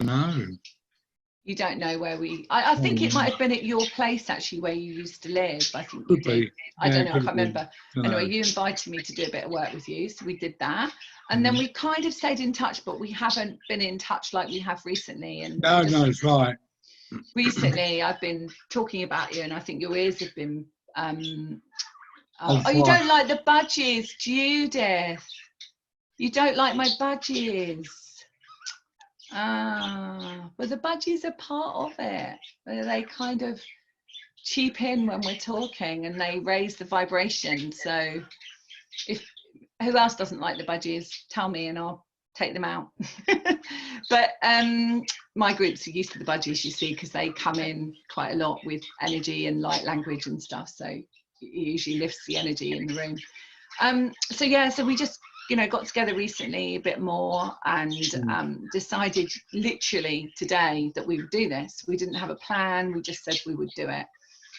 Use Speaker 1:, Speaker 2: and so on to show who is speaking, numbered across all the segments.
Speaker 1: No.
Speaker 2: You don't know where I think it might have been at your place, actually, where you used to live. I think you did. I don't know, I can't remember. Anyway, you invited me to do a bit of work with you, so we did that. And then we kind of stayed in touch, but we haven't been in touch like we have recently. And
Speaker 1: no, it's right.
Speaker 2: Recently, I've been talking about you, and I think your ears have been... oh, you don't like the budgies, Judith. You don't like my budgies. But the budgies are part of it. They kind of cheap in when we're talking, and they raise the vibration. So who else doesn't like the budgies? Tell me and I'll take them out. But my groups are used to the budgies, you see, because they come in quite a lot with energy and light language and stuff. So it usually lifts the energy in the room. So we just got together recently a bit more and decided literally today that we would do this. We didn't have a plan, we just said we would do it.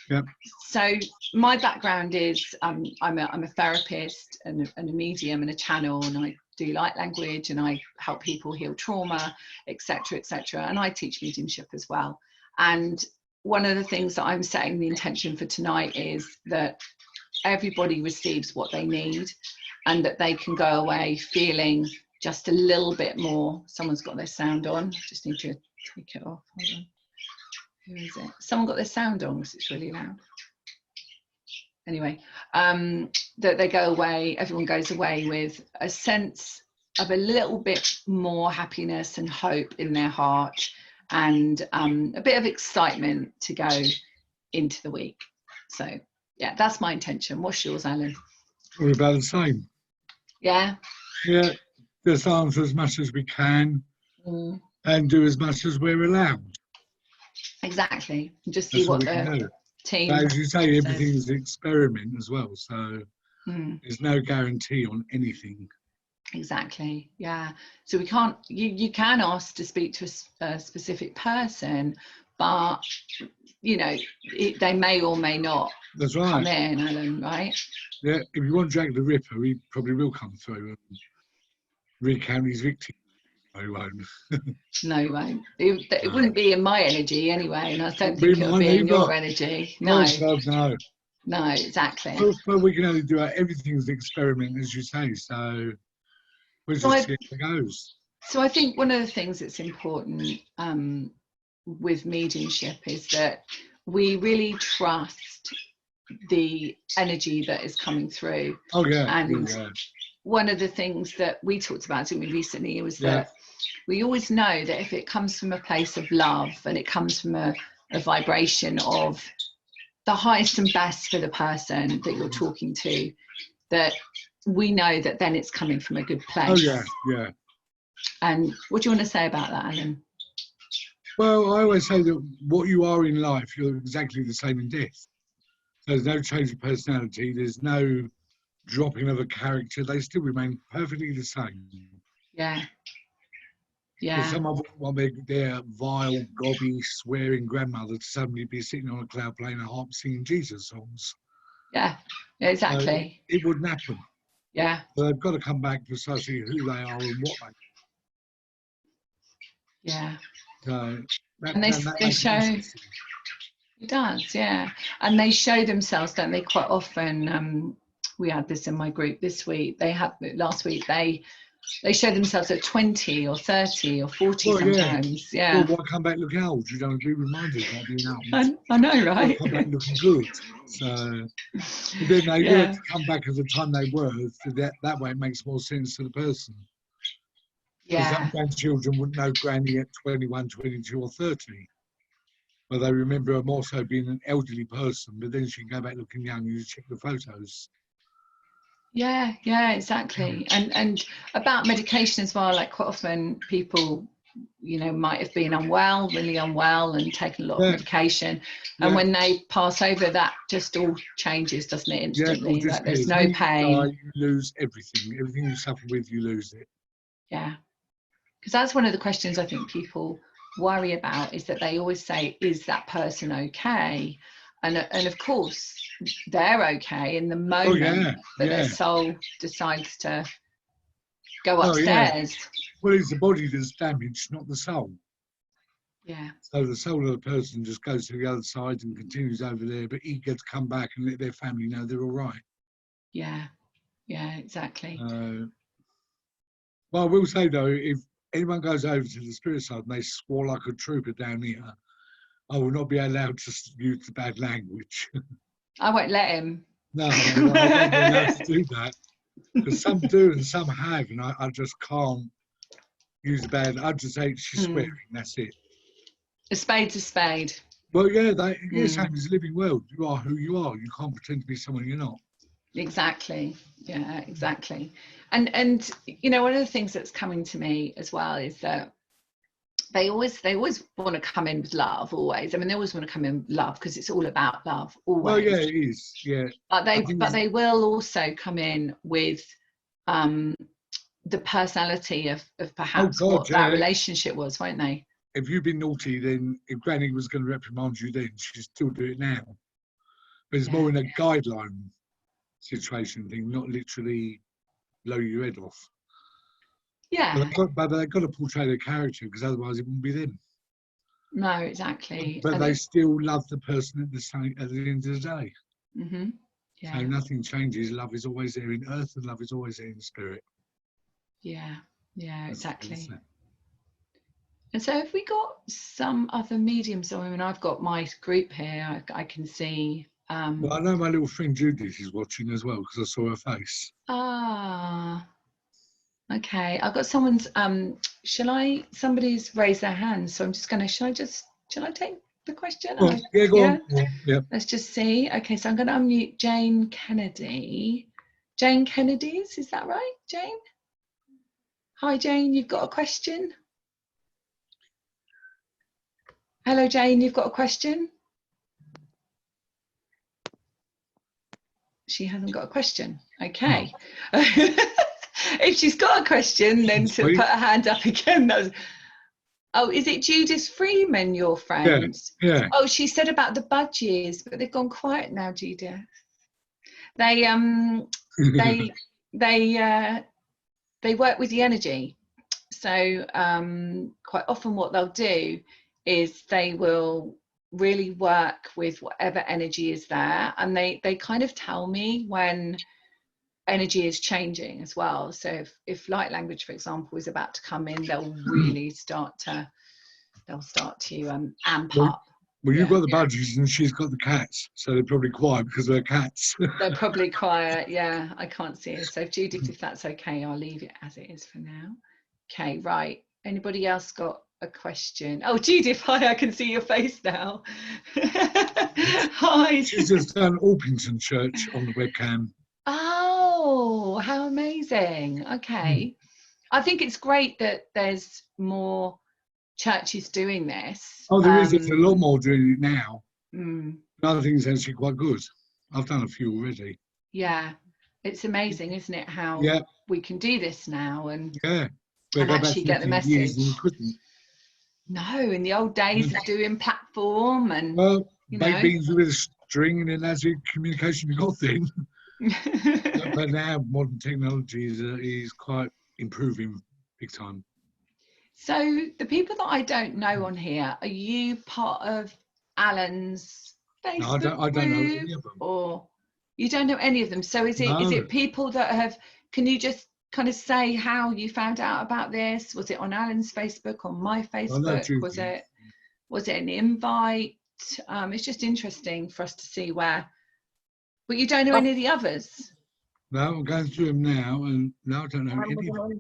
Speaker 1: Yep.
Speaker 2: So my background is I'm a therapist and a medium and a channel, and I do light language and I help people heal trauma, etc., etc. And I teach mediumship as well. And one of the things that I'm setting the intention for tonight is that everybody receives what they need, and that they can go away feeling just a little bit more. Someone's got their sound on. Just need to take it off. Hold on. Who is it? Someone got their sound on because it's really loud. Anyway, that they go away, everyone goes away with a sense of a little bit more happiness and hope in their heart, and a bit of excitement to go into the week. So yeah, that's my intention. What's yours, Alan?
Speaker 1: We're about the same.
Speaker 2: Yeah.
Speaker 1: Yeah, just answer as much as we can and do as much as we're allowed.
Speaker 2: Exactly. Just see what the team.
Speaker 1: But as you say, everything is an experiment as well, so there's no guarantee on anything.
Speaker 2: Exactly. Yeah. So we can't. You can ask to speak to a specific person, but they may or may not.
Speaker 1: That's right.
Speaker 2: Come in, Alan. Right.
Speaker 1: Yeah. If you want Jack the Ripper, he probably will come through and recount his victims. No, he won't.
Speaker 2: No, he won't. It wouldn't be in my energy anyway, and I don't think it would be in your energy. No. No, exactly.
Speaker 1: Well, we can only do everything's an experiment, as you say. So we'll just see how it goes.
Speaker 2: So I think one of the things that's important with mediumship is that we really trust the energy that is coming through.
Speaker 1: Oh yeah.
Speaker 2: And one of the things that we talked about, didn't we, recently, was that we always know that if it comes from a place of love and it comes from a vibration of the highest and best for the person that you're talking to, that we know that then it's coming from a good place.
Speaker 1: Oh yeah, yeah.
Speaker 2: And what do you want to say about that, Alan?
Speaker 1: Well, I always say that what you are in life, you're exactly the same in death. There's no change of personality. There's no dropping of a character. They still remain perfectly the same.
Speaker 2: Yeah. Yeah.
Speaker 1: Someone wouldn't want their vile, gobby, swearing grandmother to suddenly be sitting on a cloud playing a harp singing Jesus songs.
Speaker 2: Yeah, exactly.
Speaker 1: It wouldn't happen.
Speaker 2: Yeah.
Speaker 1: So they've got to come back precisely who they are and what they are.
Speaker 2: Yeah.
Speaker 1: So
Speaker 2: and they show. It does, yeah. And they show themselves, don't they, quite often. We had this in my group this week. Last week they show themselves at 20 or 30 or 40 sometimes. Yeah.
Speaker 1: Well, why come back looking old? You don't be reminded of being old.
Speaker 2: I know, right?
Speaker 1: Come back looking good. So then they were to come back at the time they were. So that way it makes more sense to the person.
Speaker 2: Yeah.
Speaker 1: Some grandchildren wouldn't know Granny at 21, 22 or 30. But they remember her more so being an elderly person, but then she can go back looking young and you check the photos.
Speaker 2: Yeah, exactly. And about medication as well, like quite often people, might have been really unwell and taken a lot of medication. And when they pass over, that just all changes, doesn't it, instantly? Like there's no pain.
Speaker 1: You lose everything. Everything you suffer with, you lose it.
Speaker 2: Yeah. Because that's one of the questions I think people worry about, is that they always say, is that person okay? And of course they're okay in the moment that their soul decides to go upstairs.
Speaker 1: Well, it's the body that's damaged, not the soul.
Speaker 2: Yeah.
Speaker 1: So the soul of the person just goes to the other side and continues over there, but eager to come back and let their family know they're all right.
Speaker 2: Yeah. Yeah, exactly.
Speaker 1: Well, I will say though, if anyone goes over to the spirit side and they swore like a trooper down here, I will not be allowed to use the bad language.
Speaker 2: I won't let him.
Speaker 1: No, I won't be allowed to do that. Because some do and some have, and I just can't use the bad. I just say she's swearing, that's it.
Speaker 2: A spade's a spade.
Speaker 1: Well, yeah, same as living world. You are who you are. You can't pretend to be someone you're not.
Speaker 2: Exactly. Yeah, exactly. And you know, one of the things that's coming to me as well is that they always want to come in with love, always. I mean, they always want to come in with love because it's all about love, always.
Speaker 1: Well, yeah, it is. Yeah.
Speaker 2: But they will also come in with the personality of perhaps what that relationship was, won't they?
Speaker 1: If you've been naughty, then if Granny was going to reprimand you then, she'd still do it now. But it's more in a guideline situation thing, not literally blow your head off.
Speaker 2: Yeah.
Speaker 1: But they've got to portray their character because otherwise it wouldn't be them.
Speaker 2: No, exactly.
Speaker 1: But they still love the person at the end of the day.
Speaker 2: Mm-hmm. Yeah.
Speaker 1: So nothing changes. Love is always there in earth and love is always there in spirit.
Speaker 2: Yeah, yeah, exactly. And so have we got some other mediums? I mean, I've got my group here. I can see.
Speaker 1: Well, I know my little friend Judith is watching as well because I saw her face.
Speaker 2: Ah, okay. I've got someone's. Somebody's raised their hand, so I'm just gonna. Shall I take the question?
Speaker 1: Well, yeah, go on. Yeah.
Speaker 2: Let's just see. Okay, so I'm gonna unmute Jane Kennedy. Jane Kennedy's, is that right, Jane? Hi, Jane. You've got a question? Hello, Jane. You've got a question? She hasn't got a question. Okay. Oh. If she's got a question, then to put her hand up again. Oh, is it Judith Freeman, your friend?
Speaker 1: Yeah.
Speaker 2: Oh, she said about the budgies, but they've gone quiet now, Judith. They work with the energy. So quite often what they'll do is they will really work with whatever energy is there, and they kind of tell me when energy is changing as well. So if light language, for example, is about to come in, they'll really start to amp up.
Speaker 1: Well, you've got the budgies and she's got the cats, so they're probably quiet because they're cats.
Speaker 2: They're probably quiet. Yeah, I can't see it. So Judith, if that's okay, I'll leave it as it is for now. Okay, right. Anybody else got a question? Oh, Judith, hi, I can see your face now. Hi.
Speaker 1: She's just done Orpington Church on the webcam.
Speaker 2: Oh, how amazing. Okay. I think it's great that there's more churches doing this.
Speaker 1: Oh, there is. There's a lot more doing it now.
Speaker 2: I
Speaker 1: think it's actually quite good. I've done a few already.
Speaker 2: Yeah. It's amazing, isn't it, how we can do this now and actually get the message. No, in the old days of doing platform and
Speaker 1: baked beans with a string, and then that's the communication we got then. But now modern technology is quite improving big time.
Speaker 2: So the people that I don't know on here, are you part of Alan's Facebook
Speaker 1: no, I don't know any of them.
Speaker 2: Or you don't know any of them? So is it people that have? Can you just kind of say how you found out about this? Was it on Alan's Facebook, on my Facebook? Was it an invite? It's just interesting for us to see where. But you don't know any of the others?
Speaker 1: No, I'm going through them now, and no, I don't know any of them.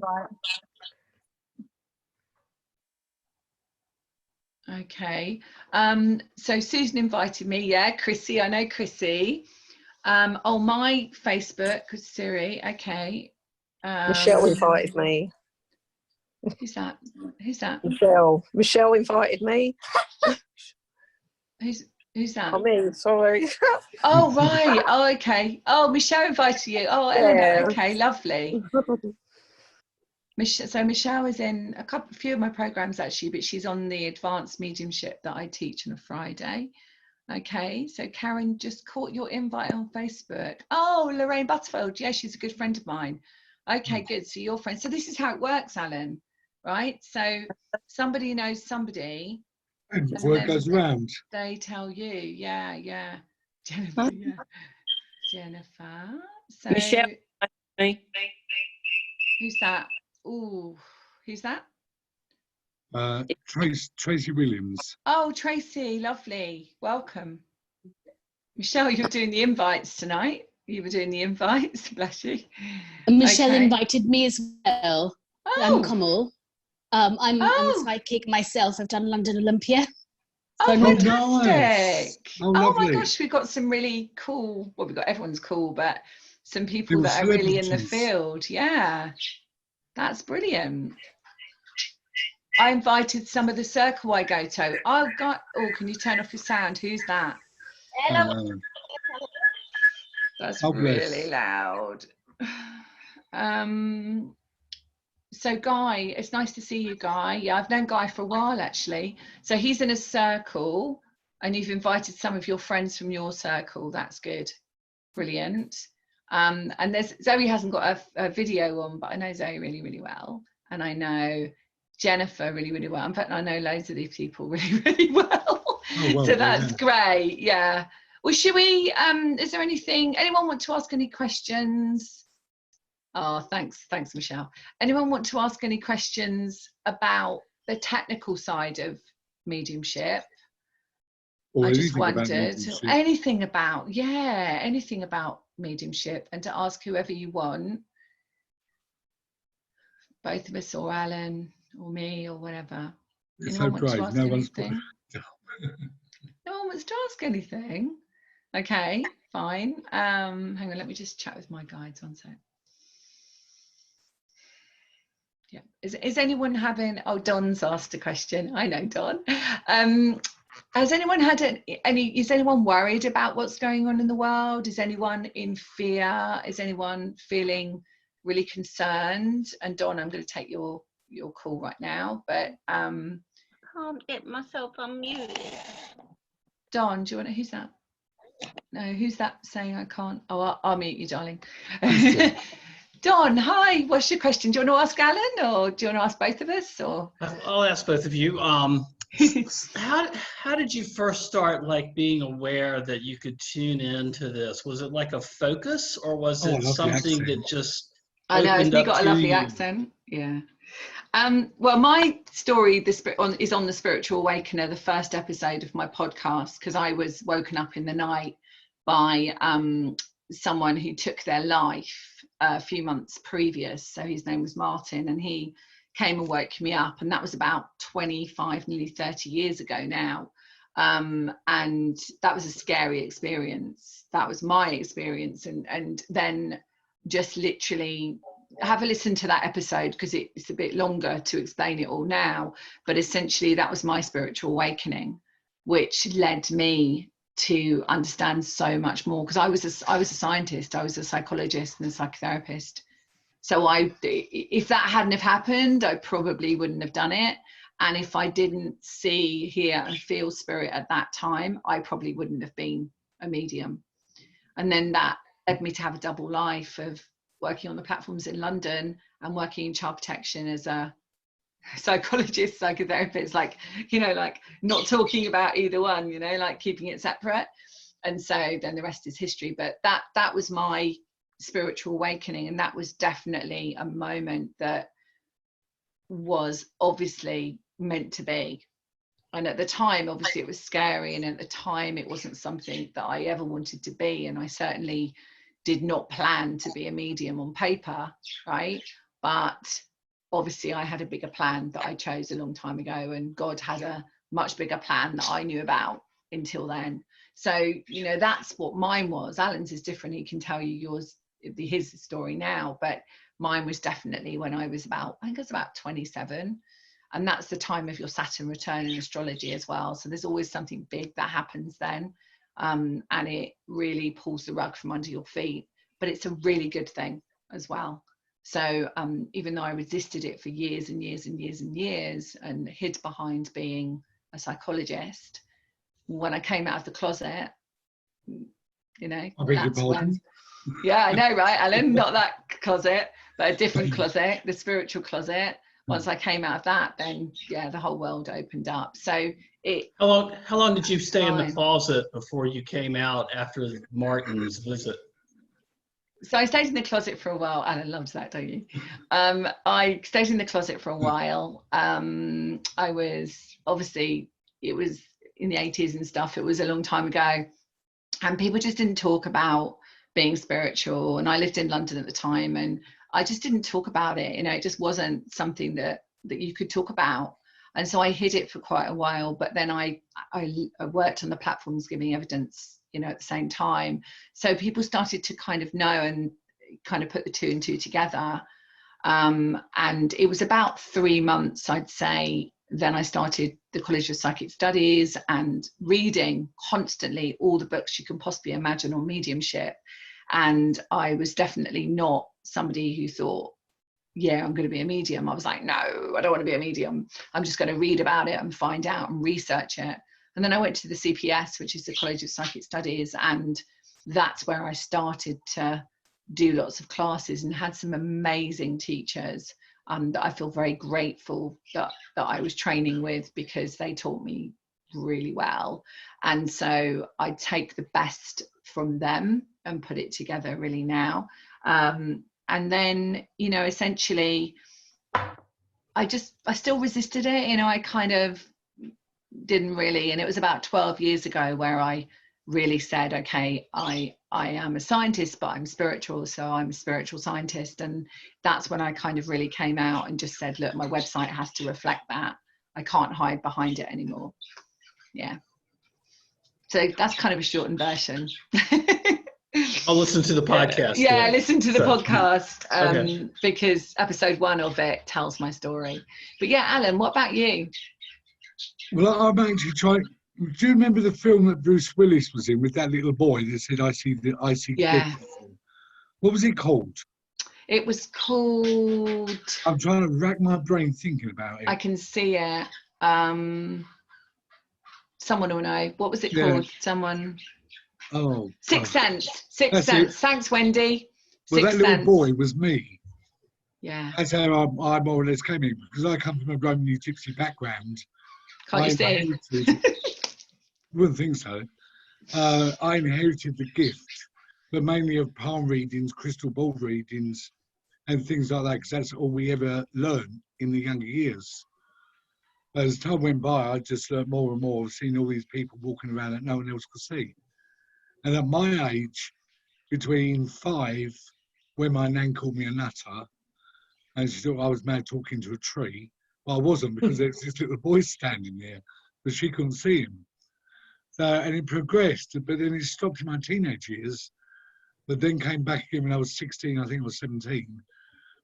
Speaker 2: Okay. So Susan invited me. Yeah, Chrissy. I know Chrissy. On my Facebook, Siri. Okay.
Speaker 3: Michelle invited me.
Speaker 2: Who's that?
Speaker 3: Michelle invited me.
Speaker 2: Who's that?
Speaker 3: I mean, sorry.
Speaker 2: Oh, right. Oh, okay. Oh, Michelle invited you. Oh, Eleanor. Okay, lovely. So Michelle is in a few of my programs actually, but she's on the advanced mediumship that I teach on a Friday. Okay, so Karen just caught your invite on Facebook. Oh, Lorraine Butterfield. Yeah, she's a good friend of mine. Okay, good. So your friend. So this is how it works, Alan, right? So somebody knows somebody,
Speaker 1: And
Speaker 2: And
Speaker 1: word
Speaker 2: then
Speaker 1: goes around.
Speaker 2: they tell you, yeah. Jennifer, yeah. Jennifer. So
Speaker 3: Michelle, me.
Speaker 2: who's that? Ooh, who's that?
Speaker 1: Tracy Williams.
Speaker 2: Oh, Tracy, lovely. Welcome. Michelle, you're doing the invites tonight. You were doing the invites, bless you.
Speaker 4: And Michelle
Speaker 2: Okay.
Speaker 4: invited me as well. I'm
Speaker 2: Oh,
Speaker 4: Kamal. I'm a psychic myself. I've done London Olympia.
Speaker 2: oh,
Speaker 4: So
Speaker 2: fantastic.
Speaker 1: Nice. Oh,
Speaker 2: Oh my
Speaker 1: lovely.
Speaker 2: gosh, we've got some really cool, well, we've got everyone's cool, but some people
Speaker 1: They were
Speaker 2: that are really in the
Speaker 1: celebrities.
Speaker 2: field. Yeah, that's brilliant. I invited some of the circle I go to. Oh, God. Oh, can you turn off your sound? Who's that? That's
Speaker 1: Oh, bless.
Speaker 2: really loud. So Guy, it's nice to see you, Guy. Yeah, I've known Guy for a while actually. So he's in a circle and you've invited some of your friends from your circle. That's good. Brilliant. And there's Zoe hasn't got a video on, but I know Zoe really, really well. And I know Jennifer really, really well. In fact, I know loads of these people really, really well.
Speaker 1: Oh, well,
Speaker 2: So that's
Speaker 1: yeah.
Speaker 2: great. Yeah. Well, should we, is there anyone want to ask any questions? Oh, thanks, Michelle. Anyone want to ask any questions about the technical side of mediumship?
Speaker 1: Or
Speaker 2: I just
Speaker 1: anything about
Speaker 2: wondered,
Speaker 1: mediumship.
Speaker 2: anything about mediumship, and to ask whoever you want, both of us or Alan or me or whatever.
Speaker 1: It's
Speaker 2: Anyone
Speaker 1: so
Speaker 2: want to
Speaker 1: great.
Speaker 2: ask
Speaker 1: No one's put.
Speaker 2: anything? No one wants to ask anything. Okay, fine. Hang on, let me just chat with my guides one sec. Yeah, is anyone having, oh, Don's asked a question. I know Don. Has anyone had is anyone worried about what's going on in the world? Is anyone in fear? Is anyone feeling really concerned? And Don, I'm going to take your call right now, but
Speaker 5: can't get myself unmuted.
Speaker 2: Don, do you want to, who's that? No, who's that saying I can't? Oh, I'll mute you, darling. Don, hi, what's your question? Do you want to ask Alan or do you want to ask both of us? Or
Speaker 6: I'll ask both of you. How did you first start being aware that you could tune into this? Was it like a focus or was it something that just
Speaker 2: I know,
Speaker 6: opened
Speaker 2: you
Speaker 6: up
Speaker 2: got a
Speaker 6: to
Speaker 2: lovely
Speaker 6: you?
Speaker 2: accent. Yeah. Well, my story is on the Spiritual Awakener, the first episode of my podcast, because I was woken up in the night by someone who took their life a few months previous. So his name was Martin, and he came and woke me up, and that was about 25, nearly 30 years ago now. And that was a scary experience. That was my experience. And then just literally have a listen to that episode, because it's a bit longer to explain it all now, but essentially that was my spiritual awakening, which led me to understand so much more, because I was a scientist, I was a psychologist and a psychotherapist. So if that hadn't have happened, I probably wouldn't have done it. And if I didn't see, hear and feel spirit at that time, I probably wouldn't have been a medium. And then that led me to have a double life of working on the platforms in London and working in child protection as a psychologist, psychotherapist, like not talking about either one, like keeping it separate. And so then the rest is history. But that was my spiritual awakening, and that was definitely a moment that was obviously meant to be. And at the time, obviously it was scary, and at the time it wasn't something that I ever wanted to be, and I certainly did not plan to be a medium on paper, right? But obviously I had a bigger plan that I chose a long time ago, and God had a much bigger plan that I knew about until then. So that's what mine was. Alan's is different, he can tell you his story now, but mine was definitely when I was about 27, and that's the time of your Saturn return in astrology as well. So there's always something big that happens then, and it really pulls the rug from under your feet, but it's a really good thing as well. So even though I resisted it for years and years and years and years and hid behind being a psychologist, when I came out of the closet, that's when, yeah, I know, right, Alan? Not that closet, but a different closet, the spiritual closet. once I came out of that, then yeah, the whole world opened up. So it.
Speaker 6: How long did you stay in the
Speaker 2: Time.
Speaker 6: closet before you came out after Martin's visit?
Speaker 2: So I stayed in the closet for a while. Alan loves that, don't you? I stayed in the closet for a while. I was, obviously, it was in the 80s and stuff. It was a long time ago. And people just didn't talk about being spiritual. And I lived in London at the time, and I just didn't talk about it. You know, it just wasn't something that you could talk about. And so I hid it for quite a while. But then I worked on the platforms giving evidence, you know, at the same time. So people started to kind of know and kind of put the two and two together. And it was about 3 months, I'd say, then I started the College of Psychic Studies and reading constantly all the books you can possibly imagine on mediumship. And I was definitely not somebody who thought, yeah, I'm going to be a medium. I was like, no, I don't want to be a medium. I'm just going to read about it and find out and research it. And then I went to the CPS, which is the College of Psychic Studies, and that's where I started to do lots of classes and had some amazing teachers that I feel very grateful that I was training with, because they taught me really well. And so I take the best from them and put it together really now. And then, you know, essentially, I still resisted it. You know, I kind of didn't really, and it was about 12 years ago where I really said, okay, I am a scientist, but I'm spiritual, so I'm a spiritual scientist. And that's when I kind of really came out and just said, look, my website has to reflect that. I can't hide behind it anymore. Yeah. So that's kind of a shortened version.
Speaker 6: I'll listen to the podcast.
Speaker 2: Yeah, listen to the podcast,
Speaker 6: Okay.
Speaker 2: because episode 1 of it tells my story. But yeah, Alan, what about you?
Speaker 1: Well, I'm actually trying. Do you remember the film that Bruce Willis was in with that little boy that said, I see
Speaker 2: Yeah.
Speaker 1: dead"? What was it called?
Speaker 2: It was called,
Speaker 1: I'm trying to rack my brain thinking about it.
Speaker 2: I can see it. Someone will know. What was it called? Someone.
Speaker 1: Oh,
Speaker 2: Sixth
Speaker 1: God.
Speaker 2: Sense. Sixth
Speaker 1: That's
Speaker 2: Sense.
Speaker 1: it.
Speaker 2: Thanks, Wendy.
Speaker 1: Well, that
Speaker 2: Sixth
Speaker 1: little
Speaker 2: Sense.
Speaker 1: boy was me.
Speaker 2: Yeah.
Speaker 1: That's how I more or less came in, because I come from a Romany Gypsy background.
Speaker 2: Can't you see?
Speaker 1: Wouldn't think so. I inherited the gift, but mainly of palm readings, crystal ball readings, and things like that, because that's all we ever learned in the younger years. But as time went by, I just learned more and more, seeing all these people walking around that no one else could see. And at my age, between 5, when my nan called me a nutter, and she thought I was mad talking to a tree, well, I wasn't, because there was this little boy standing there, but she couldn't see him. So, and it progressed, but then it stopped in my teenage years, but then came back again when I was 16, I think I was 17,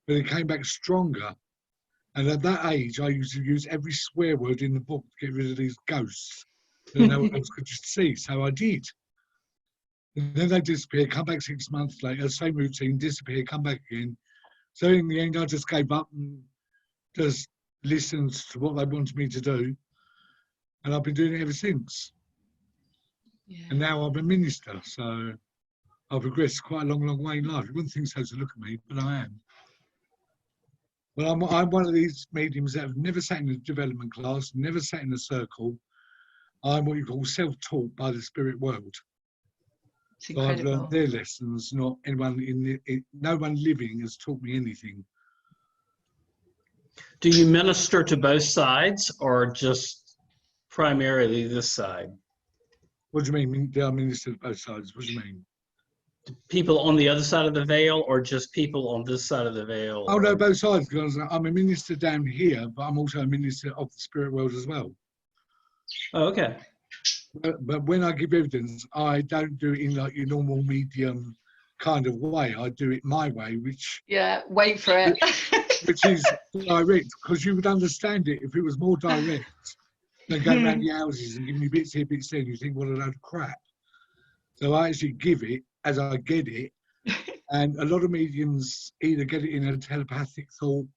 Speaker 1: but it came back stronger. And at that age, I used to use every swear word in the book to get rid of these ghosts that no one else could just see, so I did. And then they disappeared, come back 6 months later, same routine, disappear, come back again. So in the end, I just gave up and just listened to what they wanted me to do. And I've been doing it ever since.
Speaker 2: Yeah.
Speaker 1: And now I'm a minister, so I've progressed quite a long, long way in life. You wouldn't think so to look at me, but I am. Well, I'm one of these mediums that have never sat in a development class, never sat in a circle. I'm what you call self-taught by the spirit world. So I've learned their lessons. Not anyone no one living has taught me anything.
Speaker 6: Do you minister to both sides, or just primarily this side?
Speaker 1: What do you mean? Do I minister to both sides? What do you mean?
Speaker 6: People on the other side of the veil, or just people on this side of the veil?
Speaker 1: Oh no, both sides. Because I'm a minister down here, but I'm also a minister of the spirit world as well.
Speaker 6: Oh, okay.
Speaker 1: But when I give evidence, I don't do it in like your normal medium kind of way. I do it my way, which
Speaker 2: wait for it.
Speaker 1: which is direct, because you would understand it if it was more direct than going around your houses and giving me bits here, bits there, and you think, what a load of crap. So I actually give it as I get it, and a lot of mediums either get it in a telepathic thought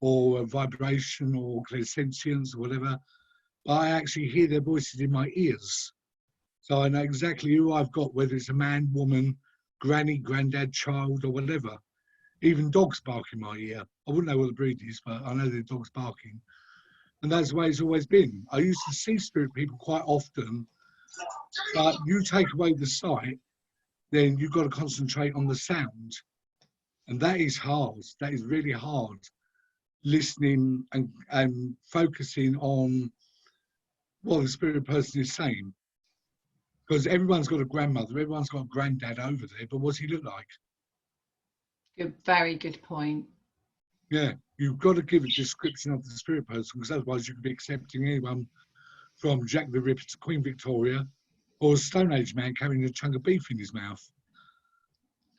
Speaker 1: or a vibration or clairsentience or whatever. I actually hear their voices in my ears. So I know exactly who I've got, whether it's a man, woman, granny, granddad, child, or whatever. Even dogs bark in my ear. I wouldn't know what the breed is, but I know the dog's barking. And that's the way it's always been. I used to see spirit people quite often, but you take away the sight, then you've got to concentrate on the sound. And that is hard. That is really hard. Listening and focusing on what the spirit person is saying. Because everyone's got a grandmother, everyone's got a granddad over there, but what's he look like?
Speaker 2: Good, very good point.
Speaker 1: Yeah, you've got to give a description of the spirit person, because otherwise you could be accepting anyone from Jack the Ripper to Queen Victoria, or a Stone Age man carrying a chunk of beef in his mouth.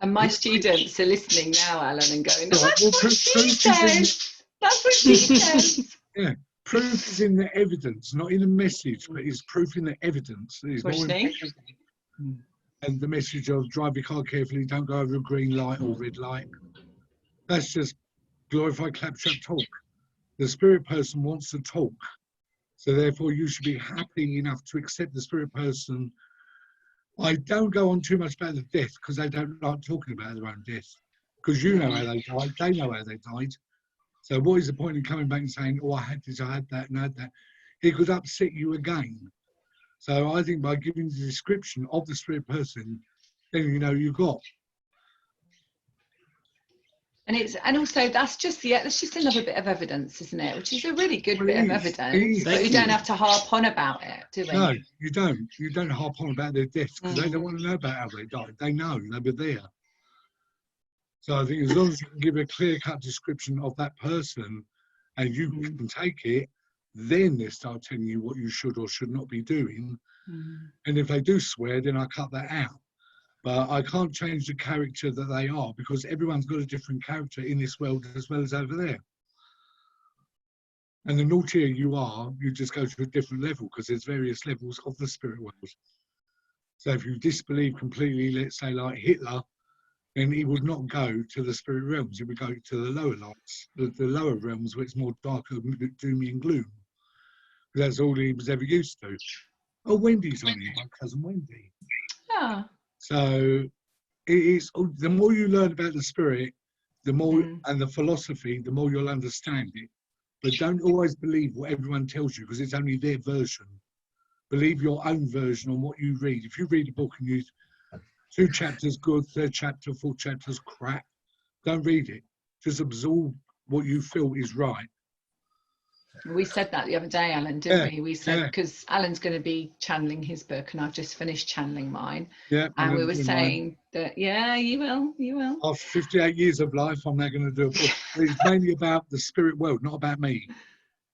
Speaker 2: And my students are listening now, Alan, and going,
Speaker 1: Right,
Speaker 2: that's
Speaker 1: well,
Speaker 2: what she says. That's what she says.
Speaker 1: Yeah, proof is in the evidence, not in the message, but it's proof in the evidence. That is more important. And the message of drive your car carefully, don't go over a green light or red light. That's just glorified claptrap talk. The spirit person wants to talk. So therefore you should be happy enough to accept the spirit person. I don't go on too much about the death because they don't like talking about their own death. Because you know how they died, they know how they died. So what is the point in coming back and saying, oh, I had this, I had that, and I had that? It could upset you again. So I think by giving the description of the spirit person, then you know you've got.
Speaker 2: And also that's just another bit of evidence, isn't it? Which is a really good bit of evidence. But you don't have to harp on about it, do we?
Speaker 1: No, you don't. You don't harp on about their deaths because they don't want to know about how they died. They know, they were there. So I think as long as you can give a clear-cut description of that person and you can take it, then they start telling you what you should or should not be doing. And if they do swear, then I cut that out. But I can't change the character that they are because everyone's got a different character in this world as well as over there. And the naughtier you are, you just go to a different level because there's various levels of the spirit world. So if you disbelieve completely, let's say like Hitler, then he would not go to the spirit realms. He would go to the lower lights, the lower realms where it's more darker, doomy and gloom. That's all he was ever used to. Oh, Wendy's on here, my cousin Wendy.
Speaker 2: Yeah.
Speaker 1: So it is, the more you learn about the spirit, the more, and the philosophy, the more you'll understand it. But don't always believe what everyone tells you because it's only their version. Believe your own version on what you read. If you read a book and you 2 chapters good, 3rd chapter, 4th chapter's crap, don't read it. Just absorb what you feel is right.
Speaker 2: We said that the other day, Alan, didn't we? We said, because Alan's going to be channeling his book and I've just finished channeling mine. Yeah. And we were saying that, you will.
Speaker 1: After 58 years of life, I'm now going to do a book. It's mainly about the spirit world, not about me.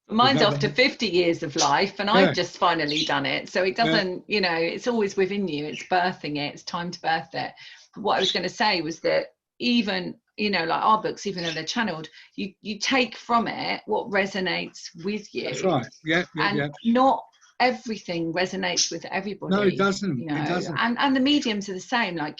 Speaker 2: Mine's after 50 years of life and I've just finally done it. So it doesn't, it's always within you. It's birthing it. It's time to birth it. What I was going to say was that even, like our books, even though they're channeled, you take from it what resonates with you.
Speaker 1: That's right. And
Speaker 2: not everything resonates with everybody.
Speaker 1: No, it doesn't. It doesn't.
Speaker 2: And the mediums are the same. Like,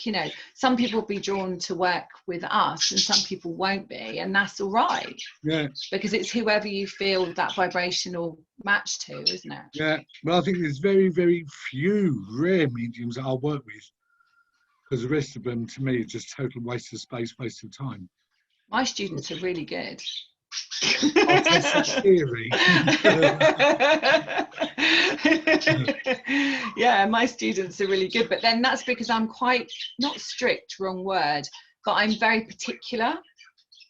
Speaker 2: some people will be drawn to work with us and some people won't be, and that's all right. Yeah. Because it's whoever you feel that vibrational match to, isn't it?
Speaker 1: Yeah. Well, I think there's very, very few rare mediums that I'll work with. Because the rest of them, to me, are just total waste of space, waste of time.
Speaker 2: My students are really good.
Speaker 1: I'll test that theory.
Speaker 2: Yeah, my students are really good. But then that's because I'm quite, not strict, wrong word, but I'm very particular.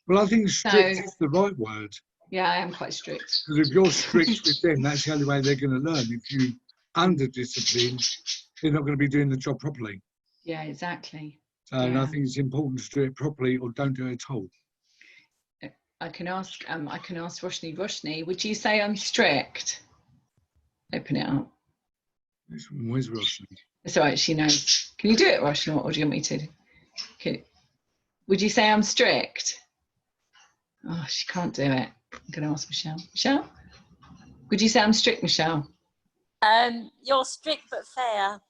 Speaker 1: Well, I think strict is the right word.
Speaker 2: Yeah, I am quite strict.
Speaker 1: Because if you're strict with them, that's the only way they're going to learn. If you under-discipline, they're not going to be doing the job properly.
Speaker 2: Yeah, exactly.
Speaker 1: So I think it's important to do it properly or don't do it at all.
Speaker 2: I can ask Roshni, would you say I'm strict? Open it up.
Speaker 1: Where's Roshni?
Speaker 2: It's all right, she knows. Can you do it, Roshni, or do you want me to? Okay. Would you say I'm strict? Oh, she can't do it. I'm going to ask Michelle. Michelle? Would you say I'm strict, Michelle?
Speaker 5: You're strict but fair.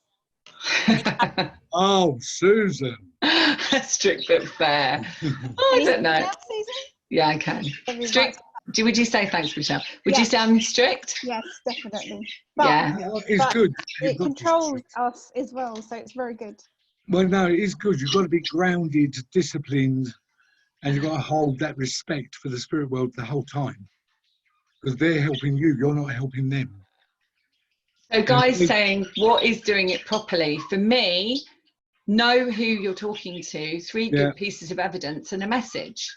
Speaker 1: Oh, Susan.
Speaker 2: Strict but fair. I don't know. Yeah, I can. Strict. Would you say thanks, Michelle? Would you say I'm strict?
Speaker 7: Yes, definitely. But,
Speaker 1: it's good.
Speaker 7: It controls us as well, so it's very good.
Speaker 1: Well, no, it is good. You've got to be grounded, disciplined, And you've got to hold that respect for the spirit world the whole time. Because they're helping you, you're not helping them.
Speaker 2: So Guy's saying, what is doing it properly? For me, know who you're talking to, 3 good pieces of evidence and a message.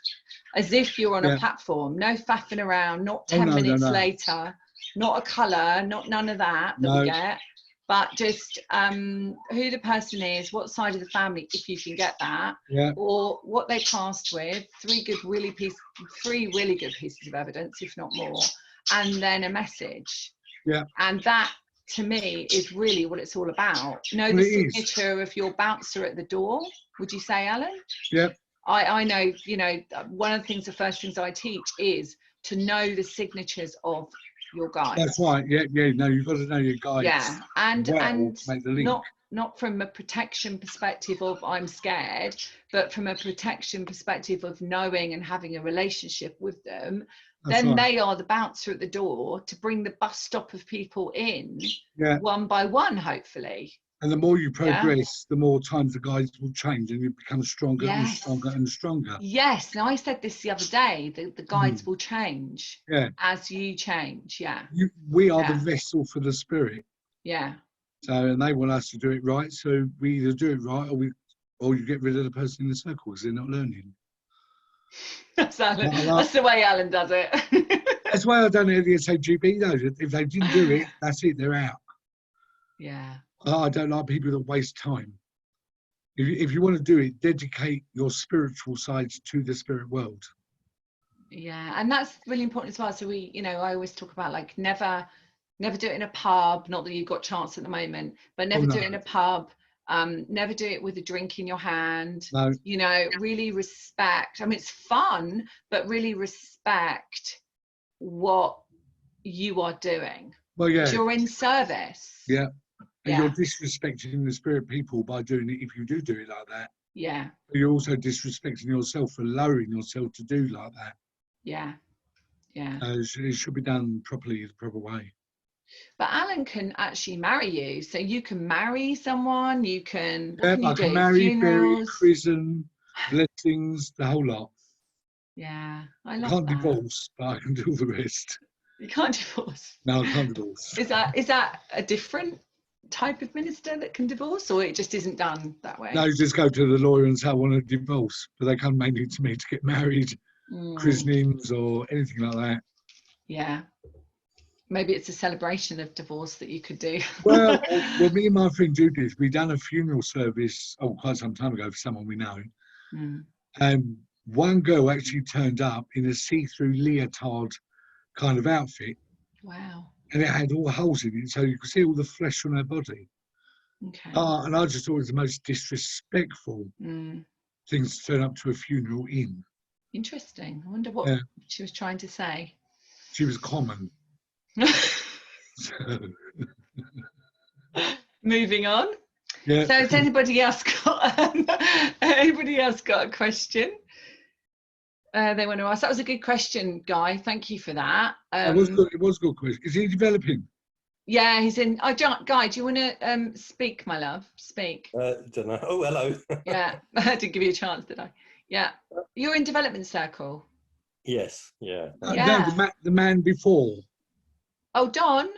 Speaker 2: As if you're on a platform, no faffing around, not 10 minutes later, not a colour, not none of that we get, but just who the person is, what side of the family, if you can get that, or what they passed with, 3 really good pieces of evidence, if not more, and then a message. And that, to me, is really what it's all about. Know the signature of your bouncer at the door, would you say, Alan? I know, you know, one of the first things I teach is to know the signatures of your guides.
Speaker 1: That's right. No, you've got to know your guides.
Speaker 2: And
Speaker 1: make the link.
Speaker 2: Not from a protection perspective of I'm scared, but from a protection perspective of knowing and having a relationship with them. Then they are the bouncer at the door to bring the bus stop of people in, one by one, hopefully.
Speaker 1: And the more you progress, the more times the guides will change and you become stronger and stronger and stronger.
Speaker 2: Yes. Now, I said this the other day, the guides will change as you change. We are the vessel for the spirit. So, and they want us to do it right. So we either do it right or you get rid of the person in the circle because they're not learning. That's the way Alan does it.
Speaker 1: That's why I don't know the SAGB though. If they didn't do it, that's it, they're out. I don't like people that waste time. If you want to do it, dedicate your spiritual sides to the spirit world.
Speaker 2: And that's really important as well. So we, you know, I always talk about like never do it in a pub, not that you've got chance at the moment, but never do it in a pub. Never do it with a drink in your hand. You know, really respect. I mean, it's fun, but really respect what you are doing. You're in service. And you're disrespecting the spirit people by doing it if you do it like that. But you're also disrespecting yourself for lowering yourself to do like that. It should be done properly, the proper way. But Alan can actually marry you, so you can marry someone. You can.
Speaker 1: I can marry, bury, prison, blessings, the whole lot.
Speaker 2: I
Speaker 1: love that. Can't divorce, but I can do all the rest.
Speaker 2: You can't divorce.
Speaker 1: No, I can't divorce.
Speaker 2: Is that a different type of minister that can divorce, or it just isn't done that way?
Speaker 1: No, you just go to the lawyer and say I want a divorce, but they come mainly to me to get married, christenings, or anything like that. Maybe it's a celebration of divorce that you could do. well, me and my friend Judith, we done a funeral service quite some time ago for someone we know. And one girl actually turned up in a see-through leotard kind of outfit.
Speaker 2: Wow.
Speaker 1: And it had all holes in it, so you could see all the flesh on her body. And I just thought it was the most disrespectful thing to turn up to a funeral in.
Speaker 2: Interesting. I wonder what she was trying to say.
Speaker 1: She was common.
Speaker 2: Moving on. So has anybody else got a question they want to ask? That was a good question, Guy. Thank you for that.
Speaker 1: It was good. It was a good question. Is he developing?
Speaker 2: Yeah, he's in. Guy, do you want to speak, my love? Speak.
Speaker 8: Don't know. Oh, hello.
Speaker 2: I didn't give you a chance, did I? You're in development circle.
Speaker 8: Yes.
Speaker 1: No, the man before.
Speaker 2: Oh, Don?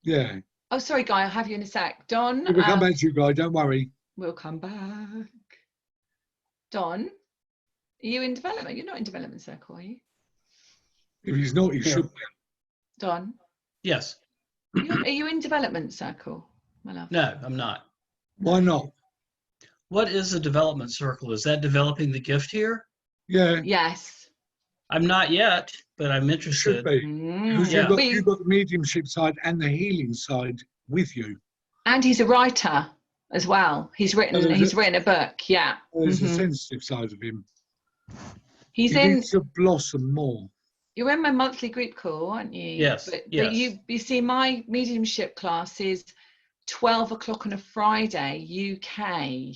Speaker 1: Yeah.
Speaker 2: Oh, sorry, Guy, I'll have you in a sec. Don?
Speaker 1: We'll come back to you, Guy, don't worry.
Speaker 2: We'll come back. Don, are you in development? You're not in development circle, are you?
Speaker 1: If he's not, he should be.
Speaker 2: Don?
Speaker 6: Yes.
Speaker 2: Are you in development circle, my love?
Speaker 6: No, I'm not.
Speaker 1: Why not?
Speaker 6: What is a development circle? Is that developing the gift here?
Speaker 1: Yeah.
Speaker 2: Yes.
Speaker 6: I'm not yet, but I'm interested.
Speaker 1: Should be. Because you've got the mediumship side and the healing side with you.
Speaker 2: And he's a writer as well. He's written a book.
Speaker 1: There's a sensitive side of him.
Speaker 2: He
Speaker 1: needs to blossom more.
Speaker 2: You're in my monthly group call, aren't you?
Speaker 6: Yes.
Speaker 2: But you see, my mediumship class is 12 o'clock on a Friday, UK,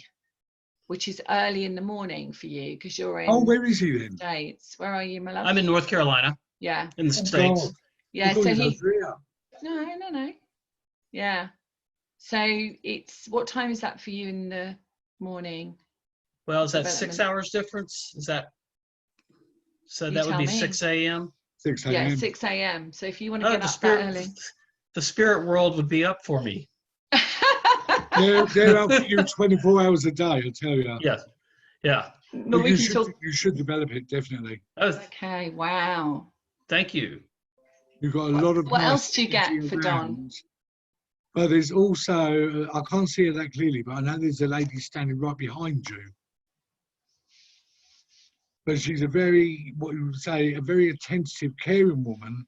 Speaker 2: which is early in the morning for you because you're in.
Speaker 1: Oh, where is he then?
Speaker 2: States. Where are you, my love?
Speaker 6: I'm in North Carolina.
Speaker 2: Yeah.
Speaker 6: In the States.
Speaker 1: God.
Speaker 2: Yeah. So No. Yeah. So it's, what time is that for you in the morning?
Speaker 6: Well, is that 6 hours difference? Is that So
Speaker 2: You
Speaker 6: that would
Speaker 2: tell
Speaker 6: be
Speaker 2: me.
Speaker 6: 6 a.m.?
Speaker 1: 6
Speaker 2: Yeah,
Speaker 1: a.m.
Speaker 2: 6 a.m. So if you want to
Speaker 6: Oh,
Speaker 2: get up that early.
Speaker 6: the spirit world would be up for me.
Speaker 1: They're up for you 24 hours a day, I tell you.
Speaker 6: Yes. Yeah.
Speaker 2: But
Speaker 1: But
Speaker 2: we
Speaker 1: you
Speaker 2: can
Speaker 1: should,
Speaker 2: talk.
Speaker 1: you should develop it, definitely.
Speaker 6: Oh,
Speaker 2: Okay, wow.
Speaker 6: thank you.
Speaker 1: You've got a lot of
Speaker 2: What
Speaker 1: nice
Speaker 2: else do you get
Speaker 1: energy
Speaker 2: for Dawn?
Speaker 1: around. But there's also, I can't see her that clearly, but I know there's a lady standing right behind you. But she's a very, what you would say, a very attentive, caring woman.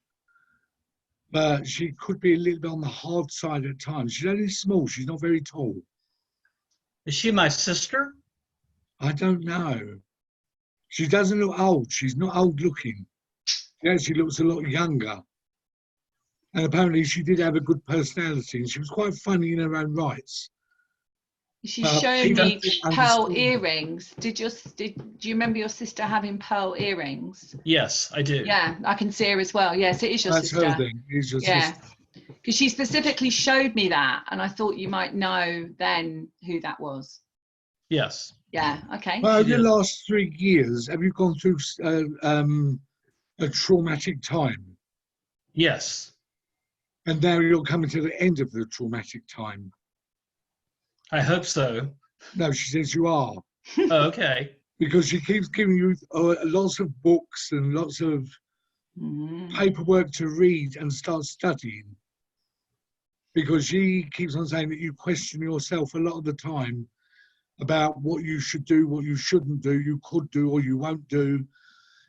Speaker 1: But she could be a little bit on the hard side at times. She's only small, she's not very tall.
Speaker 6: Is she my sister?
Speaker 1: I don't know. She doesn't look old. She's not old looking. She actually looks a lot younger. And apparently she did have a good personality and she was quite funny in her own rights.
Speaker 2: She's showing
Speaker 1: people
Speaker 2: me
Speaker 1: didn't
Speaker 2: pearl
Speaker 1: understand her.
Speaker 2: earrings. Do you remember your sister having pearl earrings?
Speaker 6: Yes, I do.
Speaker 2: Yeah, I can see her as well. Yes, it is your
Speaker 1: That's
Speaker 2: sister.
Speaker 1: her thing. It's your
Speaker 2: Yeah.
Speaker 1: sister.
Speaker 2: Because she specifically showed me that, and I thought you might know then who that was.
Speaker 6: Yes.
Speaker 2: Yeah, okay.
Speaker 1: Well, over
Speaker 6: She
Speaker 1: the
Speaker 6: did.
Speaker 1: last 3 years, have you gone through a traumatic time?
Speaker 6: Yes.
Speaker 1: And now you're coming to the end of the traumatic time.
Speaker 6: I hope so.
Speaker 1: No, she says you are.
Speaker 6: Oh, okay.
Speaker 1: Because she keeps giving you lots of books and lots of paperwork to read and start studying. Because she keeps on saying that you question yourself a lot of the time about what you should do, what you shouldn't do, you could do or you won't do.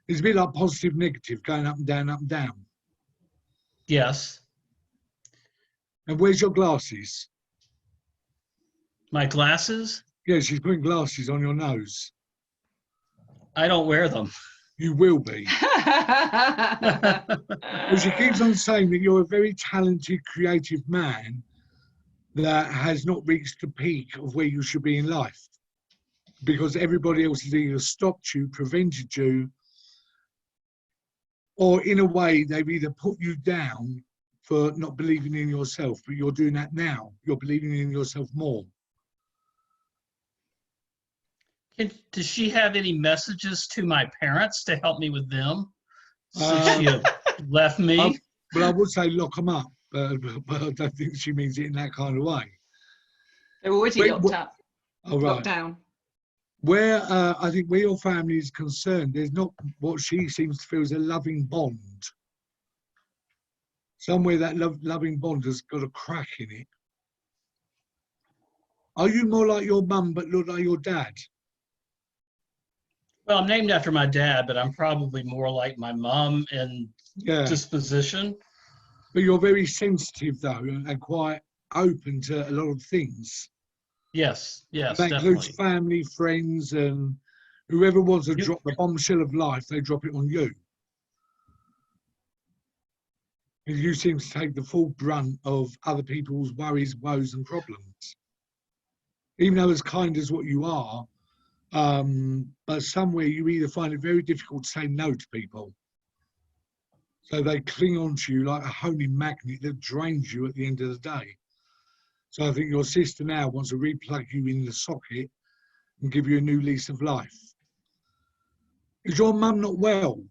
Speaker 1: It's a bit like positive, negative, going up and down, up and down.
Speaker 6: Yes.
Speaker 1: And where's your glasses?
Speaker 6: My glasses?
Speaker 1: Yeah, she's putting glasses on your nose.
Speaker 6: I don't wear them.
Speaker 1: You will be. Well, she keeps on saying that you're a very talented, creative man that has not reached the peak of where you should be in life. Because everybody else has either stopped you, prevented you, or in a way, they've either put you down for not believing in yourself, but you're doing that now. You're believing in yourself more.
Speaker 6: Does she have any messages to my parents to help me with them since she had left me?
Speaker 1: Well, I would say lock them up, but I don't think she means it in that kind of way.
Speaker 2: They're already locked up,
Speaker 1: Oh, right.
Speaker 2: locked down.
Speaker 1: Where I think where your family is concerned, there's not what she seems to feel is a loving bond. Somewhere that loving bond has got a crack in it. Are you more like your mum but look like your dad?
Speaker 6: Well, I'm named after my dad, but I'm probably more like my mom in disposition.
Speaker 1: But you're very sensitive though and quite open to a lot of things.
Speaker 6: Yes, yes,
Speaker 1: that
Speaker 6: definitely.
Speaker 1: includes family, friends, and whoever wants to drop the bombshell of life, they drop it on you. And you seem to take the full brunt of other people's worries, woes, and problems. Even though as kind as what you are, but somewhere you either find it very difficult to say no to people. So they cling on to you like a homing magnet that drains you at the end of the day. So I think your sister now wants to replug you in the socket and give you a new lease of life. Is your mum not well?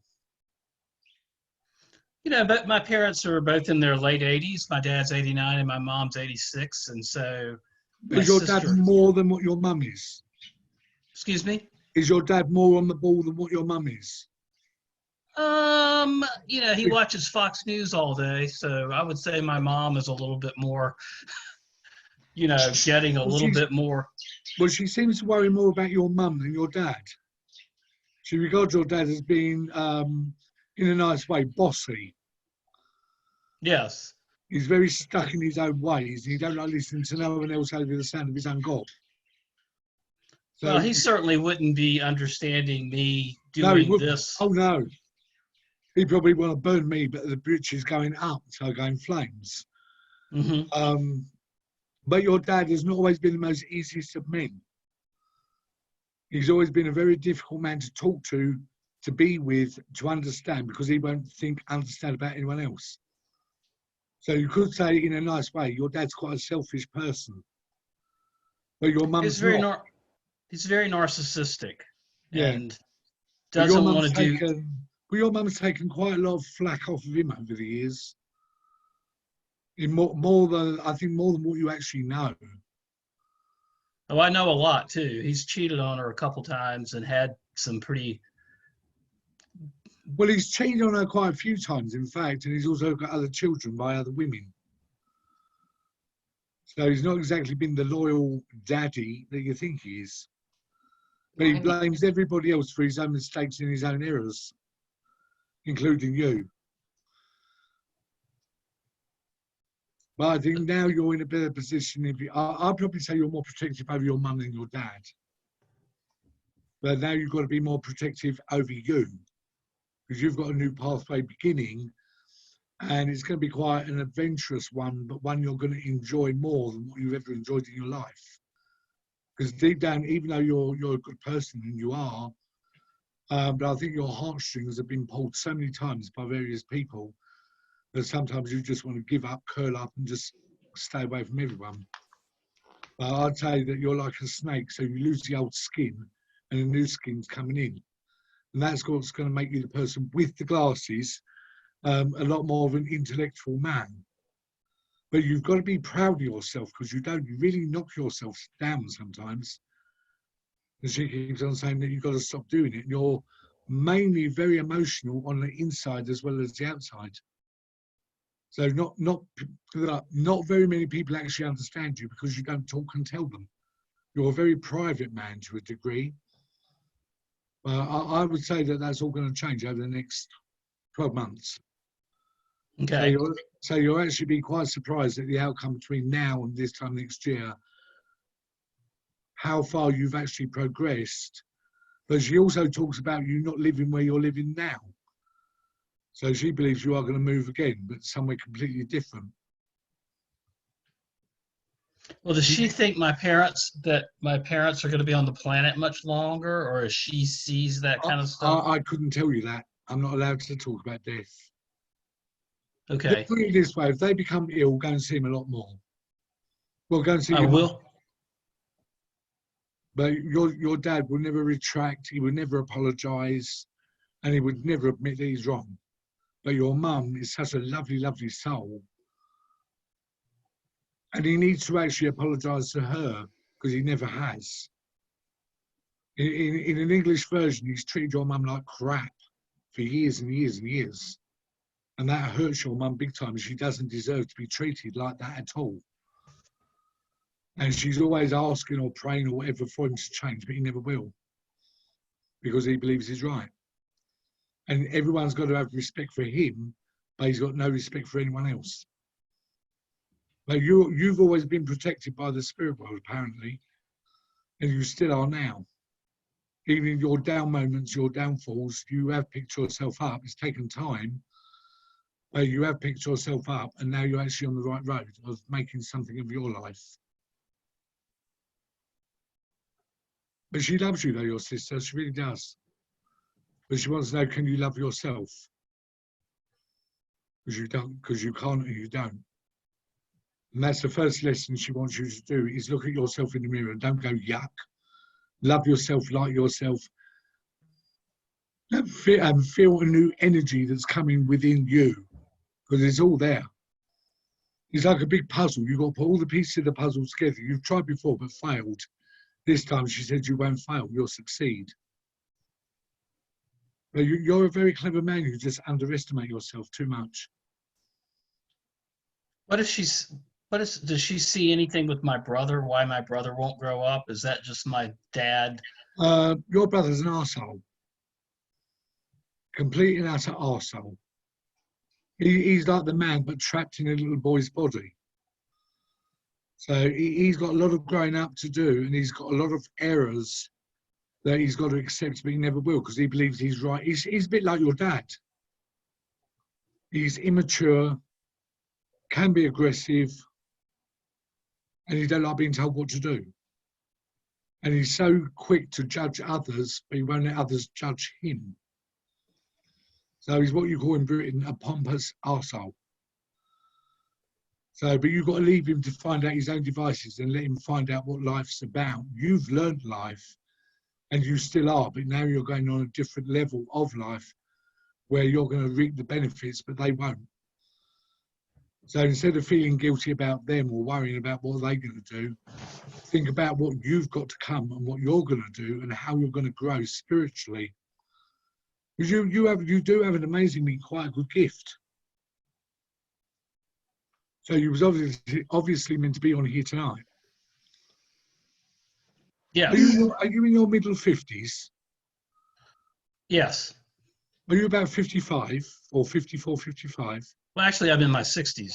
Speaker 6: You know, but my parents are both in their late 80s. My dad's 89 and my mom's 86. And so
Speaker 1: Is your dad more than what your mum is?
Speaker 6: Excuse me?
Speaker 1: Is your dad more on the ball than what your mum is?
Speaker 6: You know, he watches Fox News all day. So I would say my mom is a little bit more, you know, getting a little bit more.
Speaker 1: Well, she seems to worry more about your mum than your dad. She regards your dad as being, in a nice way, bossy.
Speaker 6: Yes.
Speaker 1: He's very stuck in his own ways. He don't like listening to no one else over the sound of his own gob. So,
Speaker 6: well, he certainly wouldn't be understanding me doing this.
Speaker 1: Oh, no. He probably want to burn me, but the bridge is going up, so going flames.
Speaker 6: Mm-hmm.
Speaker 1: But your dad has not always been the most easiest of men. He's always been a very difficult man to talk to be with, to understand, because he won't understand about anyone else. So you could say, in a nice way, your dad's quite a selfish person. But your mum's not.
Speaker 6: He's very narcissistic.
Speaker 1: Yeah.
Speaker 6: And doesn't want to do.
Speaker 1: Well, your mum's taken quite a lot of flack off of him over the years. In more than what you actually know.
Speaker 6: Oh, I know a lot too. He's cheated on her a couple times and had some pretty.
Speaker 1: Well, he's cheated on her quite a few times, in fact, and he's also got other children by other women. So he's not exactly been the loyal daddy that you think he is. But he blames everybody else for his own mistakes and his own errors, including you. But I think now you're in a better position. I'd probably say you're more protective over your mum than your dad. But now you've got to be more protective over you, because you've got a new pathway beginning, and it's going to be quite an adventurous one, but one you're going to enjoy more than what you've ever enjoyed in your life. Because deep down, even though you're a good person, and you are, but I think your heartstrings have been pulled so many times by various people that sometimes you just want to give up, curl up, and just stay away from everyone. But I'd say that you're like a snake, so you lose the old skin, and a new skin's coming in. And that's what's going to make you the person with the glasses, a lot more of an intellectual man. But you've got to be proud of yourself, because you really knock yourself down sometimes. And she keeps on saying that you've got to stop doing it. And you're mainly very emotional on the inside as well as the outside. So not very many people actually understand you because you don't talk and tell them. You're a very private man to a degree. I would say that that's all going to change over the next 12 months.
Speaker 6: Okay.
Speaker 1: So you'll actually be quite surprised at the outcome between now and this time next year, how far you've actually progressed. But she also talks about you not living where you're living now. So she believes you are going to move again, but somewhere completely different.
Speaker 6: Well, does she think my parents are going to be on the planet much longer, or if she sees that kind of stuff?
Speaker 1: I couldn't tell you that. I'm not allowed to talk about death.
Speaker 6: Okay.
Speaker 1: Let's put it this way: if they become ill, go and see them a lot more. Well, go and see.
Speaker 6: I will.
Speaker 1: But your dad will never retract. He would never apologise, and he would never admit that he's wrong. But your mum is such a lovely, lovely soul. And he needs to actually apologise to her, because he never has. In an English version, he's treated your mum like crap for years and years and years. And that hurts your mum big time. She doesn't deserve to be treated like that at all. And she's always asking or praying or whatever for him to change, but he never will. Because he believes he's right. And everyone's got to have respect for him, but he's got no respect for anyone else. But you've always been protected by the spirit world, apparently, and you still are now. Even in your down moments, your downfalls, you have picked yourself up. It's taken time, but you have picked yourself up, and now you're actually on the right road of making something of your life. But she loves you, though, your sister. She really does. But she wants to know, can you love yourself? Because you don't, because you can't and you don't. And that's the first lesson she wants you to do, is look at yourself in the mirror and don't go, yuck. Love yourself, like yourself. And feel a new energy that's coming within you, because it's all there. It's like a big puzzle. You've got to put all the pieces of the puzzle together. You've tried before but failed. This time she said you won't fail, you'll succeed. But you're a very clever man. You just underestimate yourself too much.
Speaker 6: Does she see anything with my brother? Why my brother won't grow up? Is that just my dad?
Speaker 1: Your brother's an arsehole. Complete and utter arsehole. He's like the man, but trapped in a little boy's body. So he's got a lot of growing up to do, and he's got a lot of errors that he's got to accept, but he never will, because he believes he's right. He's a bit like your dad. He's immature, can be aggressive, and he don't like being told what to do. And he's so quick to judge others, but he won't let others judge him. So he's what you call in Britain a pompous arsehole. So, but you've got to leave him to find out his own devices and let him find out what life's about. You've learned life, and you still are, but now you're going on a different level of life, where you're going to reap the benefits, but they won't. So instead of feeling guilty about them or worrying about what they're going to do, think about what you've got to come and what you're going to do and how you're going to grow spiritually. Because you do have an amazingly quite a good gift. So you was obviously meant to be on here tonight.
Speaker 6: Yeah.
Speaker 1: Are you in your middle 50s?
Speaker 6: Yes.
Speaker 1: Are you about 55 or 54, 55?
Speaker 6: Well, actually, I'm in my 60s.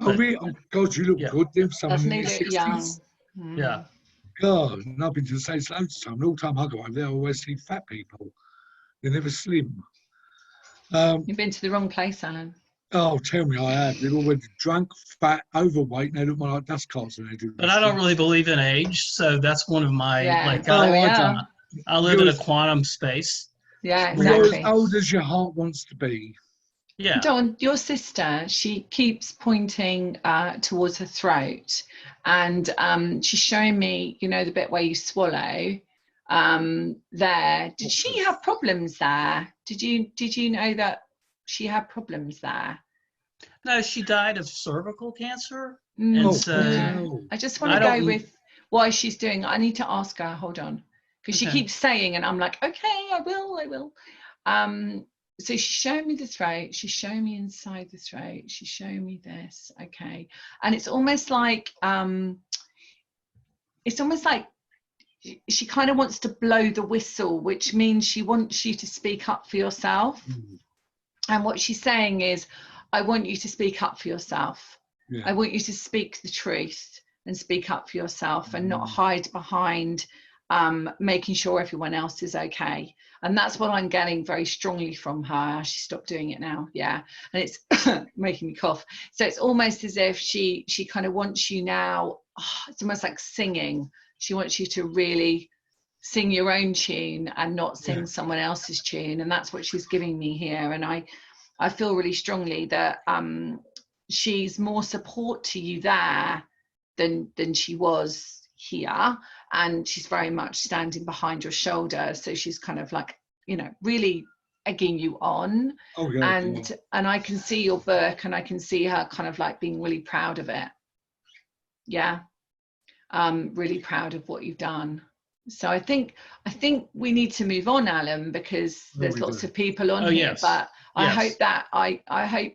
Speaker 1: Oh, really? Oh, God, you look good. There's someone
Speaker 2: Doesn't
Speaker 1: in
Speaker 2: he
Speaker 1: their
Speaker 2: look
Speaker 1: 60s.
Speaker 2: young?
Speaker 6: Yeah.
Speaker 1: God, and I've been to the States loads of time. All the time I go over there, I always see fat people. They're never slim.
Speaker 2: You've been to the wrong place, Alan.
Speaker 1: Oh, tell me I have. They're always drunk, fat, overweight, and they look more like dust carts than they do.
Speaker 6: But I don't really believe in age, so that's one of my, I live in a quantum space.
Speaker 2: Yeah,
Speaker 1: You're
Speaker 2: exactly.
Speaker 1: as old as your heart wants to be.
Speaker 6: Yeah.
Speaker 2: Don, your sister, she keeps pointing towards her throat, and she's showing me, you know, the bit where you swallow. There, did she have problems there? Did you know that she had problems there?
Speaker 6: No, she died of cervical cancer.
Speaker 2: No,
Speaker 6: And so
Speaker 2: I just want to go with why she's doing. I need to ask her. Hold on, because she keeps saying, and I'm like, okay, I will. So she's showing me the throat. She's showing me inside the throat. She's showing me this. Okay, and it's almost like she kind of wants to blow the whistle, which means she wants you to speak up for yourself. And what she's saying is, I want you to speak up for yourself. Yeah. I want you to speak the truth and speak up for yourself and not hide behind making sure everyone else is okay. And that's what I'm getting very strongly from her. She stopped doing it now. Yeah. And it's making me cough. So it's almost as if she kind of wants you now. It's almost like singing. She wants you to really sing your own tune and not sing someone else's tune. And that's what she's giving me here. And I feel really strongly that she's more support to you there than she was here. And she's very much standing behind your shoulder. So she's kind of like, you know, really egging you on. And I can see your book and I can see her kind of like being really proud of it. Yeah. Really proud of what you've done. So I think we need to move on, Alan, because there's lots of people on here. But I hope that I hope,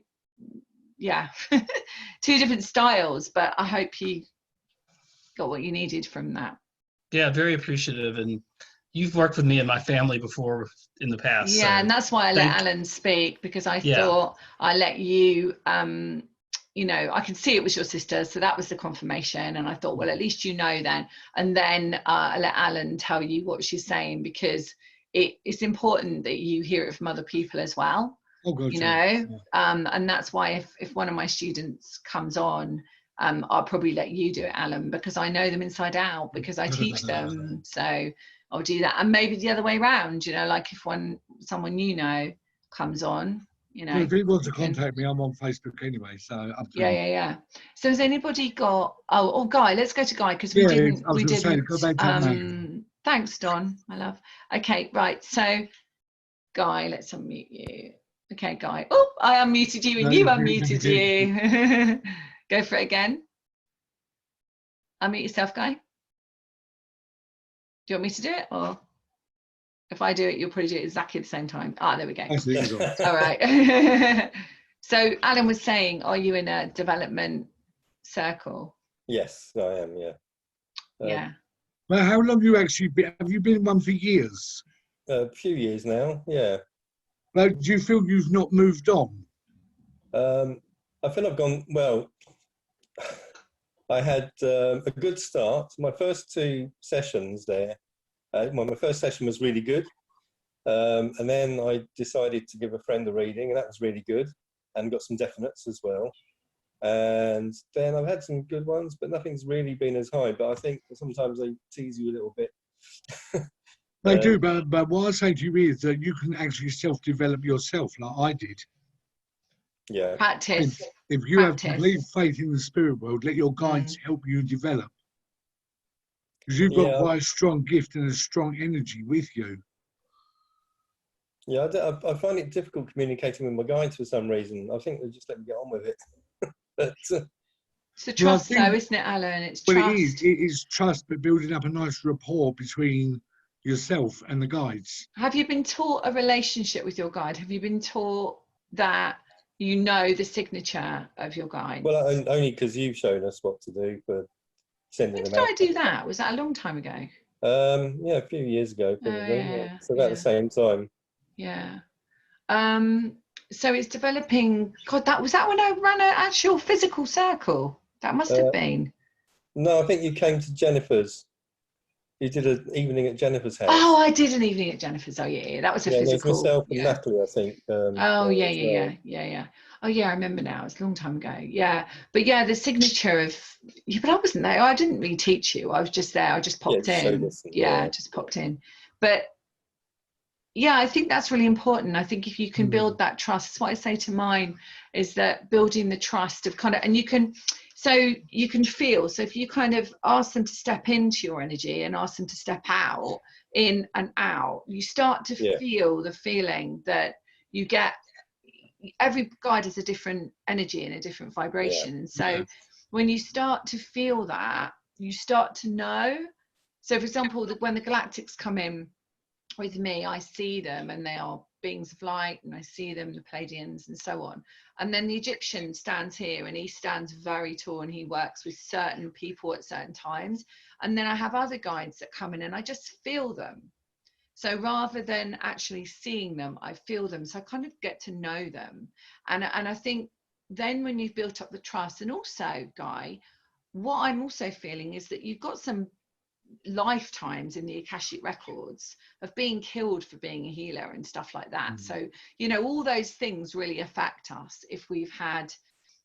Speaker 2: two different styles, but I hope you got what you needed from that.
Speaker 6: Yeah, very appreciative. And you've worked with me and my family before in the past.
Speaker 2: Yeah, so and that's why I let Alan speak, because I thought I let you, you know, I can see it was your sister, so that was the confirmation. And I thought, well, at least you know then. And then I let Alan tell you what she's saying, because it's important that you hear it from other people as well. You know, and that's why if one of my students comes on, I'll probably let you do it, Alan, because I know them inside out, because I teach them. So I'll do that. And maybe the other way around, you know, like if someone you know comes on, you know.
Speaker 1: Well, if he wants to contact me, I'm on Facebook anyway, so up to him.
Speaker 2: Yeah. So has anybody got? Oh, Guy, let's go to Guy, because we didn't. Thanks, Don. My love. Okay, right. So, Guy, let's unmute you. Okay, Guy. Oh, I unmuted you and you unmuted you. Go for it again. Unmute yourself, Guy. Do you want me to do it, or if I do it, you'll probably do it exactly at the same time? Ah, there we go. All right. So Alan was saying, are you in a development circle?
Speaker 8: Yes, I am. Yeah.
Speaker 2: Yeah.
Speaker 1: Well, how long have you actually been? Have you been in one for years?
Speaker 8: A few years now. Yeah.
Speaker 1: Like, do you feel you've not moved on?
Speaker 8: I feel I've gone well. I had a good start. My first two sessions there, my first session was really good. And then I decided to give a friend a reading, and that was really good, and got some definites as well. And then I've had some good ones, but nothing's really been as high. But I think sometimes they tease you a little bit.
Speaker 1: They do, but what I say to you is that you can actually self-develop yourself, like I did.
Speaker 8: Yeah.
Speaker 2: Practice.
Speaker 1: If you have complete faith in the spirit world, let your guides help you develop. Because you've got quite a strong gift and a strong energy with you.
Speaker 8: Yeah, I find it difficult communicating with my guides for some reason. I think they just let me get on with it. But,
Speaker 2: it's the trust, though, isn't it, Alan? It's trust.
Speaker 1: Well, it is trust, but building up a nice rapport between yourself and the guides.
Speaker 2: Have you been taught a relationship with your guide? Have you been taught that you know the signature of your guide?
Speaker 8: Well, only because you've shown us what to do for sending
Speaker 2: When
Speaker 8: them out.
Speaker 2: did I do that? Was that a long time ago?
Speaker 8: Yeah, a few years ago, probably.
Speaker 2: Yeah,
Speaker 8: so about the same time.
Speaker 2: Yeah. So it's developing. God, was that when I ran an actual physical circle? That must have been.
Speaker 8: No, I think you came to Jennifer's. You did an evening at Jennifer's house.
Speaker 2: Oh, I did an evening at Jennifer's. Oh, yeah, that was a physical.
Speaker 8: There's myself and Natalie, I think.
Speaker 2: Oh, yeah. Oh, yeah, I remember now. It's a long time ago. Yeah, but yeah, the signature of. Yeah, but I wasn't there. I didn't really teach you. I was just there. I just popped in. Just popped in. But yeah, I think that's really important. I think if you can build that trust, that's what I say to mine, is that building the trust of kind of, and you can feel. So if you kind of ask them to step into your energy and ask them to step out, in and out, you start to feel the feeling that you get. Every guide has a different energy and a different vibration. And so when you start to feel that, you start to know. So for example, when the galactics come in with me, I see them and they are beings of light, and I see them, the Pleiadians and so on. And then the Egyptian stands here and he stands very tall and he works with certain people at certain times. And then I have other guides that come in and I just feel them. So rather than actually seeing them, I feel them. So I kind of get to know them. And I think then when you've built up the trust, and also, Guy, what I'm also feeling is that you've got some lifetimes in the Akashic records of being killed for being a healer and stuff like that. So, all those things really affect us if we've had,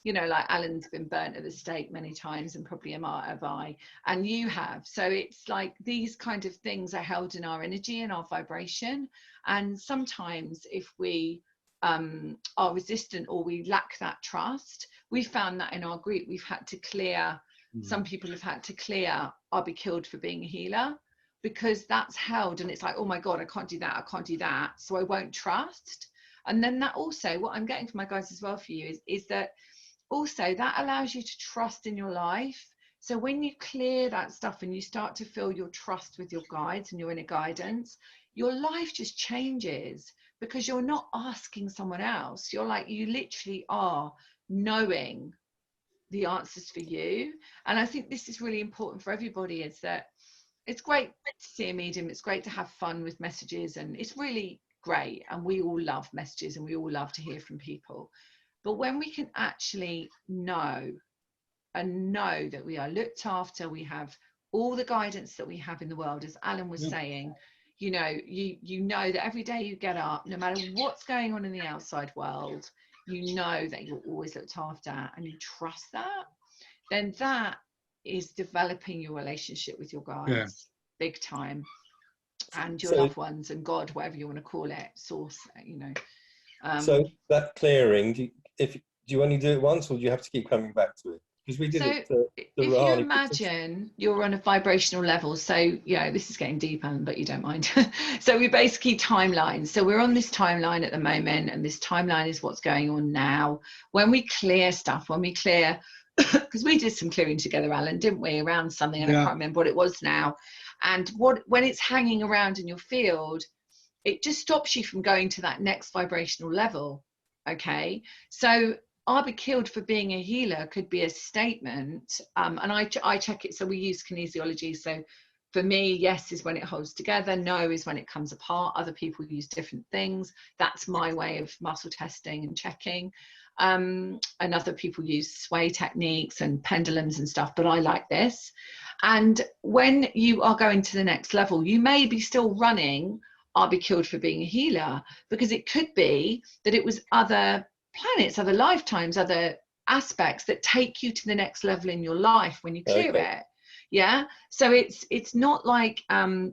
Speaker 2: like Alan's been burnt at the stake many times, and probably Amar have I, and you have. So it's like these kind of things are held in our energy and our vibration. And sometimes if we are resistant or we lack that trust, we found that in our group, we've had to clear. Some people have had to clear, I'll be killed for being a healer, because that's held, and it's like, oh my God, I can't do that, so I won't trust. And then that also, what I'm getting from my guys as well for you is that also that allows you to trust in your life. So when you clear that stuff and you start to feel your trust with your guides and your inner guidance, your life just changes, because you're not asking someone else. You're like, you literally are knowing the answers for you. And I think this is really important for everybody, is that it's great to see a medium, it's great to have fun with messages, and it's really great, and we all love messages and we all love to hear from people. But when we can actually know that we are looked after, we have all the guidance that we have in the world, as Alan was saying, you know that every day you get up, no matter what's going on in the outside world, you know that you're always looked after, and you trust that, then that is developing your relationship with your guides big time, and your loved ones and God, whatever you want to call it, source,
Speaker 8: so that clearing, do you only do it once, or do you have to keep coming back to it? Because we did it.
Speaker 2: If you imagine you're on a vibrational level, so this is getting deep, Alan, but you don't mind. So we basically timeline. So we're on this timeline at the moment, and this timeline is what's going on now. When we clear stuff, because we did some clearing together, Alan, didn't we, around something, and I can't remember what it was now. And when it's hanging around in your field, it just stops you from going to that next vibrational level. Okay, so I'll be killed for being a healer could be a statement, and I check it. So we use kinesiology. So for me, yes is when it holds together, no is when it comes apart. Other people use different things. That's my way of muscle testing and checking. And other people use sway techniques and pendulums and stuff, but I like this. And when you are going to the next level, you may be still running, I'll be killed for being a healer, because it could be that it was other planets, other lifetimes, other aspects that take you to the next level in your life when you clear it. So it's not like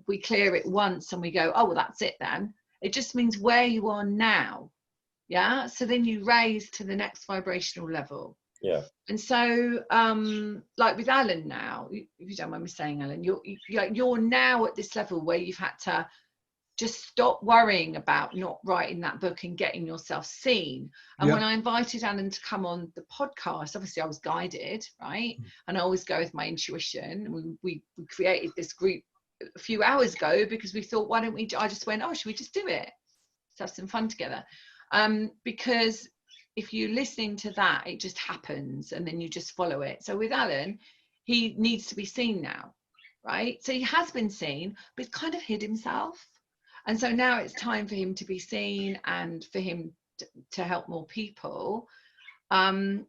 Speaker 2: we clear it once and we go, oh well, that's it then. It just means where you are now. So then you raise to the next vibrational level. And so like with Alan now, if you don't mind me saying, Alan, you're now at this level where you've had to just stop worrying about not writing that book and getting yourself seen. And when I invited Alan to come on the podcast, obviously I was guided, right? And I always go with my intuition. We created this group a few hours ago because we thought, why don't we, I just went, oh, should we just do it? Let's have some fun together. Because if you're listening to that, it just happens and then you just follow it. So with Alan, he needs to be seen now, right? So he has been seen, but he's kind of hid himself. And so now it's time for him to be seen and for him to help more people in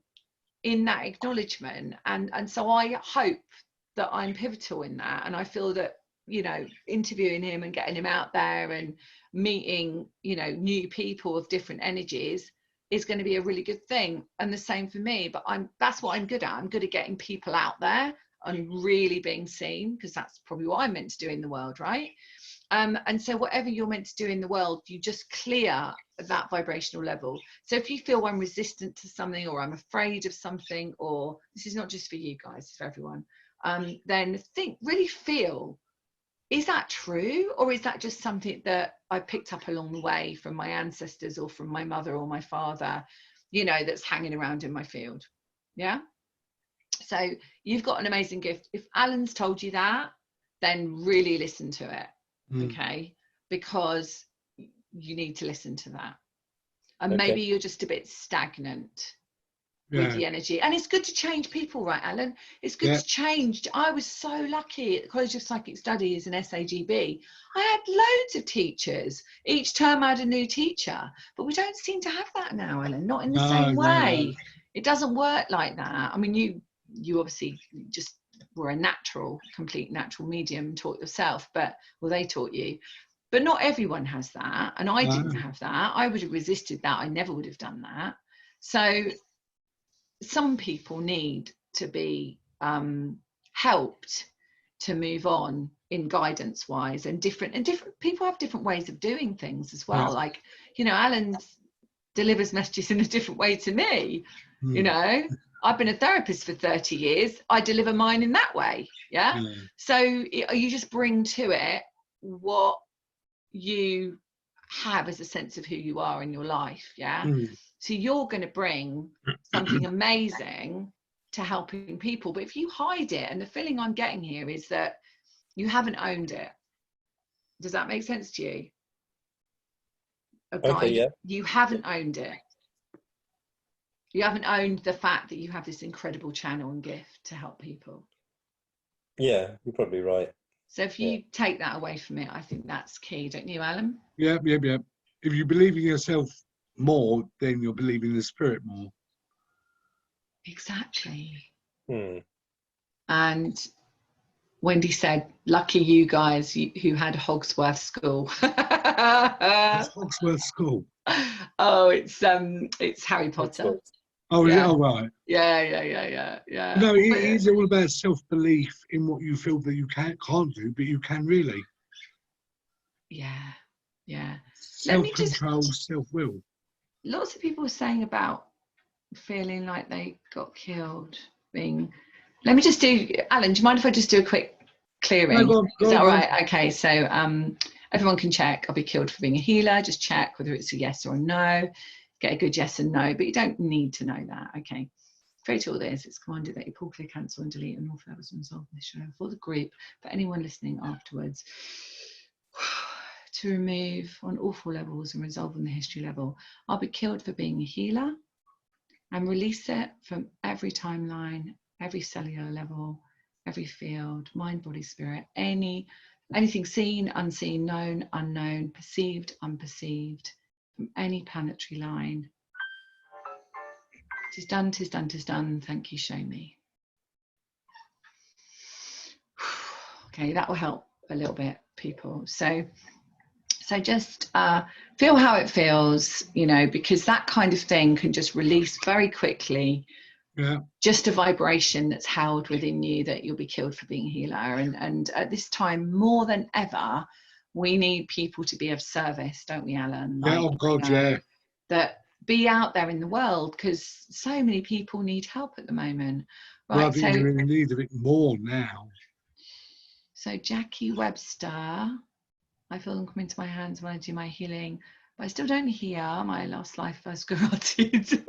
Speaker 2: that acknowledgement. And so I hope that I'm pivotal in that. And I feel that, you know, interviewing him and getting him out there and meeting, you know, new people of different energies is going to be a really good thing. And the same for me, but that's what I'm good at. I'm good at getting people out there and really being seen, because that's probably what I'm meant to do in the world, right? And so whatever you're meant to do in the world, you just clear that vibrational level. So if you feel I'm resistant to something, or I'm afraid of something, or this is not just for you guys, it's for everyone, then really feel, is that true? Or is that just something that I picked up along the way from my ancestors or from my mother or my father, you know, that's hanging around in my field? Yeah. So you've got an amazing gift. If Alan's told you that, then really listen to it. Okay, because you need to listen to that. And maybe you're just a bit stagnant with the energy. And it's good to change people, right, Alan? It's good to change. I was so lucky at the College of Psychic Studies and SAGB. I had loads of teachers. Each term I had a new teacher. But we don't seem to have that now, Alan, not in the same way. No. It doesn't work like that. I mean, you obviously just were a complete natural medium, taught yourself, they taught you, but not everyone has that. And I didn't have that. I would have resisted that. I never would have done that. So some people need to be helped to move on in guidance wise, and different people have different ways of doing things as well. Like, you know, Alan delivers messages in a different way to me. You know, I've been a therapist for 30 years. I deliver mine in that way. Yeah. So you just bring to it what you have as a sense of who you are in your life. Yeah. So you're going to bring something amazing to helping people. But if you hide it, and the feeling I'm getting here is that you haven't owned it. Does that make sense to you? Okay, yeah. You haven't owned it. You haven't owned the fact that you have this incredible channel and gift to help people. Yeah, you're probably right. So if you take that away from it, I think that's key, don't you, Alan? Yeah. If you believe in yourself more, then you'll believe in the spirit more. Exactly. And Wendy said, lucky you guys who had Hogsworth School. What's Hogsworth School? Oh, it's Harry Potter. Oh, yeah. Oh, right. Yeah. No, it is all about self-belief in what you feel that you can't do, but you can really. Yeah. Self-control, self-will. Lots of people were saying about feeling like they got killed. Let me just do, Alan, do you mind if I just do a quick clearing? No, is that all right? Okay, so everyone can check. I'll be killed for being a healer. Just check whether it's a yes or a no. Get a good yes and no, but you don't need to know that. Okay. Create all this. It's commanded that you pull, clear, cancel, and delete and all levels and resolve this show for the group, for anyone listening afterwards, to remove on all 4 levels and resolve on the history level. I'll be killed for being a healer, and release it from every timeline, every cellular level, every field, mind, body, spirit, anything seen, unseen, known, unknown, perceived, unperceived, from any planetary line. Tis done, tis done, tis done. Thank you, show me. Okay, that will help a little bit, people. So just feel how it feels, you know, because that kind of thing can just release very quickly. Yeah. Just a vibration that's held within you that you'll be killed for being a healer. And at this time, more than ever, we need people to be of service, don't we, Alan? Like, oh God, yeah. That be out there in the world, because so many people need help at the moment. Right, well, I think you're in need of it more now. So Jackie Webster I feel them come into my hands when I do my healing, but I still don't hear. My last life I was garroted.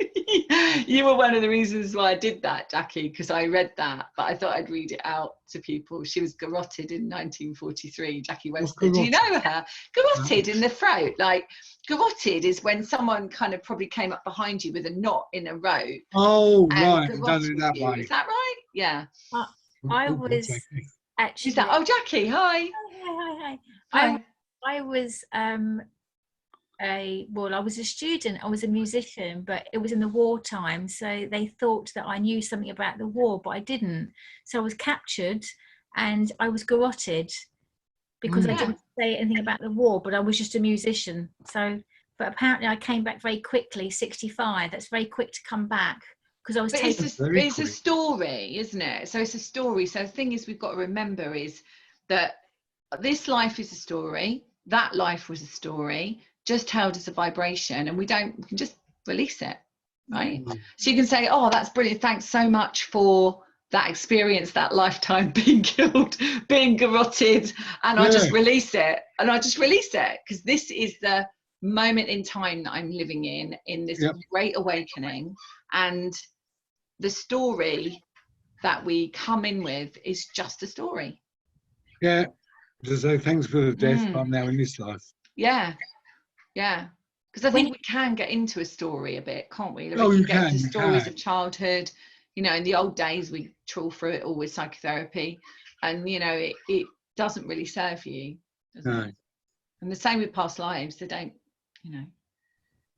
Speaker 2: You were one of the reasons why I did that, Jackie, because I read that, but I thought I'd read it out to people. She was garroted in 1943, Jackie Webster. Do you know her? Garroted in the throat. Like, garroted is when someone kind of probably came up behind you with a knot in a rope.
Speaker 1: Oh,
Speaker 2: and
Speaker 1: right, done it that way.
Speaker 2: Is that right? Yeah.
Speaker 5: I was actually.
Speaker 2: Is that? Oh, Jackie, hi.
Speaker 5: Hi. I was I was a student. I was a musician, but it was in the wartime, so they thought that I knew something about the war, but I didn't. So I was captured and I was garroted because I didn't say anything about the war, but I was just a musician. So, but apparently I came back very quickly. 65. That's very quick to come back because I was taken.
Speaker 2: It's a story, isn't it? So it's a story. So the thing is, we've got to remember is that this life is a story. That life was a story, just held as a vibration, and we can just release it, right? So you can say, oh, that's brilliant, thanks so much for that experience, that lifetime, being killed, being garroted, and I just release it, because this is the moment in time that I'm living in this great awakening, and the story that we come in with is just a story.
Speaker 1: Yeah, just say thanks for the death, but I'm now in this life.
Speaker 2: Yeah, because I think we can get into a story a bit, can't we?
Speaker 1: Oh,
Speaker 2: we can get into stories of childhood. You know, in the old days, we trawl through it all with psychotherapy, and you know, it doesn't really serve you. No. It? And the same with past lives. They don't, you know.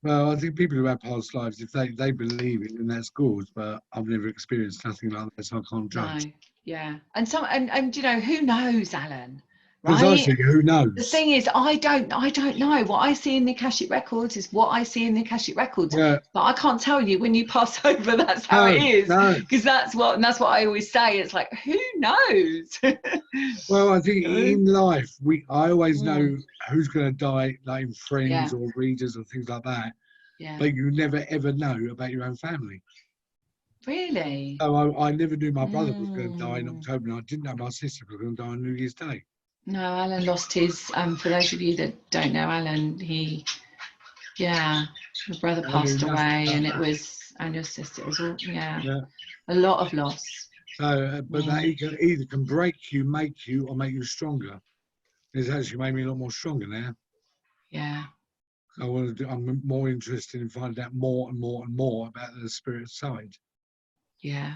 Speaker 1: Well, I think people who have past lives, if they believe it, then that's good. But I've never experienced nothing like that, so I can't judge.
Speaker 2: No, yeah, and you know, who knows, Alan? Right?
Speaker 1: Precisely, who knows?
Speaker 2: The thing is, I don't know. What I see in the Akashic records is what I see in the Akashic records. Yeah. But I can't tell you when you pass over. That's how it is. Because that's what I always say. It's like, who knows?
Speaker 1: Well, I think in life, I always know who's going to die, like in friends or readers and things like that. Yeah. But you never ever know about your own family.
Speaker 2: Really?
Speaker 1: So I never knew my brother was going to die in October, and I didn't know my sister was going to die on New Year's Day.
Speaker 2: No, Alan lost his, for those of you that don't know Alan, my brother passed away, and your sister, it was all, a lot of loss.
Speaker 1: So, but that either can break you, make you, or make you stronger. It's actually made me a lot more stronger now.
Speaker 2: Yeah.
Speaker 1: I'm more interested in finding out more and more and more about the spirit side. Yeah.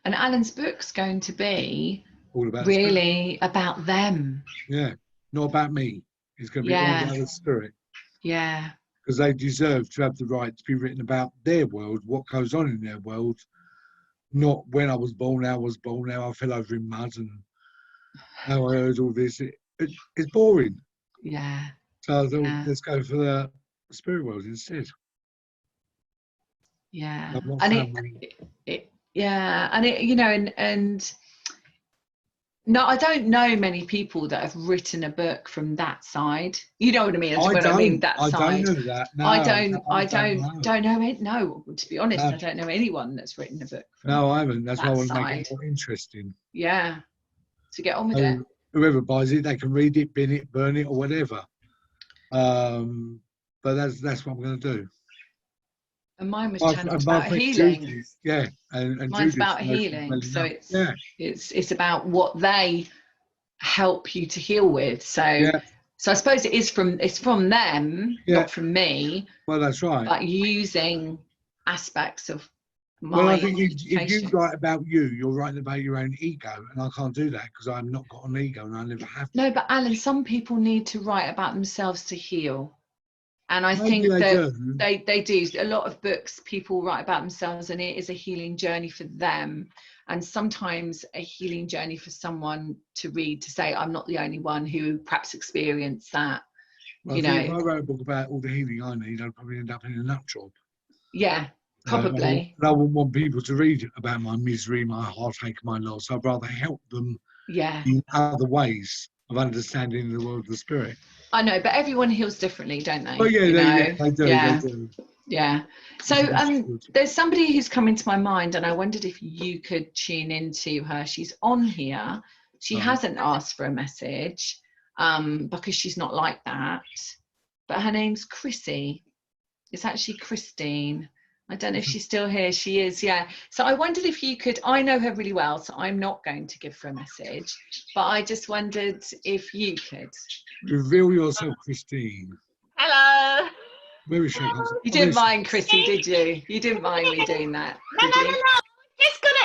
Speaker 2: And Alan's book's going to be
Speaker 1: all about
Speaker 2: really about them.
Speaker 1: Yeah, not about me. It's going to be all about the spirit.
Speaker 2: Yeah.
Speaker 1: Because they deserve to have the right to be written about their world, what goes on in their world, not when I was born, how I fell over in mud and how I heard all this. It's boring.
Speaker 2: Yeah.
Speaker 1: So I thought, let's go for the spirit world instead.
Speaker 2: Yeah. And no, I don't know many people that have written a book from that side. You know what I mean?
Speaker 1: I don't know that. No,
Speaker 2: I don't know it. No, to be honest, I don't know anyone that's written a book.
Speaker 1: No, I haven't. That's why I want to make it more interesting.
Speaker 2: Yeah. To get on with it.
Speaker 1: Whoever buys it, they can read it, bin it, burn it, or whatever. But that's what I'm going to do.
Speaker 2: And mine was channeled about healing.
Speaker 1: And
Speaker 2: mine's about healing. So it's about what they help you to heal with. So so I suppose it's from them, not from me.
Speaker 1: Well, that's right.
Speaker 2: But using aspects of my.
Speaker 1: Well, I think if you write about you, you're writing about your own ego, and I can't do that because I've not got an ego, and I never have.
Speaker 2: No, but Alan, some people need to write about themselves to heal. And I think that they do. A lot of books people write about themselves, and it is a healing journey for them. And sometimes a healing journey for someone to read, to say, I'm not the only one who perhaps experienced that.
Speaker 1: Well, if I wrote a book about all the healing I need, I'd probably end up in a nut job.
Speaker 2: Yeah, probably.
Speaker 1: I wouldn't want people to read about my misery, my heartache, my loss. I'd rather help them in other ways of understanding the world of the spirit.
Speaker 2: I know, but everyone heals differently, don't they?
Speaker 1: Oh yeah, they do.
Speaker 2: Yeah. So there's somebody who's come into my mind, and I wondered if you could tune into her. She's on here. She hasn't asked for a message, because she's not like that. But her name's Chrissy. It's actually Christine. I don't know if she's still here. She is, yeah. So I wondered if you could, I know her really well, so I'm not going to give her a message, but I just wondered if you could.
Speaker 1: Reveal yourself, Christine.
Speaker 9: Hello.
Speaker 1: Where is she?
Speaker 2: You didn't mind, Chrissy, did you? You didn't mind me doing that,
Speaker 9: No.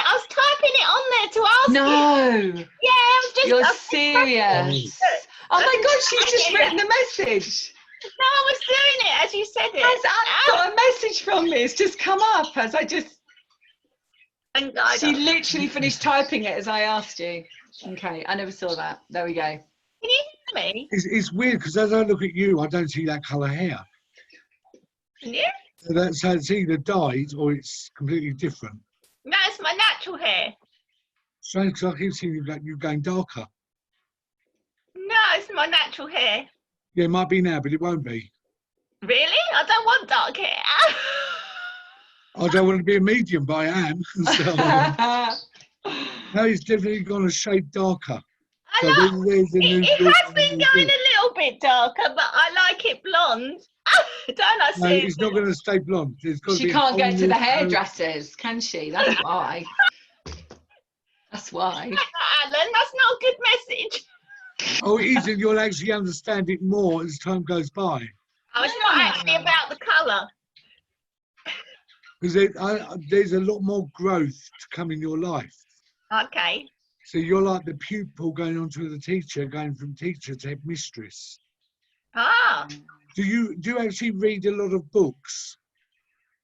Speaker 9: I was typing it on there to ask you.
Speaker 2: No.
Speaker 9: Yeah, I was just.
Speaker 2: You're serious. Oh my God, she's just written a message.
Speaker 9: No, I was doing it as you said it.
Speaker 2: I've got a message from me. It's just come up as I just.
Speaker 9: Thank God.
Speaker 2: She literally finished typing it as I asked you. Okay, I never saw that. There we go.
Speaker 9: Can you hear me?
Speaker 1: It's weird because as I look at you, I don't see that colour hair.
Speaker 9: Can you?
Speaker 1: So it's either dyed or it's completely different.
Speaker 9: No, it's my natural hair.
Speaker 1: Strange, because I keep seeing you going darker.
Speaker 9: No, it's my natural hair.
Speaker 1: Yeah, it might be now, but it won't be.
Speaker 9: Really? I don't want dark hair.
Speaker 1: I don't want to be a medium, but I am. So, no, it's definitely gone a shade darker.
Speaker 9: It has been going a little bit darker, but I like it blonde. Don't I see?
Speaker 1: No, it's not going to stay blonde.
Speaker 2: She can't go to the hairdressers, can she? That's why. That's why.
Speaker 9: Alan, that's not a good message.
Speaker 1: Oh, it is, and you'll actually understand it more as time goes by.
Speaker 9: Oh, it's not actually about the colour.
Speaker 1: Because there's a lot more growth to come in your life.
Speaker 9: Okay.
Speaker 1: So you're like the pupil going on to the teacher, going from teacher to headmistress.
Speaker 9: Ah.
Speaker 1: Do you actually read a lot of books?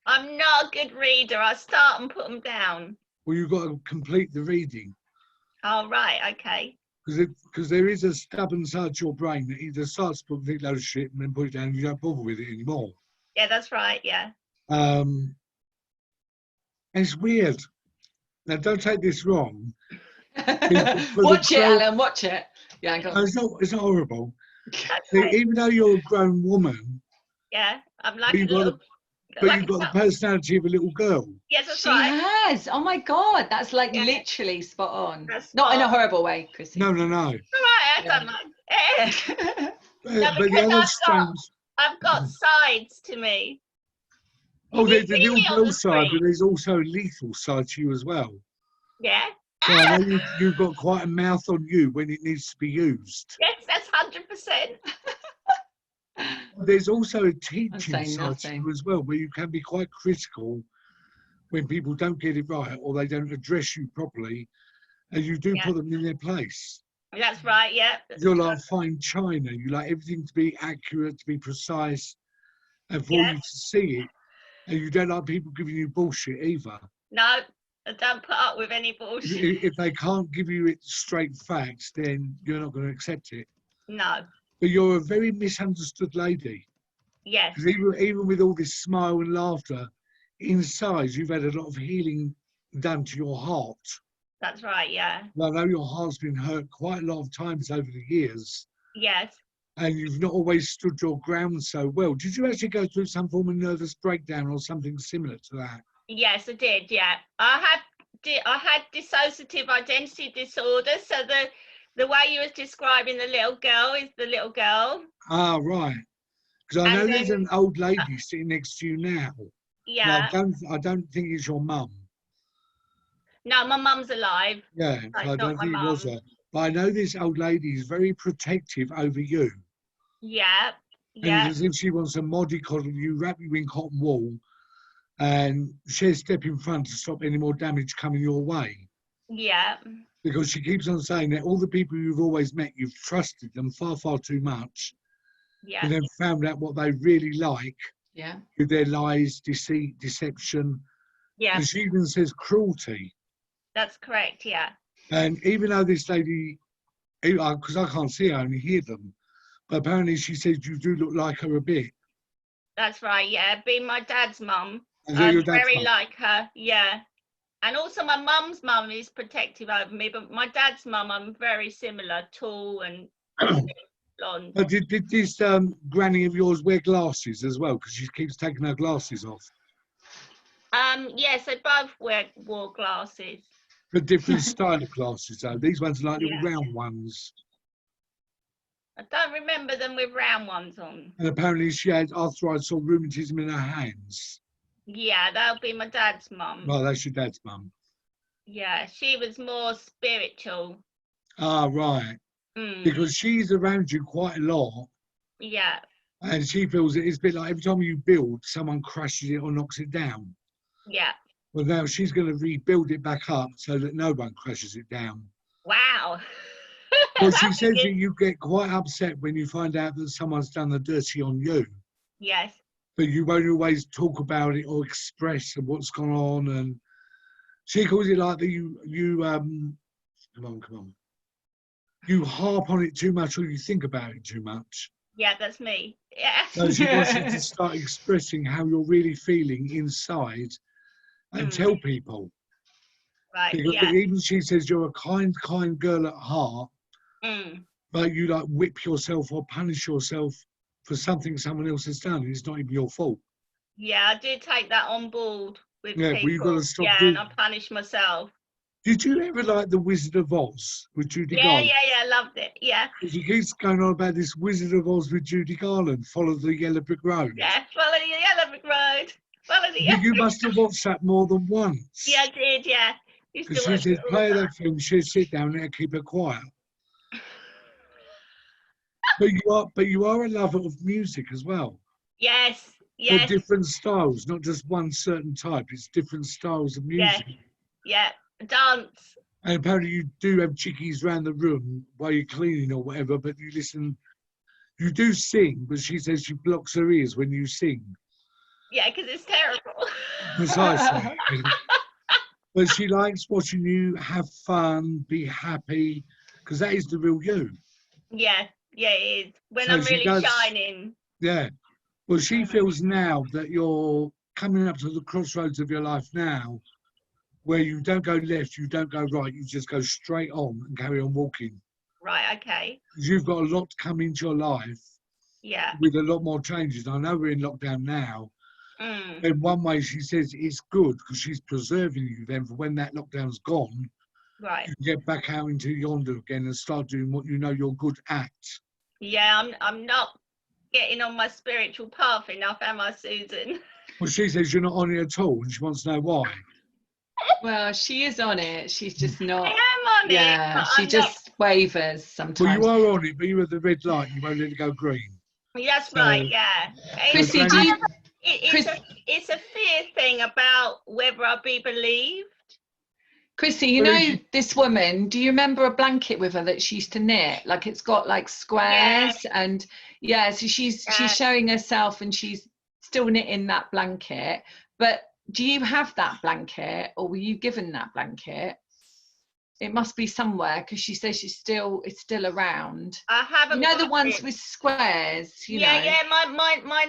Speaker 9: I'm not a good reader. I start and put them down.
Speaker 1: Well, you've got to complete the reading.
Speaker 9: Oh, right. Okay.
Speaker 1: Because there is a stubborn side to your brain that either starts to think loads of shit and then put it down and you don't bother with it anymore.
Speaker 9: Yeah, that's right. Yeah.
Speaker 1: And it's weird. Now, don't take this wrong.
Speaker 2: Watch it, Alan. Watch it. Yeah, I got
Speaker 1: no, it's not horrible. Even though you're a grown woman,
Speaker 9: yeah, I'm like
Speaker 1: you've got the personality of a little girl.
Speaker 9: Yes, that's
Speaker 2: she
Speaker 9: right.
Speaker 2: has. Oh my God, that's like literally spot on. Not in a horrible way, Chrissy.
Speaker 1: No.
Speaker 9: All right, I don't mind.
Speaker 1: But the other strange.
Speaker 9: I've got sides to me.
Speaker 1: Oh, there's a little girl side, but there's also a lethal side to you as well.
Speaker 9: Yeah.
Speaker 1: So I know you've got quite a mouth on you when it needs to be used.
Speaker 9: Yes, that's 100%.
Speaker 1: There's also a teaching side
Speaker 2: nothing.
Speaker 1: to you as well, where you can be quite critical when people don't get it right or they don't address you properly, and you do put them in their place.
Speaker 9: That's right, yeah.
Speaker 1: You're like fine china. You like everything to be accurate, to be precise, and for you to see it. And you don't like people giving you bullshit either.
Speaker 9: No, I don't put up with any bullshit.
Speaker 1: If they can't give you it straight facts, then you're not going to accept it.
Speaker 9: No.
Speaker 1: But you're a very misunderstood lady.
Speaker 9: Yes.
Speaker 1: Because even with all this smile and laughter, inside you've had a lot of healing done to your heart.
Speaker 9: That's right, yeah.
Speaker 1: I know your heart's been hurt quite a lot of times over the years.
Speaker 9: Yes.
Speaker 1: And you've not always stood your ground so well. Did you actually go through some form of nervous breakdown or something similar to that?
Speaker 9: Yes, I did, yeah. I had dissociative identity disorder, so the way you was describing the little girl is the little girl.
Speaker 1: Ah, right. Because I know there's an old lady sitting next to you now.
Speaker 9: Yeah.
Speaker 1: I don't think it's your mum.
Speaker 9: No, my mum's alive.
Speaker 1: Yeah, I don't think it was her. But I know this old lady is very protective over you.
Speaker 9: Yeah,
Speaker 1: And
Speaker 9: yeah.
Speaker 1: it's as if she wants to mollycoddle you, wrap you in cotton wool, and she'll step in front to stop any more damage coming your way.
Speaker 9: Yeah.
Speaker 1: Because she keeps on saying that all the people you've always met, you've trusted them far, far too much.
Speaker 9: Yeah.
Speaker 1: And then found out what they really like.
Speaker 2: Yeah.
Speaker 1: With their lies, deceit, deception.
Speaker 9: Yeah.
Speaker 1: And she even says cruelty.
Speaker 9: That's correct, yeah.
Speaker 1: And even though this lady, because I can't see her, I only hear them, but apparently she says you do look like her a bit.
Speaker 9: That's right, yeah. Being my dad's mum,
Speaker 1: Is that your
Speaker 9: I'm
Speaker 1: dad's
Speaker 9: very
Speaker 1: mum?
Speaker 9: like her, yeah. And also my mum's mum is protective over me, but my dad's mum, I'm very similar, tall and blonde.
Speaker 1: But did this granny of yours wear glasses as well? Because she keeps taking her glasses off.
Speaker 9: Yes, they both wore glasses.
Speaker 1: But different style of glasses though. These ones are like little round ones.
Speaker 9: Yeah, yeah, yeah.
Speaker 1: Yeah.
Speaker 9: Yeah, that's right, yeah.
Speaker 1: But different style of glasses. So these ones are like little round ones.
Speaker 9: I don't remember them with round ones on.
Speaker 1: And apparently she had arthritis or rheumatism in her hands.
Speaker 9: Yeah, that'll be my dad's mum.
Speaker 1: Well, that's your dad's mum.
Speaker 9: Yeah, she was more spiritual.
Speaker 1: Ah, right. Because she's around you quite a lot.
Speaker 9: Yeah.
Speaker 1: And she feels it's a bit like every time you build, someone crashes it or knocks it down.
Speaker 9: Yeah.
Speaker 1: Well, now she's going to rebuild it back up so that no one crashes it down.
Speaker 9: Wow.
Speaker 1: Well, she says that you get quite upset when you find out that someone's done the dirty on you.
Speaker 9: Yes.
Speaker 1: But you won't always talk about it or express what's gone on. And she calls it like that come on. You harp on it too much or you think about it too much.
Speaker 9: Yeah, that's me. Yeah.
Speaker 1: So she wants you to start expressing how you're really feeling inside and tell people.
Speaker 9: Right,
Speaker 1: because
Speaker 9: yeah.
Speaker 1: even she says you're a kind girl at heart, but you like whip yourself or punish yourself for something someone else has done. It's not even your fault.
Speaker 9: Yeah, I did take that on board with
Speaker 1: Yeah,
Speaker 9: people.
Speaker 1: well, you've got to stop
Speaker 9: yeah,
Speaker 1: doing
Speaker 9: and I punished myself.
Speaker 1: Did you ever like The Wizard of Oz with Judy Garland?
Speaker 9: Yeah, loved it. Yeah.
Speaker 1: She keeps going on about this Wizard of Oz with Judy Garland, Follow the Yellow Brick Road.
Speaker 9: Yeah, follow the yellow brick road. Follow the yellow
Speaker 1: You must have watched that more than once.
Speaker 9: Yeah, I did, yeah.
Speaker 1: Because she says, play that film, she'll sit down there and keep her quiet. but you are a lover of music as well.
Speaker 9: Yes,
Speaker 1: For different styles, not just one certain type. It's different styles of music.
Speaker 9: Yeah, dance.
Speaker 1: And apparently you do have chickies around the room while you're cleaning or whatever, but you listen. You do sing, but she says she blocks her ears when you sing.
Speaker 9: Yeah, because it's terrible.
Speaker 1: Precisely. But she likes watching you have fun, be happy, because that is the real you.
Speaker 9: Yeah, it is. When
Speaker 1: So
Speaker 9: I'm
Speaker 1: she
Speaker 9: really
Speaker 1: does-
Speaker 9: shining.
Speaker 1: Yeah. Well, she feels now that you're coming up to the crossroads of your life now, where you don't go left, you don't go right, you just go straight on and carry on walking.
Speaker 9: Right, okay.
Speaker 1: You've got a lot to come into your life
Speaker 9: Yeah.
Speaker 1: with a lot more changes. I know we're in lockdown now. In one way, she says it's good because she's preserving you then for when that lockdown's gone.
Speaker 9: Right.
Speaker 1: You can get back out into yonder again and start doing what you know you're good at.
Speaker 9: Yeah, I'm not getting on my spiritual path enough, am I, Susan?
Speaker 1: Well, she says you're not on it at all, and she wants to know why.
Speaker 2: Well, she is on it. She's just not.
Speaker 9: I am on it.
Speaker 2: Yeah,
Speaker 9: but
Speaker 2: she
Speaker 9: I'm
Speaker 2: just wavers sometimes.
Speaker 1: Well, you are on it, but you're at the red light. You won't let it go green.
Speaker 9: That's right, yeah.
Speaker 2: Chrissy, do you?
Speaker 9: It's a fear thing about whether I'll be believed.
Speaker 2: Chrissy, you know this woman, do you remember a blanket with her that she used to knit? Like it's got like squares and so she's showing herself and she's still knitting that blanket. But do you have that blanket or were you given that blanket? It must be somewhere because she says it's still around.
Speaker 9: I haven't.
Speaker 2: You know the
Speaker 9: got
Speaker 2: ones
Speaker 9: it.
Speaker 2: with squares. You know?
Speaker 9: My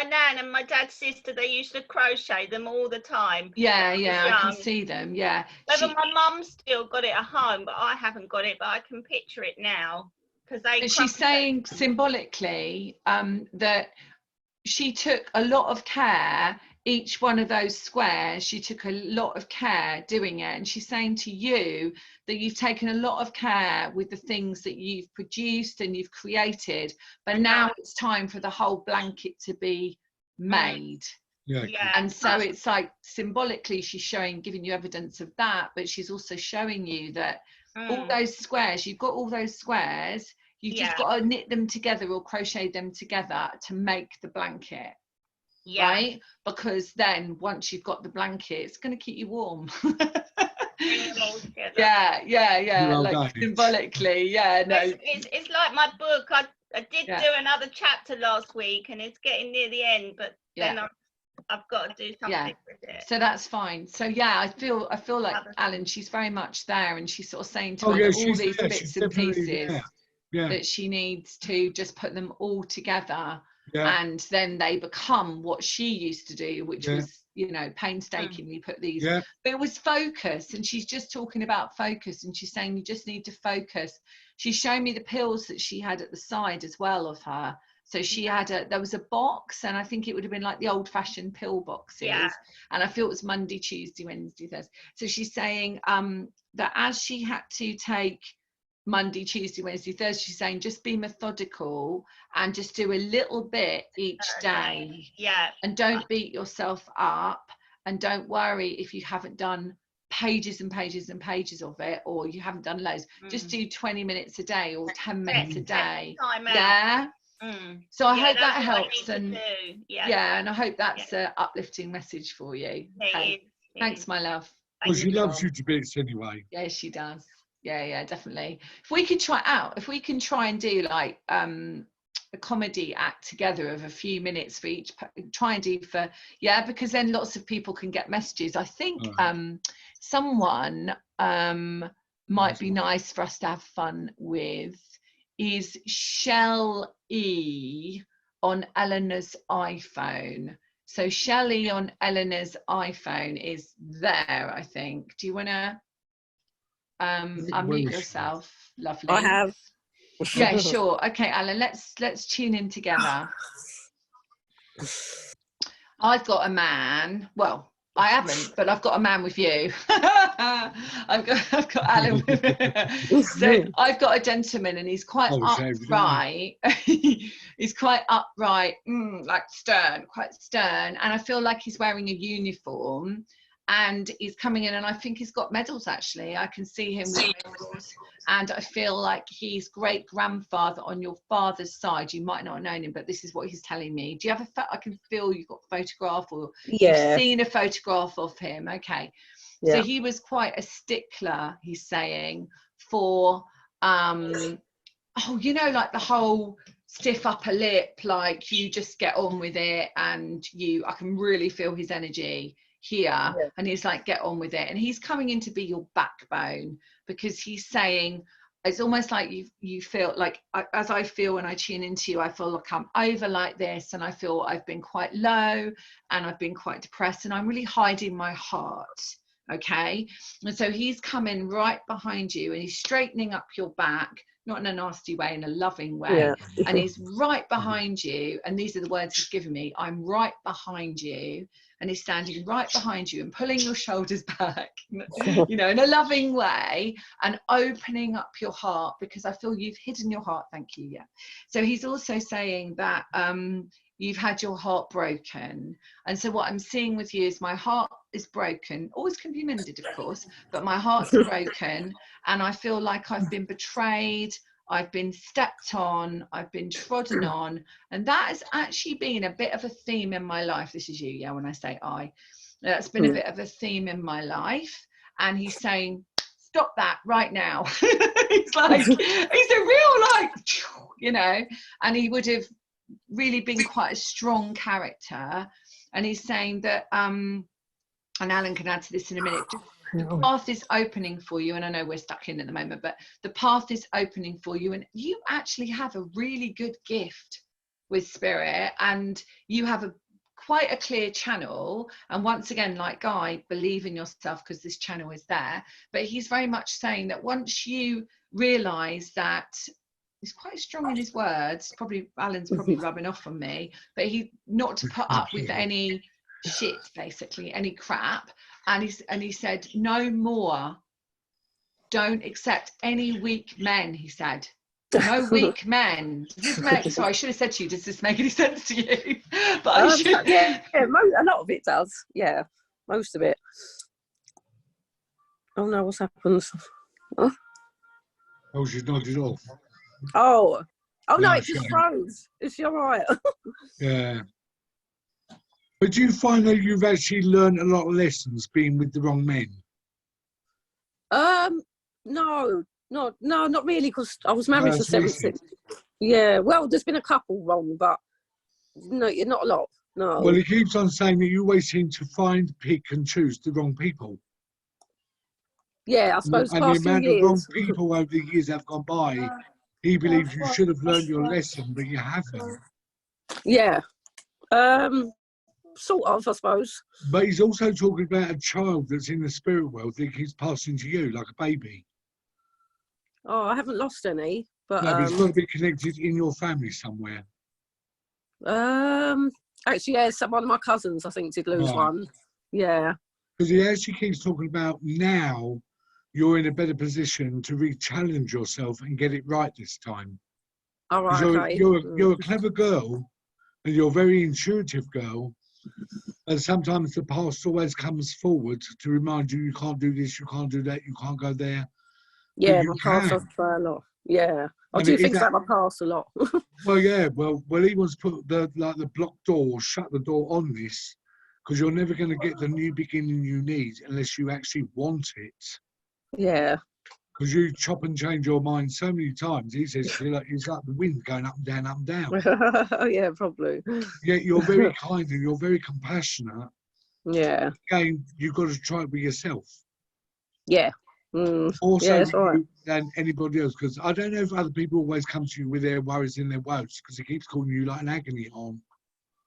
Speaker 9: nan and my dad's sister, they used to crochet them all the time.
Speaker 2: Yeah, I can see them. Yeah.
Speaker 9: Whether my mum's still got it at home, but I haven't got it. But I can picture it now because they.
Speaker 2: And she's saying symbolically that she took a lot of care. Each one of those squares, she took a lot of care doing it. And she's saying to you that you've taken a lot of care with the things that you've produced and you've created, but now it's time for the whole blanket to be made.
Speaker 1: Yeah.
Speaker 2: And so it's like symbolically she's giving you evidence of that, but she's also showing you that all those squares, you've got all those squares, you've just got to knit them together or crochet them together to make the blanket. Right, because then once you've got the blanket, it's going to keep you warm. Like symbolically,
Speaker 9: It's like my book. I did do another chapter last week, and it's getting near the end, but then I've got to do something with it.
Speaker 2: So that's fine. So I feel like Alan, she's very much there, and she's sort of saying to her all these bits and pieces that she needs to just put them all together. And then they become what she used to do, which was, painstakingly put these. But it was focus, and she's just talking about focus, and she's saying you just need to focus. She's showing me the pills that she had at the side as well of her. So she had there was a box, and I think it would have been like the old-fashioned pill boxes. And I feel it was Monday, Tuesday, Wednesday, Thursday. So she's saying that as she had to take Monday, Tuesday, Wednesday, Thursday, she's saying just be methodical and just do a little bit each day.
Speaker 9: Yeah.
Speaker 2: And don't beat yourself up, and don't worry if you haven't done pages and pages and pages of it, or you haven't done loads. Just do 20 minutes a day or 10 minutes a day. Yeah. So I hope that helps, and and I hope that's an uplifting message for you. Okay. Thanks, my love.
Speaker 1: Well, she loves you to bits anyway.
Speaker 2: Yeah, she does. Yeah, definitely. If we could try and do like a comedy act together of a few minutes for each, try and do for, because then lots of people can get messages. I think someone might be nice for us to have fun with is Shell E on Eleanor's iPhone. So Shelley on Eleanor's iPhone is there, I think. Do you want to unmute yourself? Lovely.
Speaker 3: I have.
Speaker 2: Yeah, sure. Okay, Alan, let's tune in together. I've got a man. Well, I haven't, but I've got a man with you. I've got Alan with me. So I've got a gentleman, and he's quite upright. He's quite upright, like quite stern. And I feel like he's wearing a uniform, and he's coming in, and I think he's got medals, actually. I can see him with medals, and I feel like he's great-grandfather on your father's side. You might not have known him, but this is what he's telling me. Do you have I can feel you've got a photograph, or you've seen a photograph of him. Okay. So he was quite a stickler, he's saying, for, like the whole stiff upper lip, like you just get on with it, and I can really feel his energy here, and he's like, get on with it. And he's coming in to be your backbone, because he's saying, it's almost like you feel like, as I feel when I tune into you, I feel like I'm over like this, and I feel I've been quite low, and I've been quite depressed, and I'm really hiding my heart. Okay. And so he's coming right behind you, and he's straightening up your back, not in a nasty way, in a loving way. And he's right behind you, and these are the words he's given me: I'm right behind you. And he's standing right behind you and pulling your shoulders back, in a loving way, and opening up your heart, because I feel you've hidden your heart. Thank you. Yeah. So he's also saying that you've had your heart broken. And so what I'm seeing with you is my heart is broken, always can be mended, of course, but my heart's broken, and I feel like I've been betrayed. I've been stepped on, I've been trodden on, and that has actually been a bit of a theme in my life. This is you, when I say I. That's been a bit of a theme in my life. And he's saying, stop that right now. He's like, he's a real, and he would have really been quite a strong character. And he's saying that, and Alan can add to this in a minute, the path is opening for you, and I know we're stuck in at the moment, but the path is opening for you, and you actually have a really good gift with spirit, and you have quite a clear channel. And once again, like Guy, believe in yourself, because this channel is there. But he's very much saying that once you realize that, he's quite strong in his words, Alan's probably rubbing off on me, but he not to put up with any shit, basically, any crap. And he said, no more. Don't accept any weak men, he said. No weak men. Does this sorry, I should have said to you, does this make any sense to you? But
Speaker 3: a lot of it does. Yeah, most of it. Oh no, what's happened?
Speaker 1: Oh, she's nodded off.
Speaker 3: Oh no, it just froze. Is she all right?
Speaker 1: Yeah. But do you find that you've actually learned a lot of lessons being with the wrong men?
Speaker 3: No, not really, because I was married for 76. Yeah, well, there's been a couple wrong, but no, not a lot. No.
Speaker 1: Well, he keeps on saying that you always seem to find, pick, and choose the wrong people.
Speaker 3: Yeah, I suppose.
Speaker 1: And the amount of wrong people over the years have gone by, he believes you should have learned your lesson, but you haven't.
Speaker 3: Yeah. Sort of, I suppose.
Speaker 1: But he's also talking about a child that's in the spirit world that he's passing to you like a baby.
Speaker 3: Oh, I haven't lost any, but
Speaker 1: no, but it's got to be connected in your family somewhere.
Speaker 3: Actually, yeah, one of my cousins, I think, did lose one. Yeah.
Speaker 1: Because he actually keeps talking about now you're in a better position to re-challenge yourself and get it right this time.
Speaker 3: All right, okay.
Speaker 1: You're a clever girl, and you're a very intuitive girl, and sometimes the past always comes forward to remind you can't do this, you can't do that, you can't go there.
Speaker 3: Yeah, my past does try a lot. Yeah, I do think about my past a lot.
Speaker 1: Well, yeah, well, he wants to put the block door, shut the door on this, because you're never going to get the new beginning you need unless you actually want it.
Speaker 3: Yeah.
Speaker 1: Because you chop and change your mind so many times. He says it's like the wind going up and down, up and down.
Speaker 3: Yeah, probably.
Speaker 1: Yeah, you're very kind and you're very compassionate.
Speaker 3: Yeah.
Speaker 1: Again, you've got to try it with yourself.
Speaker 3: Yeah.
Speaker 1: Also,
Speaker 3: yeah, that's right.
Speaker 1: than anybody else, because I don't know if other people always come to you with their worries and their woes, because he keeps calling you like an agony aunt.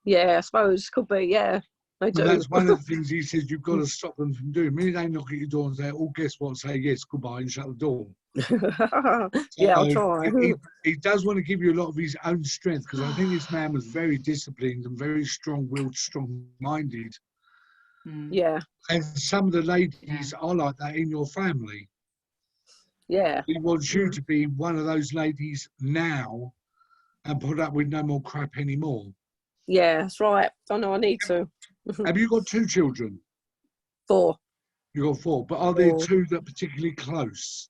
Speaker 3: Yeah, I suppose could be. Yeah, they do.
Speaker 1: And that's one of the things he says you've got to stop them from doing. Maybe they knock at your door and say, "Oh, guess what?" Say yes, goodbye, and shut the door.
Speaker 3: Yeah, I'll try.
Speaker 1: He does want to give you a lot of his own strength, because I think this man was very disciplined and very strong-willed, strong-minded.
Speaker 3: Yeah.
Speaker 1: And some of the ladies are like that in your family.
Speaker 3: Yeah.
Speaker 1: He wants you to be one of those ladies now and put up with no more crap anymore.
Speaker 3: Yeah, that's right. I know I need to.
Speaker 1: Have you got 2 children?
Speaker 3: 4.
Speaker 1: You got 4, but are there 2 that are particularly close?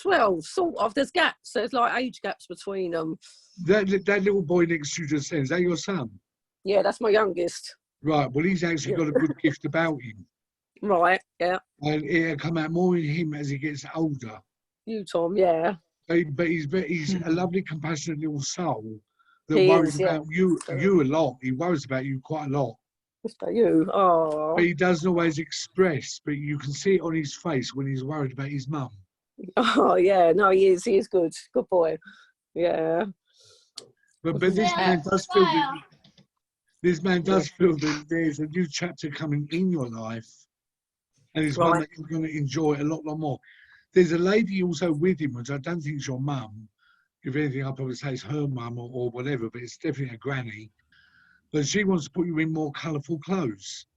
Speaker 3: Well, sort of. There's gaps. There's like age gaps between them.
Speaker 1: That little boy next to you just says, is that your son?
Speaker 3: Yeah, that's my youngest.
Speaker 1: Right, well, he's actually got a good gift about him.
Speaker 3: Right, yeah.
Speaker 1: And it'll come out more in him as he gets older.
Speaker 3: You, Tom, yeah.
Speaker 1: But he's a lovely, compassionate little soul that
Speaker 3: He
Speaker 1: worries
Speaker 3: is, yeah.
Speaker 1: about you a lot. He worries about you quite a lot.
Speaker 3: What's about you? Oh.
Speaker 1: But he doesn't always express, but you can see it on his face when he's worried about his mum.
Speaker 3: Oh, yeah. No, he is. He is good. Good boy. Yeah.
Speaker 1: But this man does feel that there's a new chapter coming in your life, and it's one that you're going to enjoy a lot more. There's a lady also with him, which I don't think is your mum. If anything, I'll probably say it's her mum or whatever, but it's definitely a granny. But she wants to put you in more colourful clothes.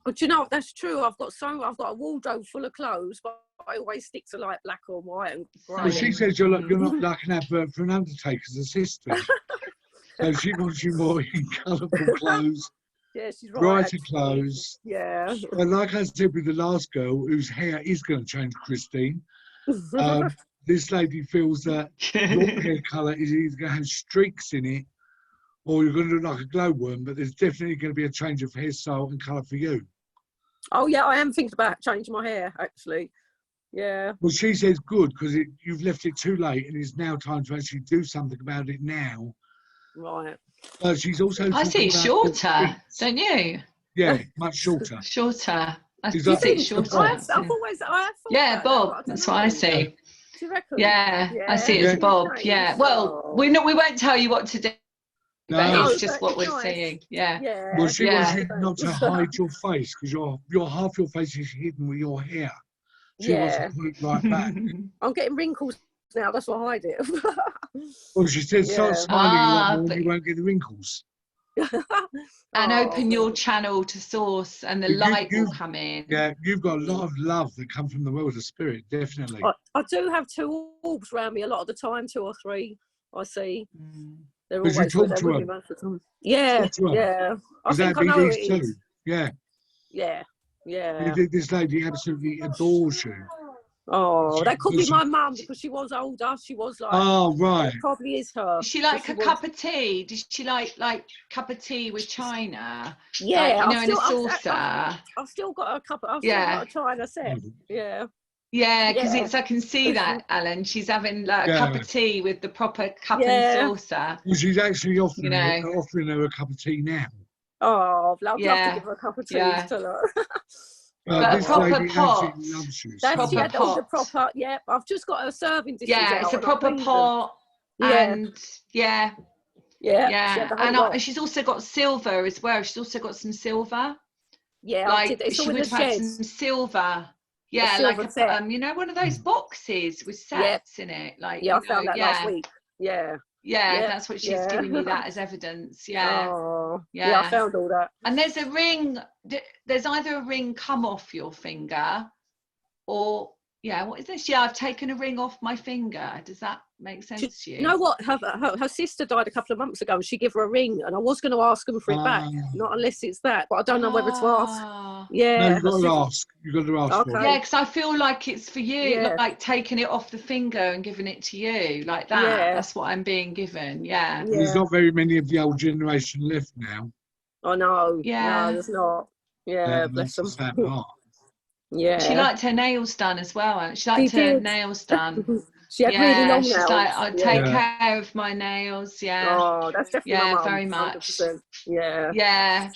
Speaker 3: But you know what? That's true. I've got a wardrobe full of colours, but I always stick to like black or white and grey.
Speaker 1: Well, she says you're not like an advert for an Undertaker's assistant. So she wants you more in colourful clothes.
Speaker 3: Yeah, she's right.
Speaker 1: Brighter clothes.
Speaker 3: Yeah.
Speaker 1: And like I said with the last girl, whose hair is going to change, Christine, this lady feels that your hair colour is either going to have streaks in it or you're going to look like a glowworm, but there's definitely going to be a change of hairstyle and colour for you.
Speaker 3: Oh, yeah, I am thinking about changing my hair, actually. Yeah.
Speaker 1: Well, she says good, because you've left it too late and it's now time to actually do something about it now.
Speaker 3: Right.
Speaker 1: She's also.
Speaker 2: I see it shorter, don't you?
Speaker 1: Yeah, much shorter.
Speaker 2: Shorter. I see
Speaker 1: that-
Speaker 2: it shorter.
Speaker 3: I've always thought
Speaker 2: Yeah,
Speaker 3: that,
Speaker 2: Bob.
Speaker 3: but I
Speaker 2: That's
Speaker 3: don't
Speaker 2: what I
Speaker 3: know.
Speaker 2: see.
Speaker 3: Do you reckon?
Speaker 2: Yeah, I see it as Bob. Yeah. Well, we won't tell you what to do. But
Speaker 1: No.
Speaker 2: it's just
Speaker 3: but
Speaker 2: what we're
Speaker 3: nice.
Speaker 2: seeing. Yeah.
Speaker 3: Yeah.
Speaker 1: Well, she
Speaker 2: Yeah.
Speaker 1: wants you not to hide your face, because your half your face is hidden with your hair. She wants to put it right back.
Speaker 3: I'm getting wrinkles now. That's why I hide it.
Speaker 1: Well, she said start
Speaker 3: Yeah.
Speaker 1: smiling a lot more
Speaker 2: but-
Speaker 1: and you won't get the wrinkles.
Speaker 2: And
Speaker 3: Oh,
Speaker 2: open your channel to source, and the
Speaker 1: You-
Speaker 2: light
Speaker 1: you-
Speaker 2: will come in.
Speaker 1: Yeah, you've got a lot of love that come from the world of spirit, definitely.
Speaker 3: I do have 2 orbs around me a lot of the time, 2 or 3. I see. They're
Speaker 1: But you
Speaker 3: always
Speaker 1: talk
Speaker 3: with
Speaker 1: to
Speaker 3: them
Speaker 1: them?
Speaker 3: most of the time. Yeah,
Speaker 1: Talk to them?
Speaker 3: yeah. I
Speaker 1: Is
Speaker 3: think
Speaker 1: that
Speaker 3: I know
Speaker 1: these
Speaker 3: it
Speaker 1: two?
Speaker 3: is.
Speaker 1: Yeah.
Speaker 3: Yeah, yeah.
Speaker 1: This lady absolutely adores you.
Speaker 3: Oh, that could be my mum because she was older. She was like.
Speaker 1: Oh, right.
Speaker 3: It probably is her.
Speaker 2: Does she like
Speaker 3: She
Speaker 2: a
Speaker 3: was-
Speaker 2: cup of tea? Does she like cup of tea with china?
Speaker 3: Yeah,
Speaker 2: Like, in a saucer.
Speaker 3: I've still got a cup. I've still got a china set. Yeah.
Speaker 2: Yeah, because
Speaker 3: Yeah.
Speaker 2: I can see that, Alan. She's having like a
Speaker 1: Yeah.
Speaker 2: cup of tea with the proper cup
Speaker 3: Yeah.
Speaker 2: and saucer.
Speaker 1: Well, she's actually offering,
Speaker 2: You
Speaker 1: offering her a cup of tea now.
Speaker 3: Oh, I'd love
Speaker 2: Yeah.
Speaker 3: to give her a cup of tea.
Speaker 2: Yeah.
Speaker 3: Tell her.
Speaker 2: But
Speaker 1: This
Speaker 2: proper
Speaker 1: lady
Speaker 2: pot.
Speaker 1: absolutely loves you.
Speaker 3: That's
Speaker 1: so
Speaker 3: yeah,
Speaker 1: much.
Speaker 3: all the proper. Yeah, I've just got a serving dishes
Speaker 2: Yeah,
Speaker 3: out
Speaker 2: it's a
Speaker 3: and I
Speaker 2: proper
Speaker 3: cleaned them.
Speaker 2: pot.
Speaker 3: Yeah.
Speaker 2: And yeah,
Speaker 3: Yeah,
Speaker 2: yeah.
Speaker 3: she had the whole
Speaker 2: And
Speaker 3: lot.
Speaker 2: she's also got silver as well. She's also got some silver.
Speaker 3: Yeah, I
Speaker 2: Like
Speaker 3: did. It's
Speaker 2: she
Speaker 3: all in
Speaker 2: would
Speaker 3: the
Speaker 2: have had
Speaker 3: shed.
Speaker 2: some silver. Yeah,
Speaker 3: silver
Speaker 2: like
Speaker 3: set.
Speaker 2: you know, one of those boxes with sets in it. Like
Speaker 3: Yeah, I
Speaker 2: you know,
Speaker 3: found that last week. Yeah.
Speaker 2: Yeah, that's what she's giving me that as evidence. Yeah.
Speaker 3: Oh, yeah, I found all that.
Speaker 2: And there's a ring, there's either a ring come off your finger or, what is this? Yeah, I've taken a ring off my finger. Does that make sense to you?
Speaker 3: You know what? Her sister died a couple of months ago and she gave her a ring and I was going to ask them for it back. Not unless it's that, but I don't know whether to ask. Yeah.
Speaker 1: No, you've got to ask. You've got to ask for it.
Speaker 2: Yeah, because I feel like it's for you, like taking it off the finger and giving it to you, like that. Yeah. That's what I'm being given,
Speaker 1: There's not very many of the old generation left now.
Speaker 3: I know. Yeah. No, there's not. Yeah, bless them. Yeah.
Speaker 2: She liked her nails done as well. She liked her nails done.
Speaker 3: She had really long nails.
Speaker 2: She's like, I'd take care of my nails. Yeah.
Speaker 3: Oh, that's definitely my mum,
Speaker 2: very much.
Speaker 3: 100%. Yeah.
Speaker 2: Yeah.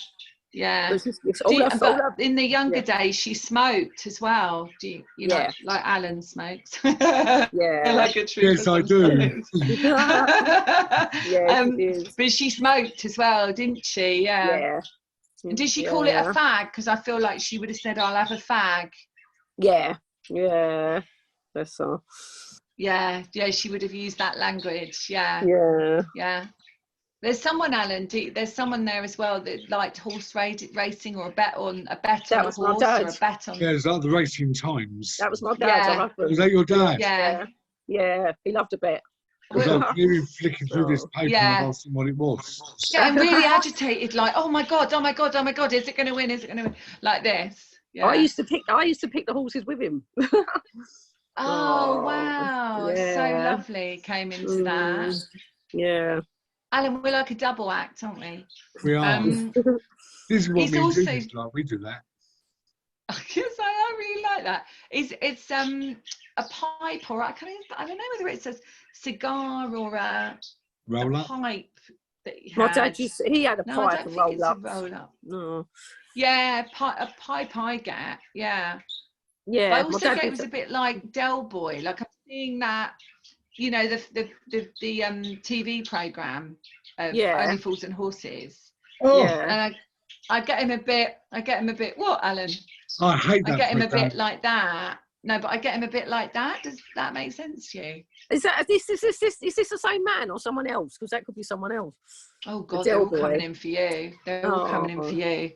Speaker 2: Yeah.
Speaker 3: It's all
Speaker 2: in the younger days, she smoked as well. Do you know, like Alan smokes?
Speaker 3: Yeah.
Speaker 2: Like a true
Speaker 1: yes, I do.
Speaker 2: But she smoked as well, didn't she? Yeah. Did she call it a fag? Because I feel like she would have said, "I'll have a fag."
Speaker 3: Yeah. Yeah. That's all.
Speaker 2: Yeah. She would have used that language. Yeah.
Speaker 3: Yeah.
Speaker 2: Yeah. There's someone, Alan. There's someone there as well that liked horse racing or a bet on a horse or a bet on.
Speaker 1: Yeah, it's like the Racing Times.
Speaker 3: That was my dad.
Speaker 1: Was that your dad?
Speaker 2: Yeah.
Speaker 3: Yeah. He loved a bet.
Speaker 1: I was flicking through this paper and asking what it was.
Speaker 2: Yeah, I'm really agitated, like, oh my god, is it going to win? Is it going to win? Like this. Yeah.
Speaker 3: I used to pick the horses with him.
Speaker 2: Oh wow, so lovely. Came into that.
Speaker 3: Yeah.
Speaker 2: Alan, we're like a double act, aren't we?
Speaker 1: We are. This is what we do. Like, we do that.
Speaker 2: Yes, I really like that. It's a pipe or I don't know whether it's a cigar or a pipe that he had.
Speaker 3: My dad he had a pipe and roll up.
Speaker 2: No. Yeah, a pipe I get. Yeah.
Speaker 3: Yeah.
Speaker 2: But I also get it was a bit like Del Boy. Like I'm seeing that, you know, the TV program of Only Fools and Horses.
Speaker 1: Oh.
Speaker 2: Yeah. And I get him a bit. What, Alan?
Speaker 1: I hate that.
Speaker 2: I get him a bit like that. No, but I get him a bit like that. Does that make sense to you?
Speaker 3: Is this the same man or someone else? Because that could be someone else.
Speaker 2: Oh God, they're all coming in for you. They're all coming in for you.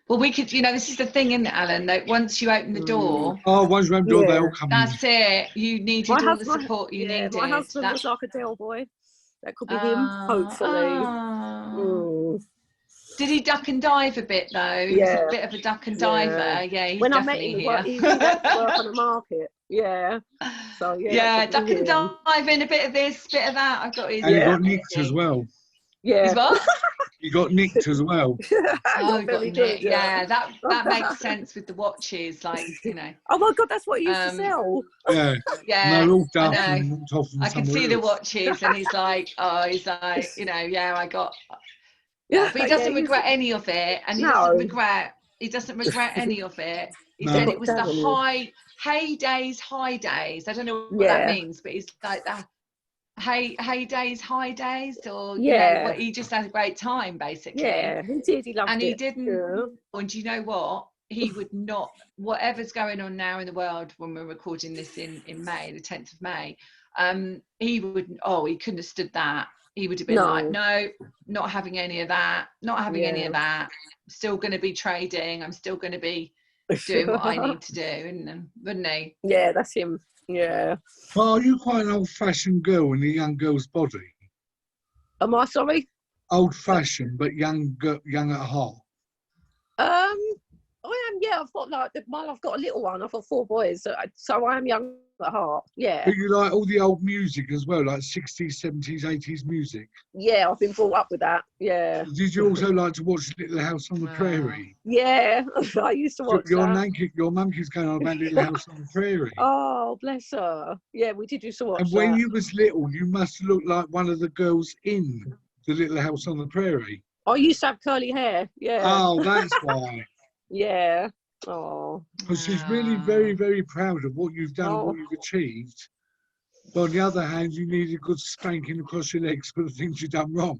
Speaker 2: Well, we could, this is the thing, isn't it, Alan? That once you open the door.
Speaker 1: Oh, once you open the door, they all come in.
Speaker 2: That's it. You needed all the support you needed.
Speaker 3: My husband was like a Del Boy. That could be him, hopefully.
Speaker 2: Did he duck and dive a bit though? He was a bit of a duck and diver. Yeah, he's
Speaker 3: when
Speaker 2: definitely
Speaker 3: I met him, he went to work on the market. Yeah. So
Speaker 2: duck and diving, a bit of this, bit of that. I got his.
Speaker 1: And he got nicked as well.
Speaker 3: Yeah.
Speaker 2: What?
Speaker 1: He got nicked as well.
Speaker 2: Oh, he got nicked. Yeah, that makes sense with the watches, like
Speaker 3: Oh my God, that's what he used to sell.
Speaker 1: Yeah.
Speaker 2: Yeah.
Speaker 1: No, all duff
Speaker 2: I
Speaker 1: and walked off.
Speaker 2: I can see the watches, and he's like, I got. Yeah, but he doesn't regret any of it, and he doesn't regret any of it. He said it was the high days. I don't know what that means, but it's like that high days, or he just had a great time basically.
Speaker 3: Yeah, he did. He loved it,
Speaker 2: and he didn't. And you know what? He would not. Whatever's going on now in the world when we're recording this in May, the 10th of May, he would. Oh, he couldn't have stood that. He would have been like, no, not having any of that, any of that. I'm still going to be trading. I'm still going to be doing what I need to do, wouldn't he?
Speaker 3: Yeah, that's him. Yeah.
Speaker 1: Well, are you quite an old-fashioned girl in a young girl's body?
Speaker 3: Am I sorry?
Speaker 1: Old-fashioned, but young at heart.
Speaker 3: I am. Yeah, I've got a little one. I've got 4 boys, so I am young at heart. Yeah.
Speaker 1: But you like all the old music as well, like 60s, 70s, 80s music.
Speaker 3: Yeah, I've been brought up with that. Yeah.
Speaker 1: Did you also like to watch Little House on the Prairie?
Speaker 3: Yeah, I used to watch that.
Speaker 1: Your mum keeps going on about Little House on the Prairie.
Speaker 3: Oh, bless her. Yeah, we did used to watch.
Speaker 1: And when you was little, you must look like one of the girls in the Little House on the Prairie.
Speaker 3: I used to have curly hair. Yeah.
Speaker 1: Oh, that's why.
Speaker 3: Yeah. Oh.
Speaker 1: Because she's really very, very proud of what you've done and what you've achieved. But on the other hand, you need a good spanking across your legs for the things you've done wrong.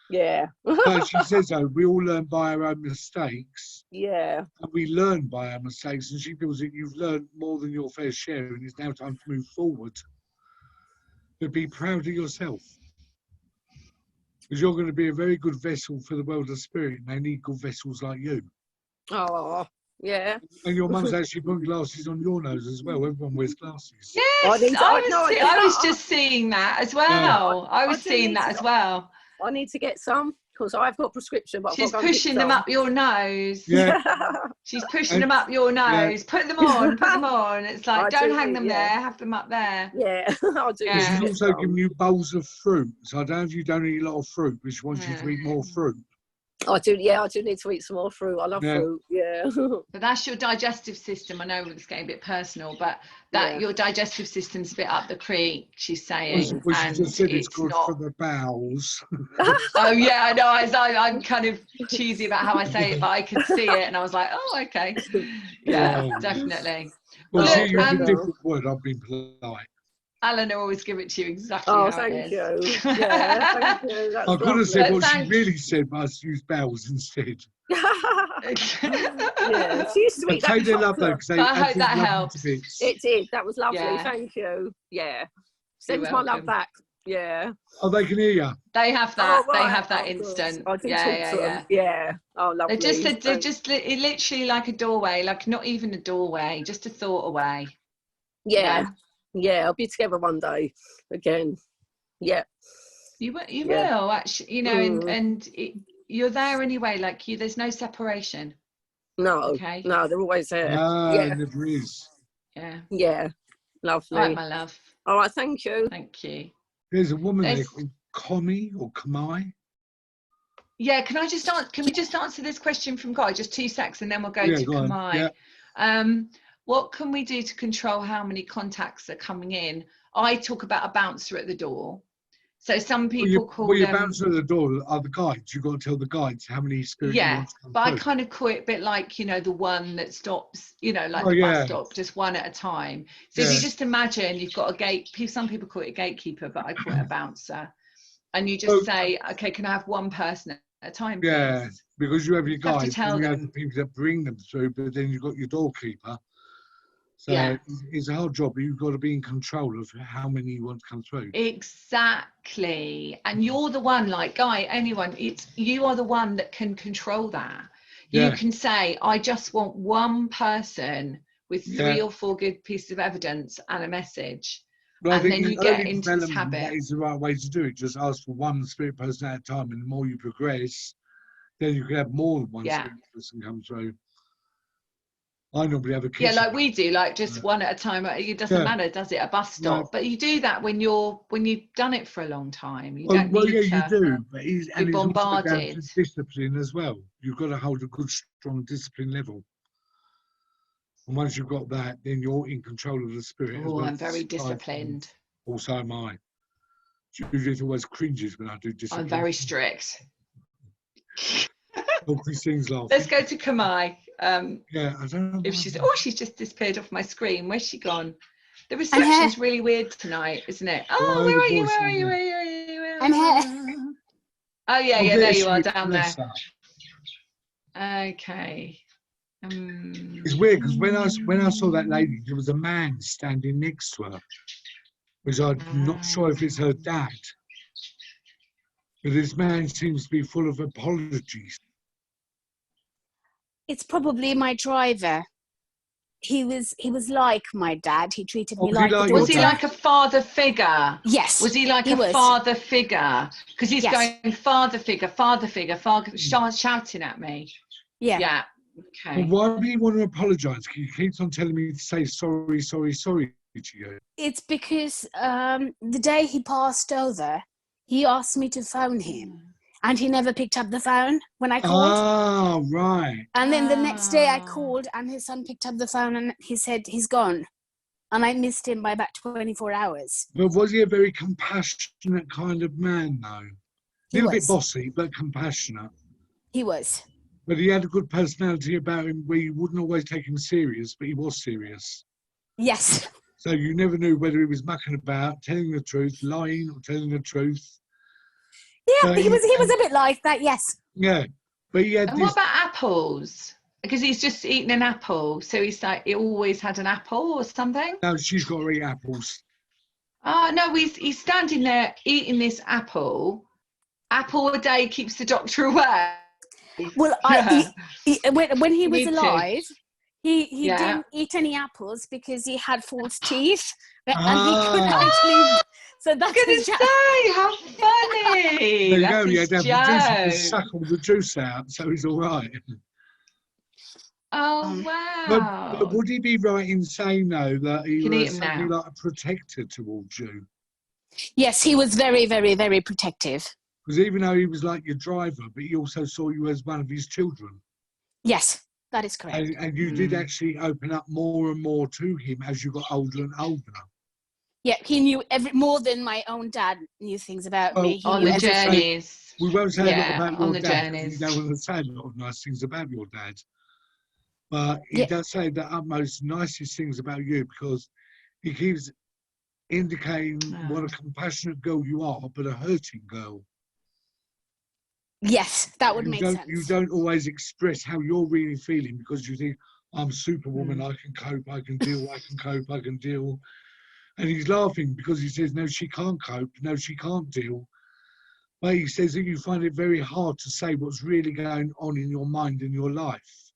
Speaker 3: Yeah.
Speaker 1: But she says, we all learn by our own mistakes.
Speaker 3: Yeah.
Speaker 1: And we learn by our mistakes. And she feels that you've learned more than your fair share and it's now time to move forward. But be proud of yourself. Because you're going to be a very good vessel for the world of spirit, and they need good vessels like you.
Speaker 3: Oh, yeah.
Speaker 1: And your mum's actually putting glasses on your nose as well. Everyone wears glasses.
Speaker 2: Yes, I was just seeing that as well.
Speaker 3: Yeah.
Speaker 2: I was seeing that as well.
Speaker 3: I need to get some because I've got prescription, but
Speaker 2: she's pushing them up your nose.
Speaker 1: Yeah.
Speaker 2: She's pushing them up your nose. Yeah. Put them on. It's like, don't hang them there, have them up there.
Speaker 3: Yeah, I'll do.
Speaker 1: Yeah. She's also giving you bowls of fruit. So I don't know if you don't eat a lot of fruit, but she wants you to eat more fruit.
Speaker 3: I do need to eat some more fruit. I love fruit,
Speaker 2: But that's your digestive system. I know it's getting a bit personal, but that your digestive system's a bit up the creek, she's saying.
Speaker 1: Well, she just said it's good for the bowels.
Speaker 2: Oh, yeah, I know. I'm kind of cheesy about how I say it, but I could see it, and I was like, oh, okay. Yeah, definitely.
Speaker 1: Well, see, you have a different word. I've been polite.
Speaker 2: Alan will always give it to you exactly
Speaker 3: how
Speaker 2: thank
Speaker 3: it is. You. Yeah, thank you. That's
Speaker 1: I could have said what she really said, but I used bowels instead.
Speaker 3: Yeah, she used to eat that.
Speaker 1: They love though, because
Speaker 2: I hope that helps.
Speaker 3: It did. That was lovely. Yeah. Thank you. Yeah. Send my love back. Yeah.
Speaker 1: Oh, they can hear you.
Speaker 2: They have that. Right. They have that instant.
Speaker 3: Yeah. Oh, lovely.
Speaker 2: They're just literally like a doorway, like not even a doorway, just a thought away.
Speaker 3: Yeah. Yeah, I'll be together one day again. Yeah.
Speaker 2: You will actually, you know, and you're there anyway. Like there's no separation.
Speaker 3: No.
Speaker 2: Okay.
Speaker 3: No, they're always there.
Speaker 1: Never is.
Speaker 2: Yeah.
Speaker 3: Yeah. Lovely.
Speaker 2: All right, my love.
Speaker 3: All right, thank you.
Speaker 2: Thank you.
Speaker 1: There's a woman there called Connie or Kamai.
Speaker 2: Yeah, can we just answer this question from Guy? Just 2 seconds, and then we'll go to Kamai. Yeah. What can we do to control how many contacts are coming in? I talk about a bouncer at the door. So some people call them...
Speaker 1: your bouncer at the door are the guides. You've got to tell the guides how many spirits you want to come
Speaker 2: but
Speaker 1: through.
Speaker 2: I kind of call it a bit like, you know, the one that stops, you know, like the bus stop, just one at a time. So if you just imagine you've got some people call it a gatekeeper, but I call it a bouncer. And you just say, okay, can I have one person at a time, please?
Speaker 1: Yeah, because you have your guides,
Speaker 2: and
Speaker 1: you have the people that bring them through, but then you've got your doorkeeper. So it's a hard job, but you've got to be in control of how many you want to come through.
Speaker 2: Exactly. And you're the one, like Guy, anyone, you are the one that can control that. You can say, I just want one person with 3 or 4 good pieces of evidence and a message.
Speaker 1: Well,
Speaker 2: and then you get into this habit.
Speaker 1: That is the right way to do it. Just ask for one spirit person at a time, and the more you progress, then you can have more than one spirit person come through. I normally have a kitchen.
Speaker 2: Yeah, like we do, like just one at a time. It doesn't matter, does it? A bus stop, but you do that when you've done it for a long time. You don't need
Speaker 1: you do, but
Speaker 2: be bombarded.
Speaker 1: It's discipline as well. You've got to hold a good, strong discipline level. And once you've got that, then you're in control of the spirit.
Speaker 2: Oh, I'm very disciplined.
Speaker 1: Also am I. Judith always cringes when I do discipline.
Speaker 2: I'm very strict.
Speaker 1: Christine's laughing.
Speaker 2: Let's go to Kamai.
Speaker 1: I don't know
Speaker 2: if she's just disappeared off my screen. Where's she gone? The reception's really weird tonight, isn't it? Oh, where are you?
Speaker 4: I'm here.
Speaker 2: Oh yeah, there you are, down there. Okay.
Speaker 1: It's weird because when I saw that lady, there was a man standing next to her, which I'm not sure if it's her dad. But this man seems to be full of apologies.
Speaker 4: It's probably my driver. He was like my dad. He treated me like a
Speaker 2: Was he like a father figure?
Speaker 4: Yes.
Speaker 2: Was he like a father figure? Because he's going father figure, shouting at me.
Speaker 4: Yeah.
Speaker 2: Yeah. Okay.
Speaker 1: Well, why do you want to apologise? He keeps on telling me to say sorry to you.
Speaker 4: It's because the day he passed over, he asked me to phone him. And he never picked up the phone when I called.
Speaker 1: Oh, right.
Speaker 4: And then the next day I called and his son picked up the phone and he said he's gone. And I missed him by about 24 hours.
Speaker 1: But was he a very compassionate kind of man, though? A little bit bossy, but compassionate.
Speaker 4: He was.
Speaker 1: But he had a good personality about him where you wouldn't always take him serious, but he was serious.
Speaker 4: Yes.
Speaker 1: So you never knew whether he was mucking about, telling the truth, lying or telling the truth.
Speaker 4: Yeah, he was a bit like that, yes.
Speaker 1: Yeah, but he had.
Speaker 2: And what about apples? Because he's just eaten an apple, so he's like he always had an apple or something.
Speaker 1: No, she's got to eat apples.
Speaker 2: Oh no, he's standing there eating this apple, apple a day keeps the doctor away.
Speaker 4: Well, when he was alive, he
Speaker 2: Yeah.
Speaker 4: didn't eat any apples because he had false teeth, and he couldn't actually. So that's
Speaker 2: I was gonna say, how funny!
Speaker 1: There you
Speaker 2: That's
Speaker 1: go.
Speaker 2: his
Speaker 1: Yeah,
Speaker 2: joke.
Speaker 1: to suck all the juice out, so he's all right.
Speaker 2: Oh wow!
Speaker 1: But would he be right in saying though that he
Speaker 2: Can eat
Speaker 1: was
Speaker 2: him
Speaker 1: something
Speaker 2: now.
Speaker 1: like a protector towards you?
Speaker 4: Yes, he was very, very, very protective.
Speaker 1: Because even though he was like your driver, but he also saw you as one of his children.
Speaker 4: Yes, that is correct.
Speaker 1: And you did actually open up more and more to him as you got older and older.
Speaker 4: Yeah, he knew more than my own dad knew things about me. He
Speaker 2: On
Speaker 4: knew
Speaker 2: the
Speaker 4: everything.
Speaker 2: journeys.
Speaker 1: We won't say a lot about
Speaker 2: on
Speaker 1: your
Speaker 2: the
Speaker 1: dad.
Speaker 2: journeys.
Speaker 1: We don't want to say a lot of nice things about your dad. But he does say the utmost nicest things about you, because he keeps indicating what a compassionate girl you are, but a hurting girl.
Speaker 4: Yes, that would make sense.
Speaker 1: You don't always express how you're really feeling because you think, I'm Superwoman, I can cope, I can deal, I can cope, I can deal. And he's laughing because he says, no, she can't cope, no, she can't deal. But he says that you find it very hard to say what's really going on in your mind and your life.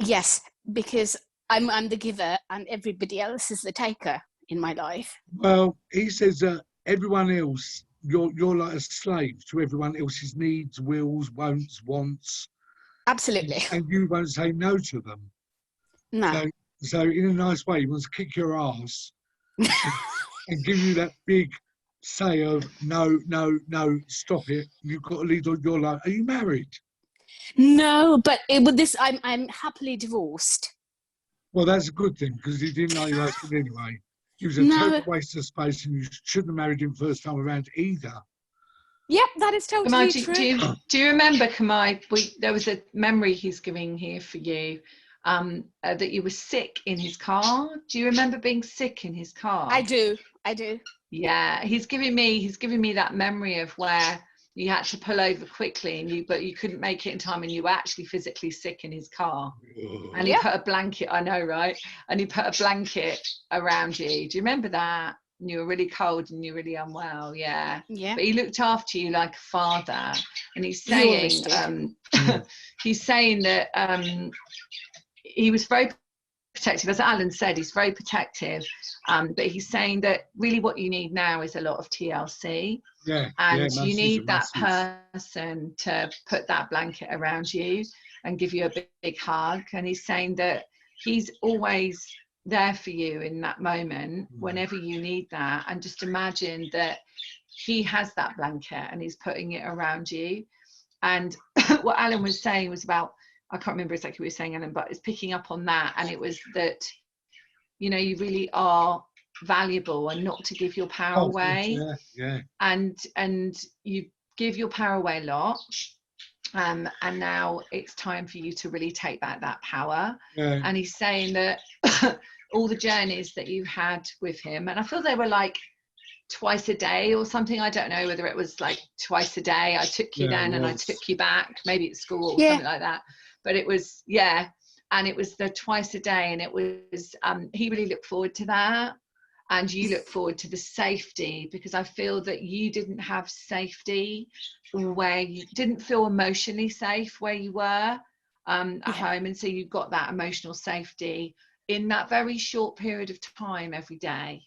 Speaker 4: Yes, because I'm the giver and everybody else is the taker in my life.
Speaker 1: Well, he says that everyone else, you're like a slave to everyone else's needs, wills, wants.
Speaker 4: Absolutely.
Speaker 1: And you won't say no to them.
Speaker 4: No.
Speaker 1: So in a nice way, he wants to kick your ass and give you that big say of no, stop it. You've got to lead on your life. Are you married?
Speaker 4: No, but with this, I'm happily divorced.
Speaker 1: Well, that's a good thing because he didn't like your husband anyway. He was a total waste of space, and you shouldn't have married him first time around either.
Speaker 4: Yep, that is totally true.
Speaker 2: Do you remember, Kamai, there was a memory he's giving here for you, that you were sick in his car. Do you remember being sick in his car?
Speaker 4: I do.
Speaker 2: Yeah, he's giving me that memory of where you had to pull over quickly but you couldn't make it in time and you were actually physically sick in his car. And he put a blanket, I know, right? And he put a blanket around you. Do you remember that? And you were really cold and you were really unwell, yeah. But he looked after you like a father. And he's saying, he's saying that he was very protective. As Alan said, he's very protective. But he's saying that really what you need now is a lot of TLC. And you need that person to put that blanket around you and give you a big hug. And he's saying that he's always there for you in that moment whenever you need that. And just imagine that he has that blanket and he's putting it around you. And what Alan was saying was about, I can't remember exactly what he was saying, Alan, but it's picking up on that. And it was that, you know, you really are valuable and not to give your power away. And you give your power away a lot. And now it's time for you to really take back that power. And he's saying that all the journeys that you had with him, and I feel they were like twice a day or something. I don't know whether it was like twice a day. I took you then and I took you back, maybe at school or something like that. But it was, and it was the twice a day, and it was, he really looked forward to that. And you look forward to the safety, because I feel that you didn't have safety, where you didn't feel emotionally safe where you were at home. And so you got that emotional safety in that very short period of time every day.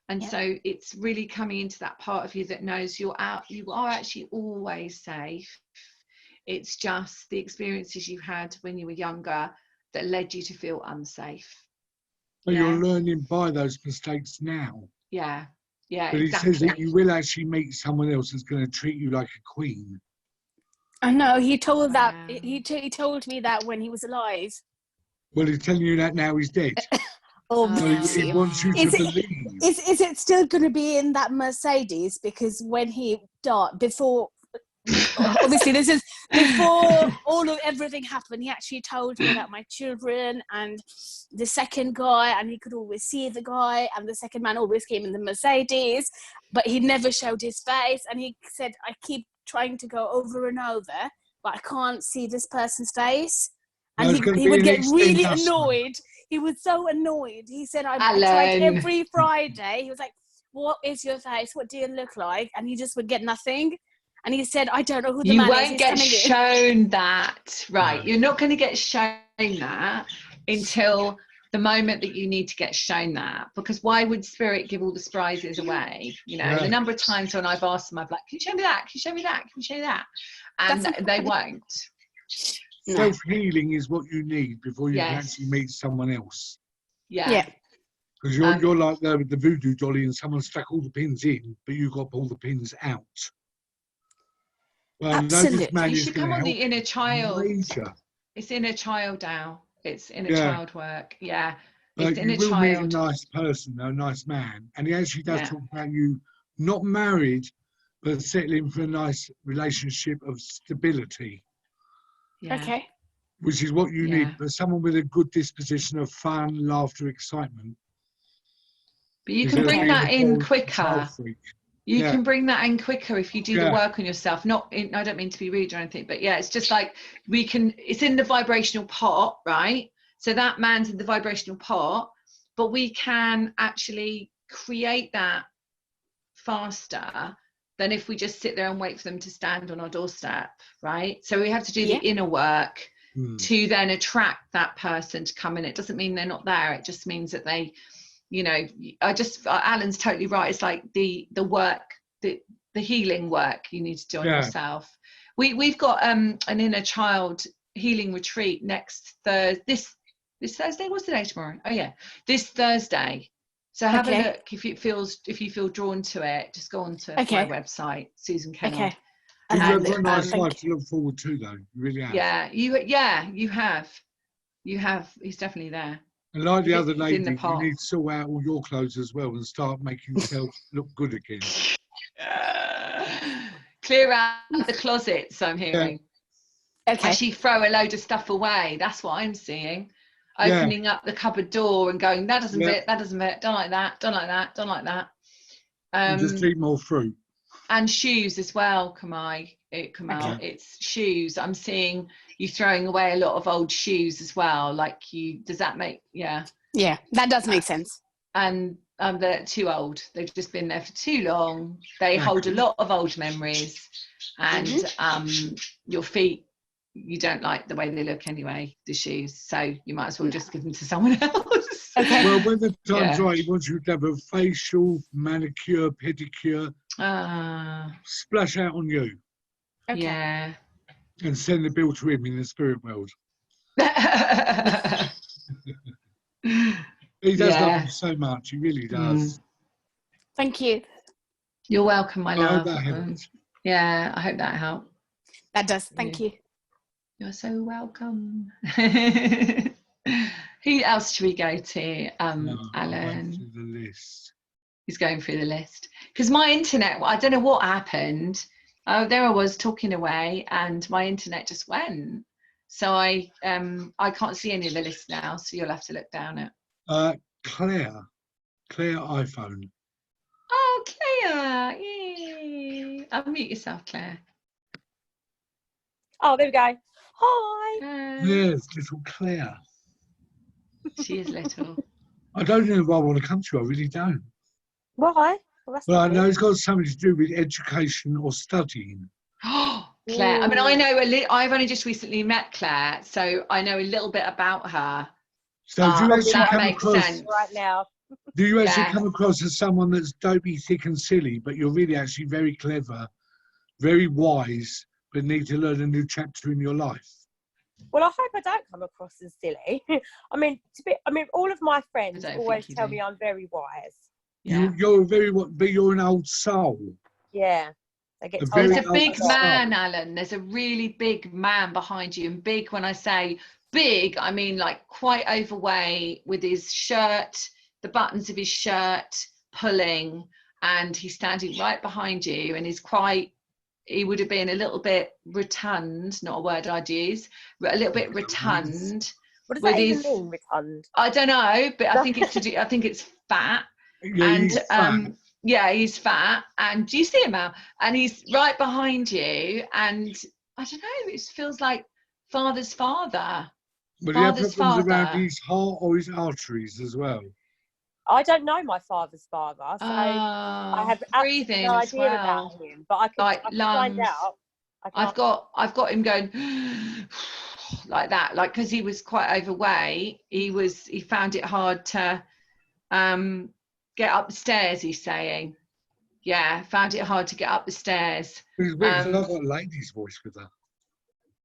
Speaker 2: And so it's really coming into that part of you that knows you are actually always safe. It's just the experiences you had when you were younger that led you to feel unsafe.
Speaker 1: But you're learning by those mistakes now.
Speaker 2: Yeah,
Speaker 1: but he says that you will actually meet someone else that's going to treat you like a queen.
Speaker 4: I know, he told that. He told me that when he was alive.
Speaker 1: Well, he's telling you that now he's dead. So he wants you to believe.
Speaker 4: Is it still going to be in that Mercedes? Because when he died, before, obviously this is before everything happened, he actually told me about my children and the second guy, and he could always see the guy, and the second man always came in the Mercedes, but he never showed his face. And he said, I keep trying to go over and over, but I can't see this person's face. And he would get really annoyed. He was so annoyed. He said, I tried every Friday. He was like, what is your face? What do you look like? And he just would get nothing. And he said, I don't know who the
Speaker 2: You
Speaker 4: man is.
Speaker 2: won't
Speaker 4: He's
Speaker 2: get
Speaker 4: coming in.
Speaker 2: shown that, right? You're not going to get shown that until the moment that you need to get shown that, because why would spirit give all the surprises away? You know, the number of times when I've asked them, I've like, can you show me that? Can you show me that? Can you show me that? And they won't.
Speaker 1: Self-healing is what you need before you can actually meet someone else.
Speaker 2: Yeah.
Speaker 1: Because you're like the voodoo dolly and someone stuck all the pins in, but you've got to pull the pins out. Well,
Speaker 4: Absolutely.
Speaker 2: You should come on the inner child.
Speaker 1: Major.
Speaker 2: It's inner child, Al. It's inner child work. Yeah.
Speaker 1: But
Speaker 2: it's inner
Speaker 1: you will
Speaker 2: child.
Speaker 1: meet a nice person, a nice man. And he actually does talk about you not married, but settling for a nice relationship of stability.
Speaker 2: Yeah.
Speaker 4: Okay.
Speaker 1: Which is what you need. But someone with a good disposition of fun, laughter, excitement.
Speaker 2: But you can bring that in quicker. You
Speaker 1: Yeah.
Speaker 2: can bring that in quicker if you do the work on yourself. I don't mean to be rude or anything, but it's just like it's in the vibrational pot, right? So that man's in the vibrational pot, but we can actually create that faster than if we just sit there and wait for them to stand on our doorstep, right? So we have to do the inner work to then attract that person to come in. It doesn't mean they're not there. It just means that they, you know, Alan's totally right. It's like the work, the healing work you need to do on yourself. We've got an inner child healing retreat next Thursday. This Thursday. What's the day tomorrow? Oh yeah, this Thursday. So have a look if you feel drawn to it. Just go on to my website, Susan Kennard.
Speaker 4: Okay.
Speaker 1: You've got a nice life to look forward to, though. You really have.
Speaker 2: Yeah, you have. He's definitely there.
Speaker 1: And like the other lady, you need to sort out all your clothes as well and start making yourself look good again.
Speaker 2: Clear out the closets, I'm hearing.
Speaker 4: Okay.
Speaker 2: Actually throw a load of stuff away. That's what I'm seeing. Opening up the cupboard door and going, that doesn't fit, that doesn't fit, don't like that, don't like that, don't like that.
Speaker 1: Just eat more fruit.
Speaker 2: And shoes as well, Kamal. It's shoes. I'm seeing you throwing away a lot of old shoes as well. Does that make,
Speaker 4: Yeah, that does make sense.
Speaker 2: And they're too old. They've just been there for too long. They hold a lot of old memories. And your feet, you don't like the way they look anyway, the shoes. So you might as well just give them to someone else.
Speaker 4: Okay.
Speaker 1: Well, when the time's right, he wants you to have a facial, manicure, pedicure, splash out on you.
Speaker 4: Okay.
Speaker 2: Yeah.
Speaker 1: And send the bill to him in the spirit world. He does love you so much. He really does.
Speaker 4: Thank you.
Speaker 2: You're welcome, my love.
Speaker 1: I hope that helps.
Speaker 2: Yeah, I hope that helped.
Speaker 4: That does. Thank you.
Speaker 2: You're so welcome. Who else should we go to, Alan?
Speaker 1: Through the list.
Speaker 2: He's going through the list. Because my internet, I don't know what happened. Oh, there I was talking away and my internet just went. So I can't see any of the list now, so you'll have to look down it.
Speaker 1: Claire iPhone.
Speaker 2: Oh, Claire. Yay. Unmute yourself, Claire.
Speaker 10: Oh, there we go. Hi.
Speaker 1: Yes, little Claire.
Speaker 2: She is little.
Speaker 1: I don't know why I want to come to you. I really don't.
Speaker 10: Why?
Speaker 1: Well, I know it's got something to do with education or studying.
Speaker 2: Oh, Claire. I mean, I know I've only just recently met Claire, so I know a little bit about her.
Speaker 1: So do you actually
Speaker 2: that
Speaker 1: come
Speaker 2: makes
Speaker 1: across,
Speaker 2: sense.
Speaker 10: Right now.
Speaker 1: Do you actually come across as someone that's dopey, thick and silly, but you're really actually very clever, very wise, but need to learn a new chapter in your life?
Speaker 10: Well, I hope I don't come across as silly. I mean, all of my friends always tell me I'm very wise.
Speaker 2: Yeah.
Speaker 1: But you're an old soul.
Speaker 10: Yeah. I get
Speaker 2: There's a big man, Alan. There's a really big man behind you. And big, when I say big, I mean like quite overweight, with his shirt, the buttons of his shirt pulling, and he's standing right behind you, and he would have been a little bit rotund, not a word I'd use, but a little bit rotund.
Speaker 10: What does that even mean, rotund?
Speaker 2: I don't know, but I think it's fat.
Speaker 1: Yeah,
Speaker 2: and
Speaker 1: he's fat.
Speaker 2: He's fat. And do you see him now? And he's right behind you, and I don't know, it feels like father's father.
Speaker 1: But he has problems around his heart or his arteries as well.
Speaker 10: I don't know my father's father, so I have
Speaker 2: breathing
Speaker 10: no
Speaker 2: as
Speaker 10: idea
Speaker 2: well.
Speaker 10: about him. But I
Speaker 2: Like
Speaker 10: can
Speaker 2: lungs.
Speaker 10: find out.
Speaker 2: I've got him going like that, like, because he was quite overweight. He found it hard to get up the stairs. He's saying, yeah, found it hard to get up the stairs.
Speaker 1: It's weird 'cause I've got a lady's voice with that.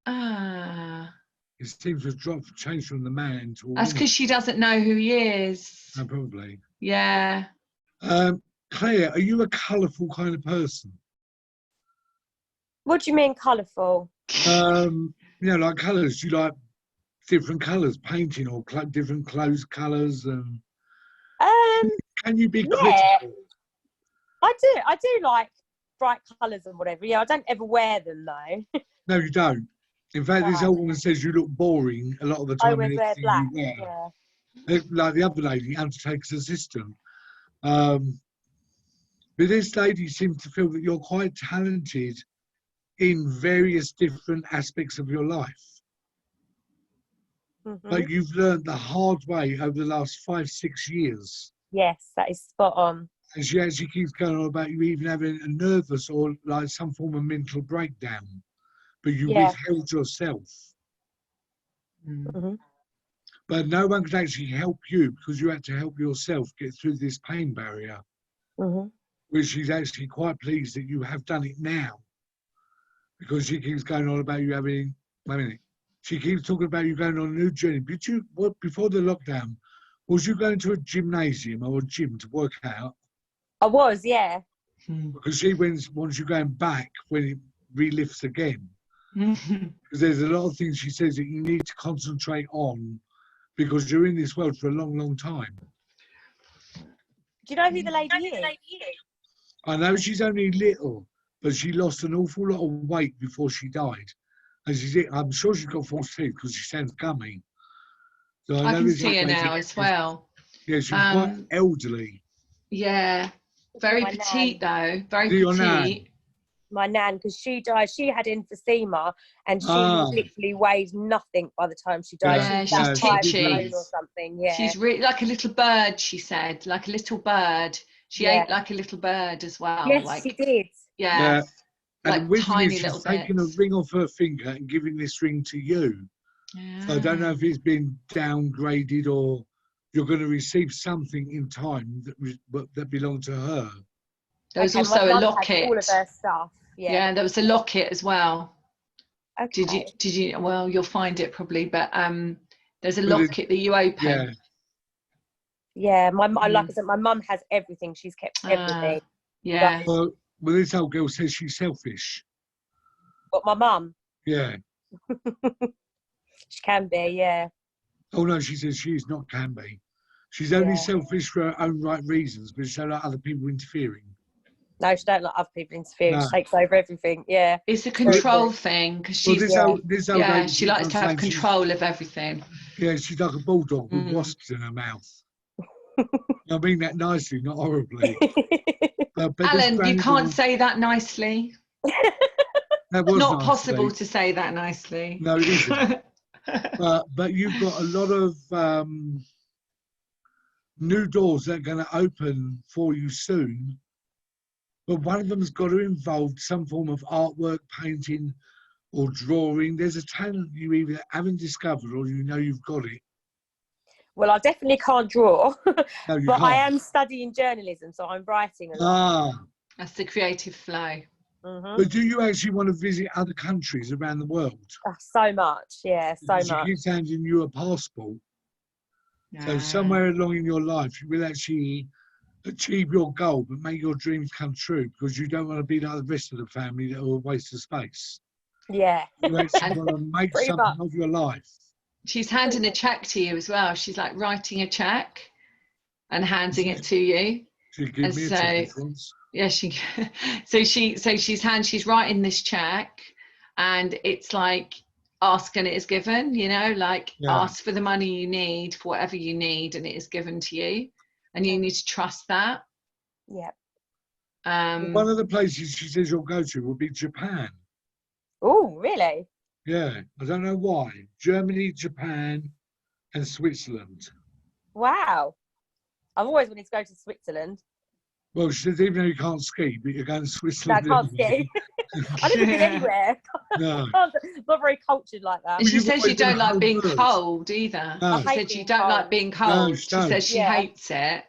Speaker 2: Ah.
Speaker 1: It seems to have changed from the man to a
Speaker 2: That's
Speaker 1: woman.
Speaker 2: because she doesn't know who he is.
Speaker 1: Oh, probably.
Speaker 2: Yeah.
Speaker 1: Claire, are you a colourful kind of person?
Speaker 10: What do you mean colourful?
Speaker 1: You know, like colours. Do you like different colours, painting, or different clothes colours? Can you be critical?
Speaker 10: I do like bright colours and whatever. Yeah, I don't ever wear them though.
Speaker 1: No, you don't. In fact, this old woman says you look boring a lot of the time.
Speaker 10: I always wear black. Yeah.
Speaker 1: Like the other lady, Undertaker's assistant. But this lady seems to feel that you're quite talented in various different aspects of your life. But you've learned the hard way over the last 5-6 years.
Speaker 10: Yes, that is spot on.
Speaker 1: And she actually keeps going on about you even having a nervous or like some form of mental breakdown, but you withheld yourself. But no one could actually help you because you had to help yourself get through this pain barrier, which she's actually quite pleased that you have done it now, because she keeps going on about you having, wait a minute, she keeps talking about you going on a new journey. But before the lockdown, was you going to a gymnasium or a gym to work out?
Speaker 10: I was, yeah.
Speaker 1: Because she wants you going back when it relifts again. Because there's a lot of things she says that you need to concentrate on because you're in this world for a long, long time.
Speaker 10: Do you know who the lady is?
Speaker 1: I know she's only little, but she lost an awful lot of weight before she died. And I'm sure she's got false teeth because she sounds gummy. So
Speaker 2: I can see her now as well.
Speaker 1: Yeah, she's quite elderly.
Speaker 2: Yeah, very petite though, very petite.
Speaker 10: My nan, because she died, she had emphysema and she literally weighed nothing by the time she died.
Speaker 2: Yeah, she's titchy or something. Yeah, she's really like a little bird. She said, like a little bird. She ate like a little bird as well.
Speaker 10: Yes,
Speaker 2: like,
Speaker 10: she did.
Speaker 1: Yeah.
Speaker 2: Like
Speaker 1: and
Speaker 2: tiny
Speaker 1: she's
Speaker 2: little
Speaker 1: taking a ring off her finger and giving this ring to you. Yeah. So I don't know if it's been downgraded or you're going to receive something in time that belonged to her.
Speaker 2: There was also a locket.
Speaker 10: All of her stuff.
Speaker 2: Yeah, there was a locket as well.
Speaker 10: Okay.
Speaker 2: Did you? Well, you'll find it probably, but there's a locket that you open.
Speaker 10: Yeah. Like I said, my mum has everything. She's kept everything.
Speaker 2: Yeah.
Speaker 1: Well, this old girl says she's selfish.
Speaker 10: What, my mum?
Speaker 1: Yeah.
Speaker 10: She can be, yeah.
Speaker 1: Oh no, she says she's not can be. She's only selfish for her own right reasons, but she don't like other people interfering.
Speaker 10: No, she don't like other people interfering. No. She takes over everything. Yeah,
Speaker 2: it's a control thing because she's
Speaker 1: this old lady,
Speaker 2: she likes to have control of everything.
Speaker 1: Yeah, she's like a bulldog with wasps in her mouth. I mean that nicely, not horribly. But
Speaker 2: Alan, you can't say that nicely.
Speaker 1: That was
Speaker 2: not possible to say that nicely.
Speaker 1: No, it isn't. But you've got a lot of new doors that are going to open for you soon. But one of them has got to involve some form of artwork, painting, or drawing. There's a talent you either haven't discovered or you know you've got it.
Speaker 10: Well, I definitely can't draw,
Speaker 1: No,
Speaker 10: but
Speaker 1: can't.
Speaker 10: I am studying journalism, so I'm writing a lot.
Speaker 2: That's the creative flow.
Speaker 1: But do you actually want to visit other countries around the world?
Speaker 10: Oh, so much, yeah, so much.
Speaker 1: She keeps handing you a passport. So somewhere along in your life, you will actually achieve your goal, but make your dreams come true because you don't want to be like the rest of the family that are a waste of space.
Speaker 10: Yeah.
Speaker 1: You actually want to make something of your life.
Speaker 2: She's handing a check to you as well. She's like writing a check and handing it to you.
Speaker 1: She'll give me a check.
Speaker 2: Yeah, she's writing this check, and it's like ask and it is given. You know, like ask for the money you need for whatever you need, and it is given to you, and you need to trust that.
Speaker 10: Yeah.
Speaker 1: One of the places she says you'll go to will be Japan.
Speaker 10: Oh, really?
Speaker 1: Yeah, I don't know why. Germany, Japan, and Switzerland.
Speaker 10: Wow. I've always wanted to go to Switzerland.
Speaker 1: Well, she says even though you can't ski, but you're going to
Speaker 10: No,
Speaker 1: Switzerland.
Speaker 10: I can't ski. I've never been anywhere.
Speaker 1: No.
Speaker 10: I'm not very cultured like that.
Speaker 2: And she
Speaker 1: you've
Speaker 2: says you
Speaker 1: always been
Speaker 2: don't like being
Speaker 1: home first.
Speaker 2: cold either.
Speaker 1: No.
Speaker 2: She
Speaker 10: I hate
Speaker 2: said you
Speaker 10: being
Speaker 2: don't like
Speaker 10: cold.
Speaker 2: being
Speaker 1: No,
Speaker 2: cold.
Speaker 1: she
Speaker 2: She
Speaker 1: don't.
Speaker 2: says she
Speaker 10: Yeah.
Speaker 2: hates it.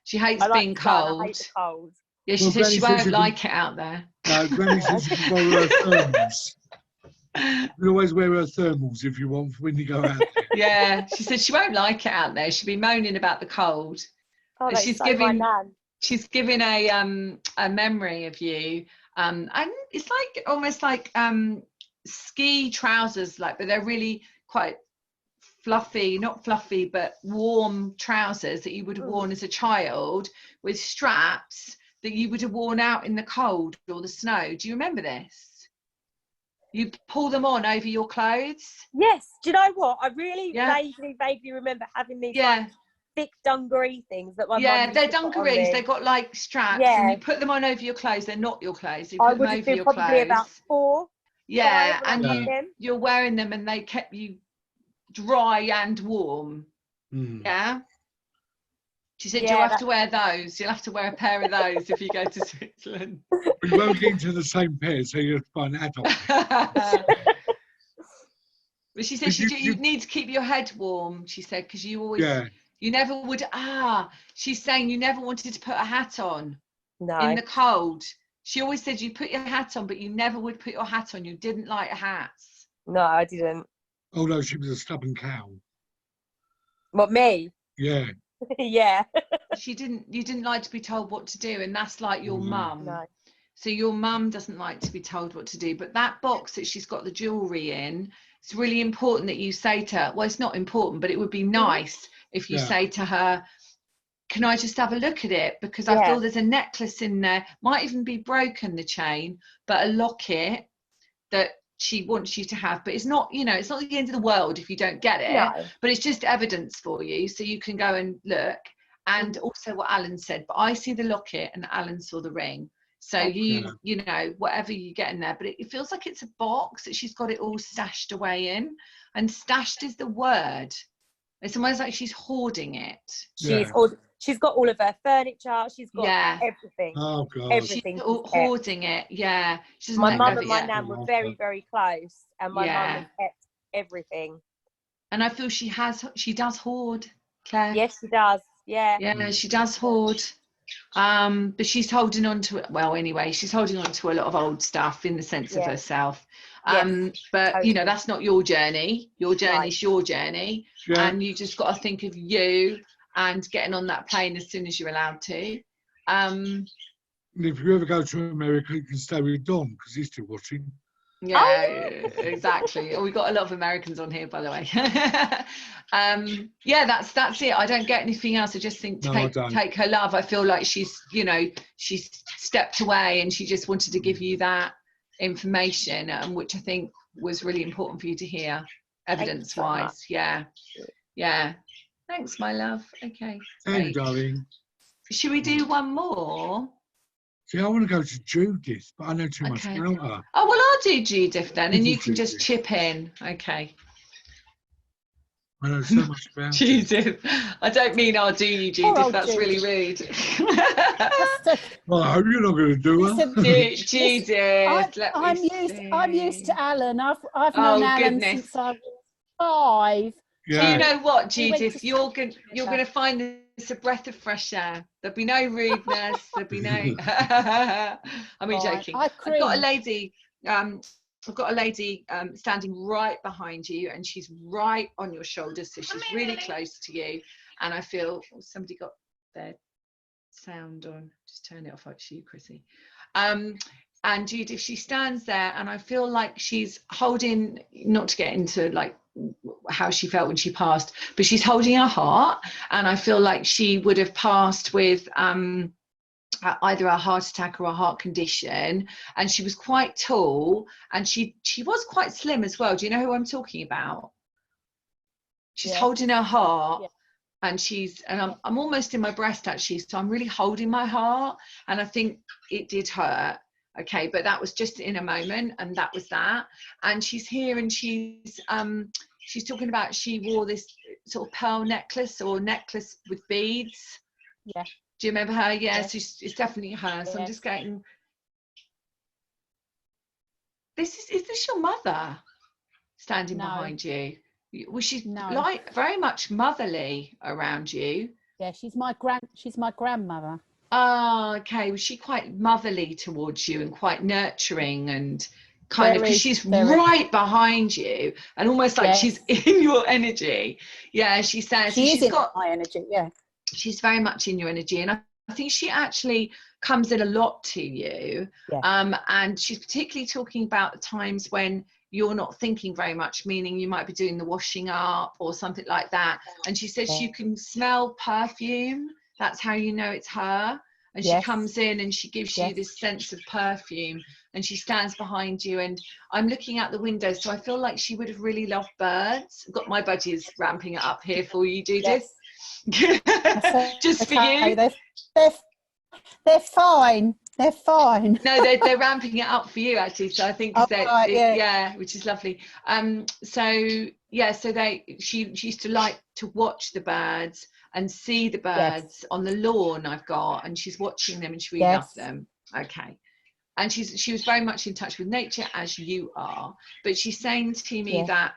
Speaker 2: She hates
Speaker 10: I like
Speaker 2: being
Speaker 10: the sun, I
Speaker 2: cold.
Speaker 10: hate the cold.
Speaker 2: Yeah, she
Speaker 1: Well,
Speaker 2: says she
Speaker 1: Granny says
Speaker 2: won't
Speaker 1: you
Speaker 2: like it out there.
Speaker 1: No, Granny says you can borrow her thermals. You can always wear her thermals if you want when you go out there.
Speaker 2: Yeah, she said she won't like it out there. She'll be moaning about the cold.
Speaker 10: Oh,
Speaker 2: And
Speaker 10: that's
Speaker 2: she's
Speaker 10: so my
Speaker 2: giving
Speaker 10: nan.
Speaker 2: she's giving a memory of you. And it's like almost like ski trousers, like, but they're really quite fluffy, not fluffy, but warm trousers that you would have worn as a child with straps that you would have worn out in the cold or the snow. Do you remember this? You pull them on over your clothes.
Speaker 10: Yes. Do you know what? I really vaguely remember having these like thick dungaree things that my mum used
Speaker 2: they're
Speaker 10: to put on
Speaker 2: dungarees.
Speaker 10: me.
Speaker 2: They got like straps, and you put them on over your clothes. They're not your clothes. You put
Speaker 10: I
Speaker 2: them
Speaker 10: would have
Speaker 2: over
Speaker 10: been
Speaker 2: your
Speaker 10: probably
Speaker 2: clothes.
Speaker 10: about 4, 5 when I got them.
Speaker 2: you're wearing them, and they kept you dry and warm. Yeah. She said you'll have to wear those. You'll have to wear a pair of those if you go to Switzerland.
Speaker 1: We won't get into the same pair, so you have to buy an adult.
Speaker 2: But she said you need to keep your head warm, she said, because you always, you never would, she's saying you never wanted to put a hat on in the cold. She always said you put your hat on, but you never would put your hat on. You didn't like hats.
Speaker 10: No, I didn't.
Speaker 1: Oh, no, she was a stubborn cow.
Speaker 10: What, me?
Speaker 1: Yeah.
Speaker 10: Yeah.
Speaker 2: You didn't like to be told what to do, and that's like your mum.
Speaker 10: No.
Speaker 2: So your mum doesn't like to be told what to do, but that box that she's got the jewellery in, it's really important that you say to her, well, it's not important, but it would be nice if you say to her, can I just have a look at it? Because I feel there's a necklace in there, might even be broken, the chain, but a locket that she wants you to have. But it's not, it's not the end of the world if you don't get it, but it's just evidence for you, so you can go and look. And also what Alan said, but I see the locket and Alan saw the ring. So you know, whatever you get in there, but it feels like it's a box that she's got it all stashed away in, and stashed is the word. It's almost like she's hoarding it.
Speaker 10: She's got all of her furniture. She's got everything.
Speaker 1: Oh God.
Speaker 10: Everything.
Speaker 2: She's hoarding it. Yeah.
Speaker 10: My mum and my nan were very, very close, and my mum has kept everything.
Speaker 2: And I feel she does hoard, Claire.
Speaker 10: Yes, she does. Yeah.
Speaker 2: Yeah, she does hoard. But she's holding on to it. Well, anyway, she's holding on to a lot of old stuff in the sense of herself. But totally. That's not your journey. Your journey's your journey, and you just got to think of you and getting on that plane as soon as you're allowed to.
Speaker 1: If you ever go to America, you can stay with Don because he's still watching.
Speaker 2: Yeah, exactly. We've got a lot of Americans on here, by the way. That's it. I don't get anything else. I just think take her love. I feel like she's stepped away, and she just wanted to give you that information, which I think was really important for you to hear, evidence-wise. Yeah. Thanks, my love. Okay.
Speaker 1: Hey, darling.
Speaker 2: Should we do one more?
Speaker 1: See, I want to go to Judith, but I know too much about her.
Speaker 2: Oh, well, I'll do Judith then, and you can just chip in. Okay.
Speaker 1: I know so much about
Speaker 2: Judith. I don't mean I'll do you, Judith. That's really rude.
Speaker 1: Well, I hope you're not going to do her.
Speaker 2: Judith.
Speaker 4: I'm used to Alan. I've known Alan since I was 5.
Speaker 2: Yeah. Do you know what, Judith? You're going to find this a breath of fresh air. There'll be no rudeness. There'll be no. I'm really joking. I've got a lady standing right behind you, and she's right on your shoulders, so she's really close to you. And I feel somebody got their sound on. Just turn it off, actually, Chrissy. And Judith, she stands there, and I feel like she's holding, not to get into like how she felt when she passed, but she's holding her heart, and I feel like she would have passed with either a heart attack or a heart condition, and she was quite tall, and she was quite slim as well. Do you know who I'm talking about? She's holding her heart, and I'm almost in my breast actually, so I'm really holding my heart, and I think it did hurt. Okay, but that was just in a moment, and that was that. And she's here, and she's talking about she wore this sort of pearl necklace or necklace with beads,
Speaker 10: Yeah.
Speaker 2: Do you remember her? Yeah,
Speaker 10: Yeah.
Speaker 2: so it's definitely her. So I'm just getting. Is this your mother standing behind you? Well, she's like very much motherly around you.
Speaker 11: Yeah, she's my grandmother.
Speaker 2: Oh, okay. Was she quite motherly towards you and quite nurturing and kind of, because she's right behind you and almost like she's in your energy. Yeah, she says she's got
Speaker 11: my energy. Yeah,
Speaker 2: she's very much in your energy, and I think she actually comes in a lot to you. And she's particularly talking about the times when you're not thinking very much, meaning you might be doing the washing up or something like that. And she says you can smell perfume. That's how you know it's her. And she comes in and she gives you this sense of perfume, and she stands behind you. And I'm looking out the window, so I feel like she would have really loved birds. I've got my budgies ramping it up here for you, Judith. Just for you.
Speaker 11: They're fine. They're fine.
Speaker 2: No, they're ramping it up for you actually. So I think which is lovely. So she used to like to watch the birds and see the birds on the lawn I've got, and she's watching them and she really loves them. Okay. And she was very much in touch with nature, as you are, but she's saying to me that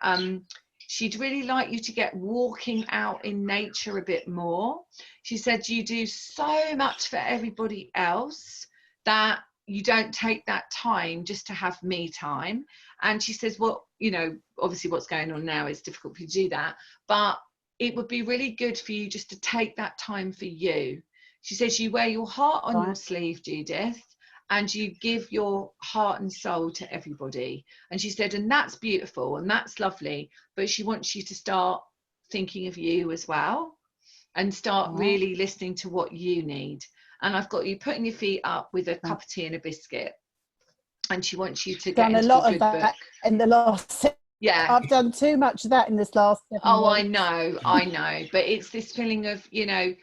Speaker 2: she'd really like you to get walking out in nature a bit more. She said you do so much for everybody else that you don't take that time just to have me time. And she says, well, you know, obviously what's going on now is difficult for you to do that, but it would be really good for you just to take that time for you. She says you wear your heart on your sleeve, Judith, and you give your heart and soul to everybody. And she said, and that's beautiful and that's lovely, but she wants you to start thinking of you as well and start really listening to what you need. And I've got you putting your feet up with a cup of tea and a biscuit. And she wants you to get into a good book.
Speaker 11: In the last I've done too much of that in this last 7 weeks.
Speaker 2: I know, but it's this feeling of, you know,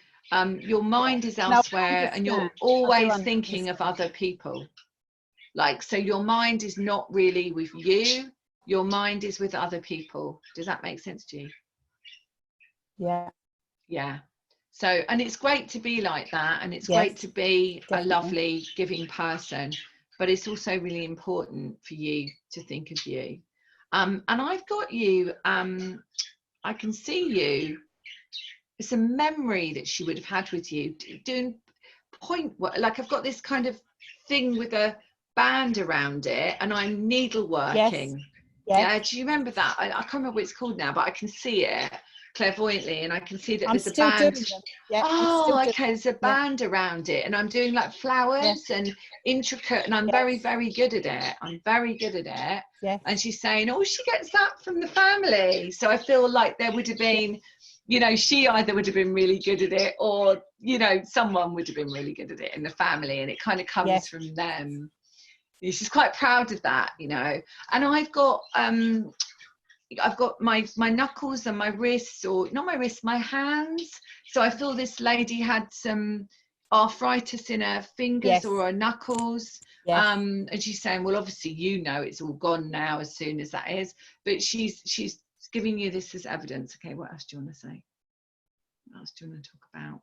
Speaker 2: your mind is elsewhere and you're always thinking of other people. Like, so your mind is not really with you, your mind is with other people. Does that make sense to you? Yeah. So, and it's great to be like that, and it's great to be a lovely giving person, but it's also really important for you to think of you. And I've got you, I can see you. It's a memory that she would have had with you doing point work. Like I've got this kind of thing with a band around it, and I'm needleworking. Yeah, do you remember that? I can't remember what it's called now, but I can see it clairvoyantly, and I can see that there's a band. There's a band around it, and I'm doing like flowers and intricate, and I'm very, very good at it. I'm very good at it. And she's saying, oh, she gets that from the family. So I feel like there would have been, you know, she either would have been really good at it, or, you know, someone would have been really good at it in the family, and it kind of comes from them. She's quite proud of that, you know. And I've got my knuckles and my wrists, or not my wrists, my hands. So I feel this lady had some arthritis in her fingers or her knuckles. And she's saying, well, obviously, you know, it's all gone now as soon as that is, but she's giving you this as evidence. Okay, what else do you want to say? What else do you want to talk about?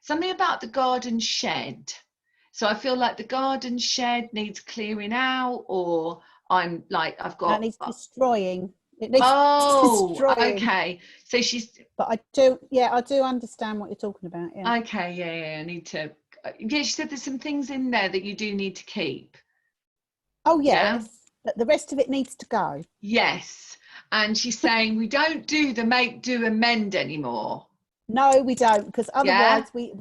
Speaker 2: Something about the garden shed. So I feel like the garden shed needs clearing out, or I'm like, I've got...
Speaker 11: That needs destroying. It needs destroying.
Speaker 2: Okay. So she's...
Speaker 11: But I do understand what you're talking about. Yeah.
Speaker 2: Okay, I need to... Yeah, she said there's some things in there that you do need to keep.
Speaker 11: Oh, yes. But the rest of it needs to go.
Speaker 2: Yes. And she's saying we don't do the make, do and mend anymore.
Speaker 11: No, we don't, because otherwise we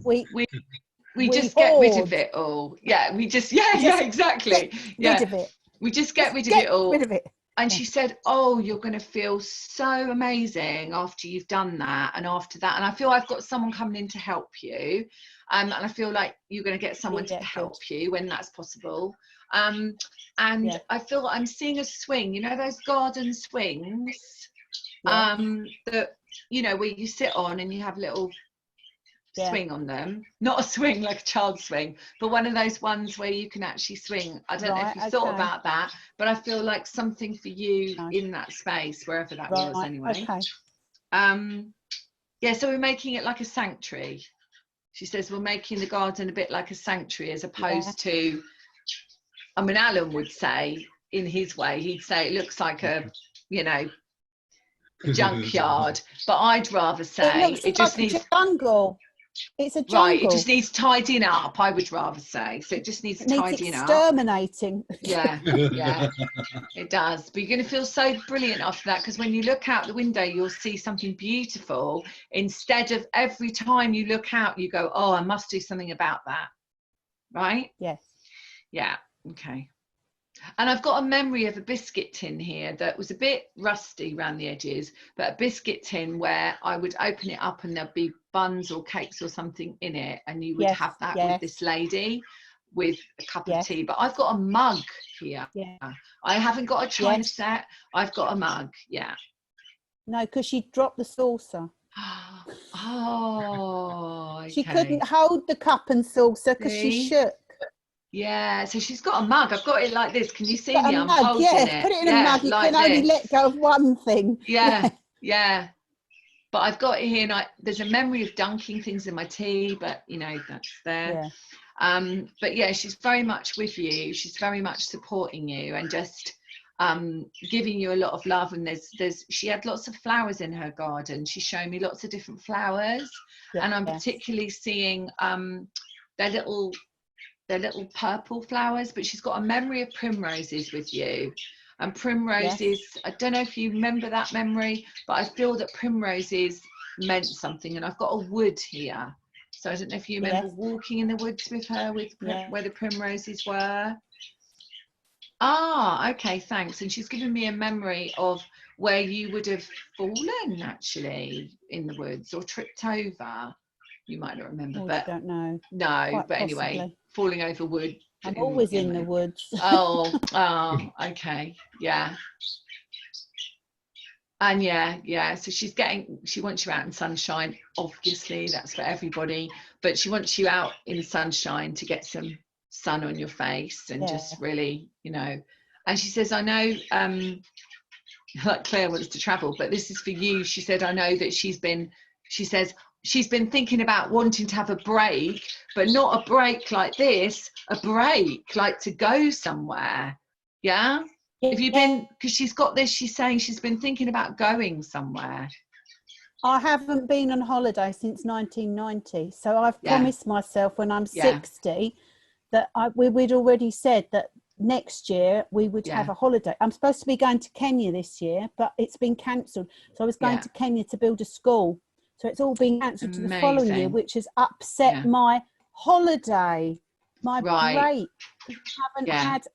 Speaker 2: just get rid of it all. Yeah, we just exactly. Yeah.
Speaker 11: Rid of it.
Speaker 2: We just get rid of it all.
Speaker 11: Rid of it.
Speaker 2: And she said, oh, you're going to feel so amazing after you've done that and after that. And I feel I've got someone coming in to help you. And I feel like you're going to get someone to help you when that's possible. And I feel I'm seeing a swing, you know, those garden swings that, you know, where you sit on and you have little swing on them. Not a swing like a child's swing, but one of those ones where you can actually swing. I don't know if you thought about that, but I feel like something for you in that space, wherever that was anyway. So we're making it like a sanctuary. She says we're making the garden a bit like a sanctuary, as opposed to, I mean, Alan would say, in his way, he'd say it looks like a, you know, a junkyard. But I'd rather say
Speaker 11: it just needs a jungle. It's a jungle.
Speaker 2: Right, it just needs tidying up, I would rather say. So it just needs tidying up.
Speaker 11: Exterminating.
Speaker 2: Yeah, yeah, it does. But you're going to feel so brilliant after that, because when you look out the window, you'll see something beautiful. Instead of every time you look out, you go, oh, I must do something about that. Right?
Speaker 11: Yes.
Speaker 2: Yeah, okay. And I've got a memory of a biscuit tin here that was a bit rusty around the edges, but a biscuit tin where I would open it up and there'd be buns or cakes or something in it, and you would have that with this lady with a cup of tea. But I've got a mug here.
Speaker 11: Yeah.
Speaker 2: I haven't got a china set. I've got a mug. Yeah.
Speaker 11: No, because she dropped the saucer.
Speaker 2: Oh, okay.
Speaker 11: She couldn't hold the cup and saucer because she shook.
Speaker 2: Yeah, so she's got a mug. I've got it like this. Can you see me? I'm
Speaker 11: mug,
Speaker 2: holding it.
Speaker 11: Put it in a mug. You can only let go of one thing.
Speaker 2: Yeah, yeah. But I've got it here, and there's a memory of dunking things in my tea, but you know, that's there. Yeah. But yeah, she's very much with you. She's very much supporting you and just giving you a lot of love. And she had lots of flowers in her garden. She showed me lots of different flowers, and I'm particularly seeing their little purple flowers, but she's got a memory of primroses with you. And primroses, I don't know if you remember that memory, but I feel that primroses meant something. And I've got a wood here, so I don't know if you remember walking in the woods with her, with where the primroses were. Ah, okay, thanks. And she's given me a memory of where you would have fallen actually in the woods or tripped over. You might not remember, but
Speaker 11: I don't know.
Speaker 2: No,
Speaker 11: Quite
Speaker 2: but anyway,
Speaker 11: possibly.
Speaker 2: Falling over wood.
Speaker 11: I'm always in the woods.
Speaker 2: Oh, okay, yeah. And yeah. So she wants you out in sunshine. Obviously, that's for everybody. But she wants you out in sunshine to get some sun on your face and just really, you know. And she says, I know, like Claire wants to travel, but this is for you. She said, I know that she's been thinking about wanting to have a break, but not a break like this, a break like to go somewhere. Yeah? Have you been, because she's got this, she's saying she's been thinking about going somewhere.
Speaker 11: I haven't been on holiday since 1990. So I've promised myself when I'm 60 that we'd already said that next year we would have a holiday. I'm supposed to be going to Kenya this year, but it's been cancelled. So I was going to Kenya to build a school. So it's all been cancelled to the following year, which has upset my holiday, my break.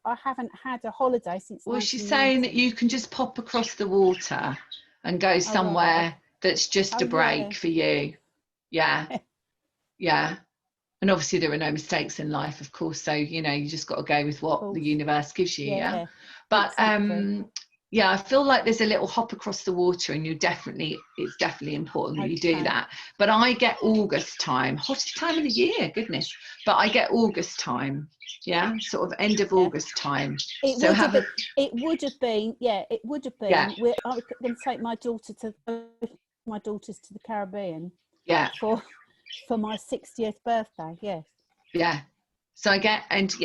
Speaker 11: I haven't had a holiday since.
Speaker 2: Well, she's saying that you can just pop across the water and go somewhere that's just a break for you. Yeah, yeah. And obviously there are no mistakes in life, of course. So you know, you just got to go with what the universe gives you. Yeah. But yeah, I feel like there's a little hop across the water, and it's definitely important that you do that. But I get August time, hottest time of the year, goodness. But I get August time, sort of end of August time.
Speaker 11: It would have been. Yeah. I was going to take my daughters to the Caribbean.
Speaker 2: Yeah.
Speaker 11: For my 60th birthday. Yes.
Speaker 2: Yeah. So I get end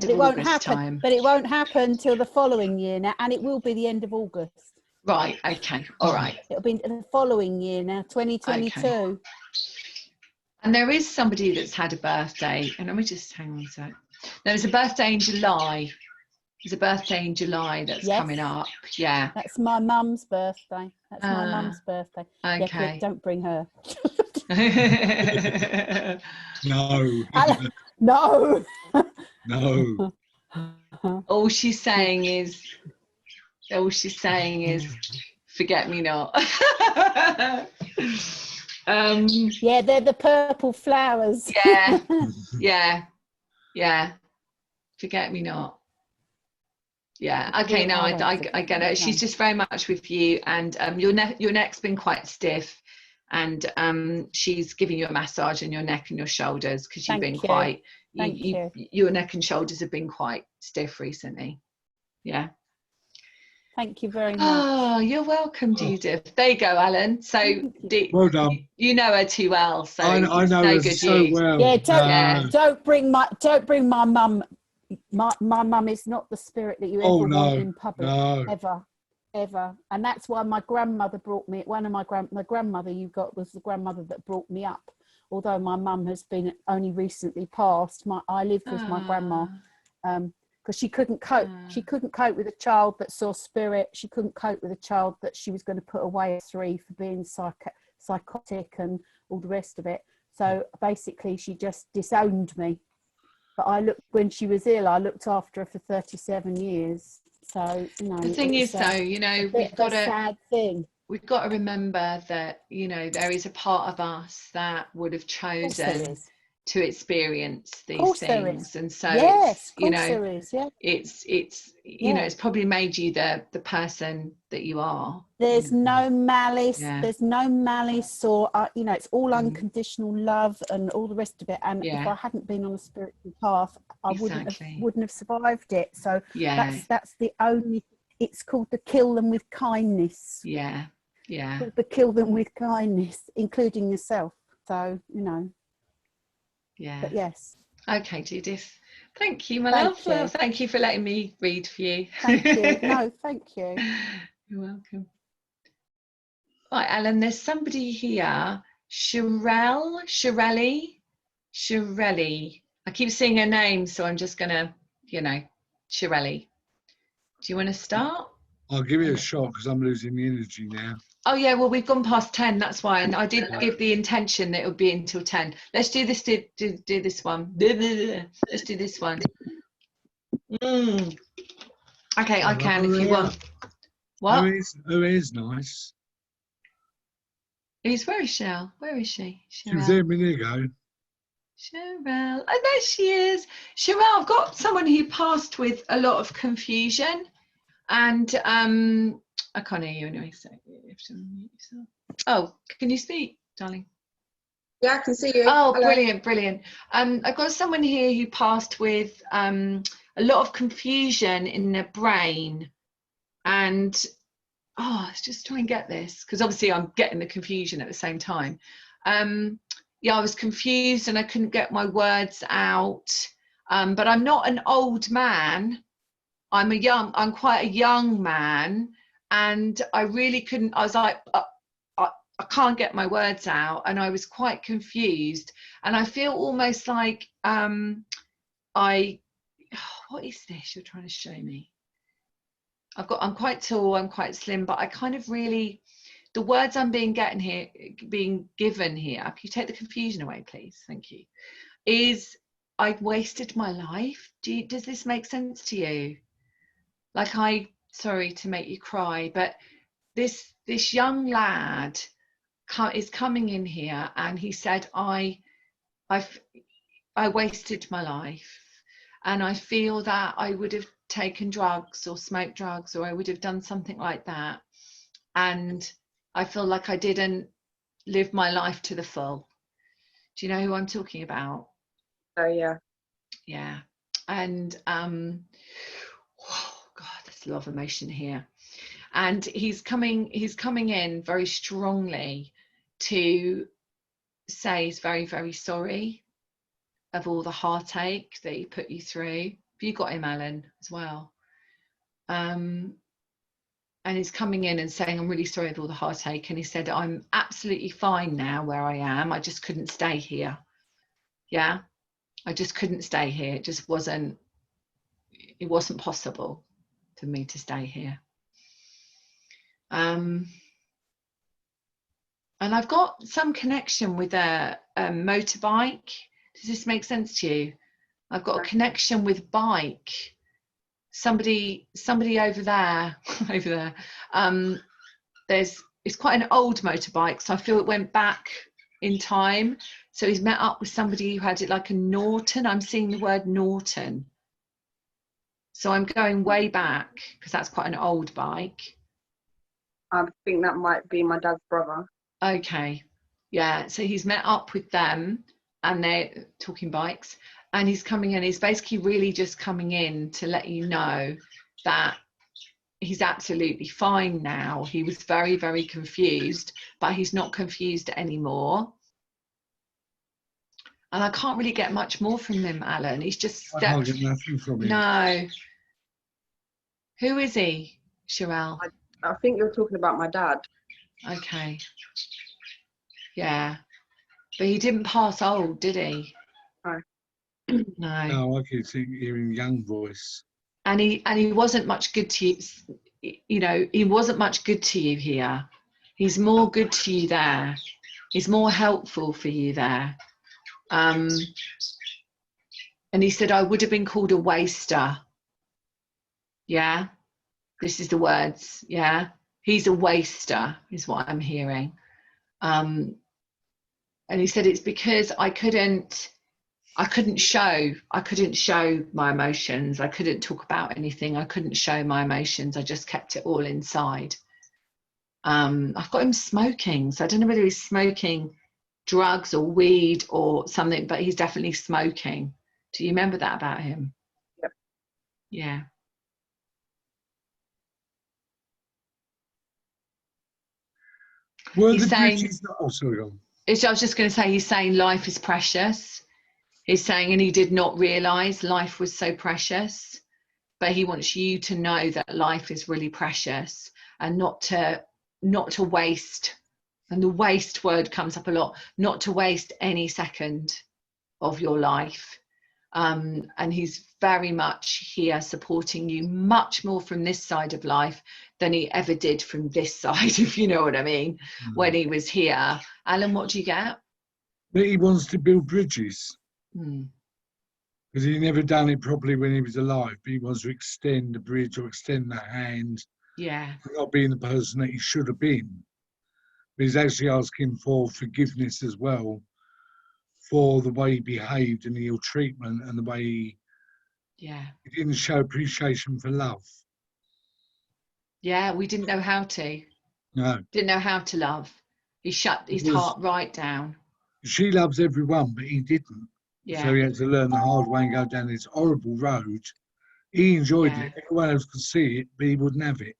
Speaker 2: of August time.
Speaker 11: But it won't happen till the following year now, and it will be the end of August.
Speaker 2: Right, okay, all right.
Speaker 11: It'll be the following year now, 2022.
Speaker 2: Okay. And there is somebody that's had a birthday, and let me just hang on a sec. There's a birthday in July. There's a birthday in July that's coming up. Yeah.
Speaker 11: That's my mum's birthday. Okay. Yeah, don't bring her.
Speaker 1: No.
Speaker 11: No.
Speaker 1: No.
Speaker 2: All she's saying is forget me not.
Speaker 11: Yeah, they're the purple flowers.
Speaker 2: Yeah. Forget me not. Yeah. Okay. No, I get it. She's just very much with you, and your neck's been quite stiff, and she's giving you a massage on your neck and your shoulders because you've been quite. Your neck and shoulders have been quite stiff recently. Yeah.
Speaker 11: Thank you very much.
Speaker 2: Oh, you're welcome, Judith. There you go, Alan. So
Speaker 1: well done.
Speaker 2: You know her too well, so
Speaker 1: I know
Speaker 2: no
Speaker 1: her
Speaker 2: good
Speaker 1: so
Speaker 2: you.
Speaker 1: well.
Speaker 11: Yeah, don't bring my mum. My mum is not the spirit that you ever want in public, ever. And that's why my grandmother brought me. One of my grandmother you got was the grandmother that brought me up. Although my mum has been only recently passed, I lived with my grandma because she couldn't cope. She couldn't cope with a child that saw spirit. She couldn't cope with a child that she was going to put away at 3 for being psychotic and all the rest of it. So basically, she just disowned me. But when she was ill, I looked after her for 37 years. So, you know,
Speaker 2: the thing is, though, you know, we've got a
Speaker 11: sad thing.
Speaker 2: We've got to remember that, you know, there is a part of us that would have chosen to experience these things, and so it's, you know, it's you know, it's probably made you the person that you are.
Speaker 11: There's no malice. There's no malice, or you know, it's all unconditional love and all the rest of it. And if I hadn't been on a spiritual path, I wouldn't have survived it. So that's the only. It's called the kill them with kindness. Called the kill them with kindness, including yourself. So, you know. But yes.
Speaker 2: Okay, Judith. Thank you, my love. Well, thank you for letting me read for you.
Speaker 11: Thank you. No, thank you.
Speaker 2: You're welcome. Right, Alan, there's somebody here. Shirelli. I keep seeing her name, so I'm just gonna, you know, Shirelli. Do you want to start?
Speaker 1: I'll give it a shot because I'm losing the energy now.
Speaker 2: Oh yeah, well we've gone past 10. That's why, and I did give the intention that it would be until 10. Let's do this. Do this one. Let's do this one. Okay, I can if you want. What?
Speaker 1: Oh, it is nice.
Speaker 2: Where is Shell? Where is she?
Speaker 1: She was there a minute ago.
Speaker 2: Cheryl. Oh, there she is. Cheryl, I've got someone who passed with a lot of confusion, and I can't hear you anyway, so you have to unmute yourself. Oh, can you speak, darling?
Speaker 12: Yeah, I can see you.
Speaker 2: Oh,
Speaker 12: Hello.
Speaker 2: brilliant. I've got someone here who passed with a lot of confusion in their brain, and let's just try and get this, because obviously I'm getting the confusion at the same time. I was confused and I couldn't get my words out, but I'm not an old man. I'm quite a young man, and I really couldn't. I was like, I can't get my words out, and I was quite confused, and I feel almost like what is this you're trying to show me? I'm quite tall, I'm quite slim, but I kind of really, the words I'm being given here, can you take the confusion away, please? Thank you. Is I've wasted my life. Does this make sense to you? Like, sorry to make you cry, but this young lad is coming in here, and he said, I wasted my life, and I feel that I would have taken drugs or smoked drugs, or I would have done something like that, and I feel like I didn't live my life to the full. Do you know who I'm talking about?
Speaker 12: Oh yeah.
Speaker 2: Yeah. And oh God, there's a lot of emotion here. And he's coming in very strongly to say he's very, very sorry of all the heartache that he put you through. Have you got him, Alan, as well? And he's coming in and saying, I'm really sorry for all the heartache. And he said, I'm absolutely fine now where I am. I just couldn't stay here. Yeah, I just couldn't stay here. It just wasn't possible for me to stay here. And I've got some connection with a motorbike. Does this make sense to you? I've got a connection with bike. Somebody over there, it's quite an old motorbike, so I feel it went back in time. So he's met up with somebody who had it like a Norton. I'm seeing the word Norton. So I'm going way back, because that's quite an old bike.
Speaker 12: I think that might be my dad's brother.
Speaker 2: Okay, yeah, so he's met up with them, and they're talking bikes. And he's coming in, he's basically really just coming in to let you know that he's absolutely fine now. He was very, very confused, but he's not confused anymore. And I can't really get much more from him, Alan. He's just
Speaker 1: I can't get nothing from him.
Speaker 2: No. Who is he, Sherelle?
Speaker 12: I think you're talking about my dad.
Speaker 2: Okay. Yeah. But he didn't pass old, did he?
Speaker 12: No.
Speaker 2: No.
Speaker 1: No, I keep hearing young voice.
Speaker 2: And he wasn't much good to you. You know, he wasn't much good to you here. He's more good to you there. He's more helpful for you there. And he said, I would have been called a waster. Yeah. This is the words. Yeah. He's a waster is what I'm hearing. And he said, it's because I couldn't show my emotions. I couldn't talk about anything. I couldn't show my emotions. I just kept it all inside. I've got him smoking, so I don't know whether he's smoking drugs or weed or something, but he's definitely smoking. Do you remember that about him?
Speaker 12: Yep.
Speaker 2: Yeah.
Speaker 1: He's saying, oh, sorry, go on.
Speaker 2: I was just going to say, he's saying life is precious. He's saying, and he did not realise life was so precious, but he wants you to know that life is really precious and not to waste. And the waste word comes up a lot, not to waste any second of your life. And he's very much here supporting you much more from this side of life than he ever did from this side, if you know what I mean, when he was here. Alan, what do you get?
Speaker 1: But he wants to build bridges.
Speaker 2: Mm.
Speaker 1: Because he never done it properly when he was alive, but he wants to extend the bridge or extend the hand.
Speaker 2: Yeah.
Speaker 1: For not being the person that he should have been. But he's actually asking for forgiveness as well for the way he behaved in the ill treatment and the way he didn't show appreciation for love.
Speaker 2: Yeah, we didn't know how to.
Speaker 1: No.
Speaker 2: Didn't know how to love. He shut his heart right down.
Speaker 1: She loves everyone, but he didn't.
Speaker 2: Yeah.
Speaker 1: So he had to learn the hard way and go down this horrible road. He enjoyed it. Everyone else could see it, but he wouldn't have it.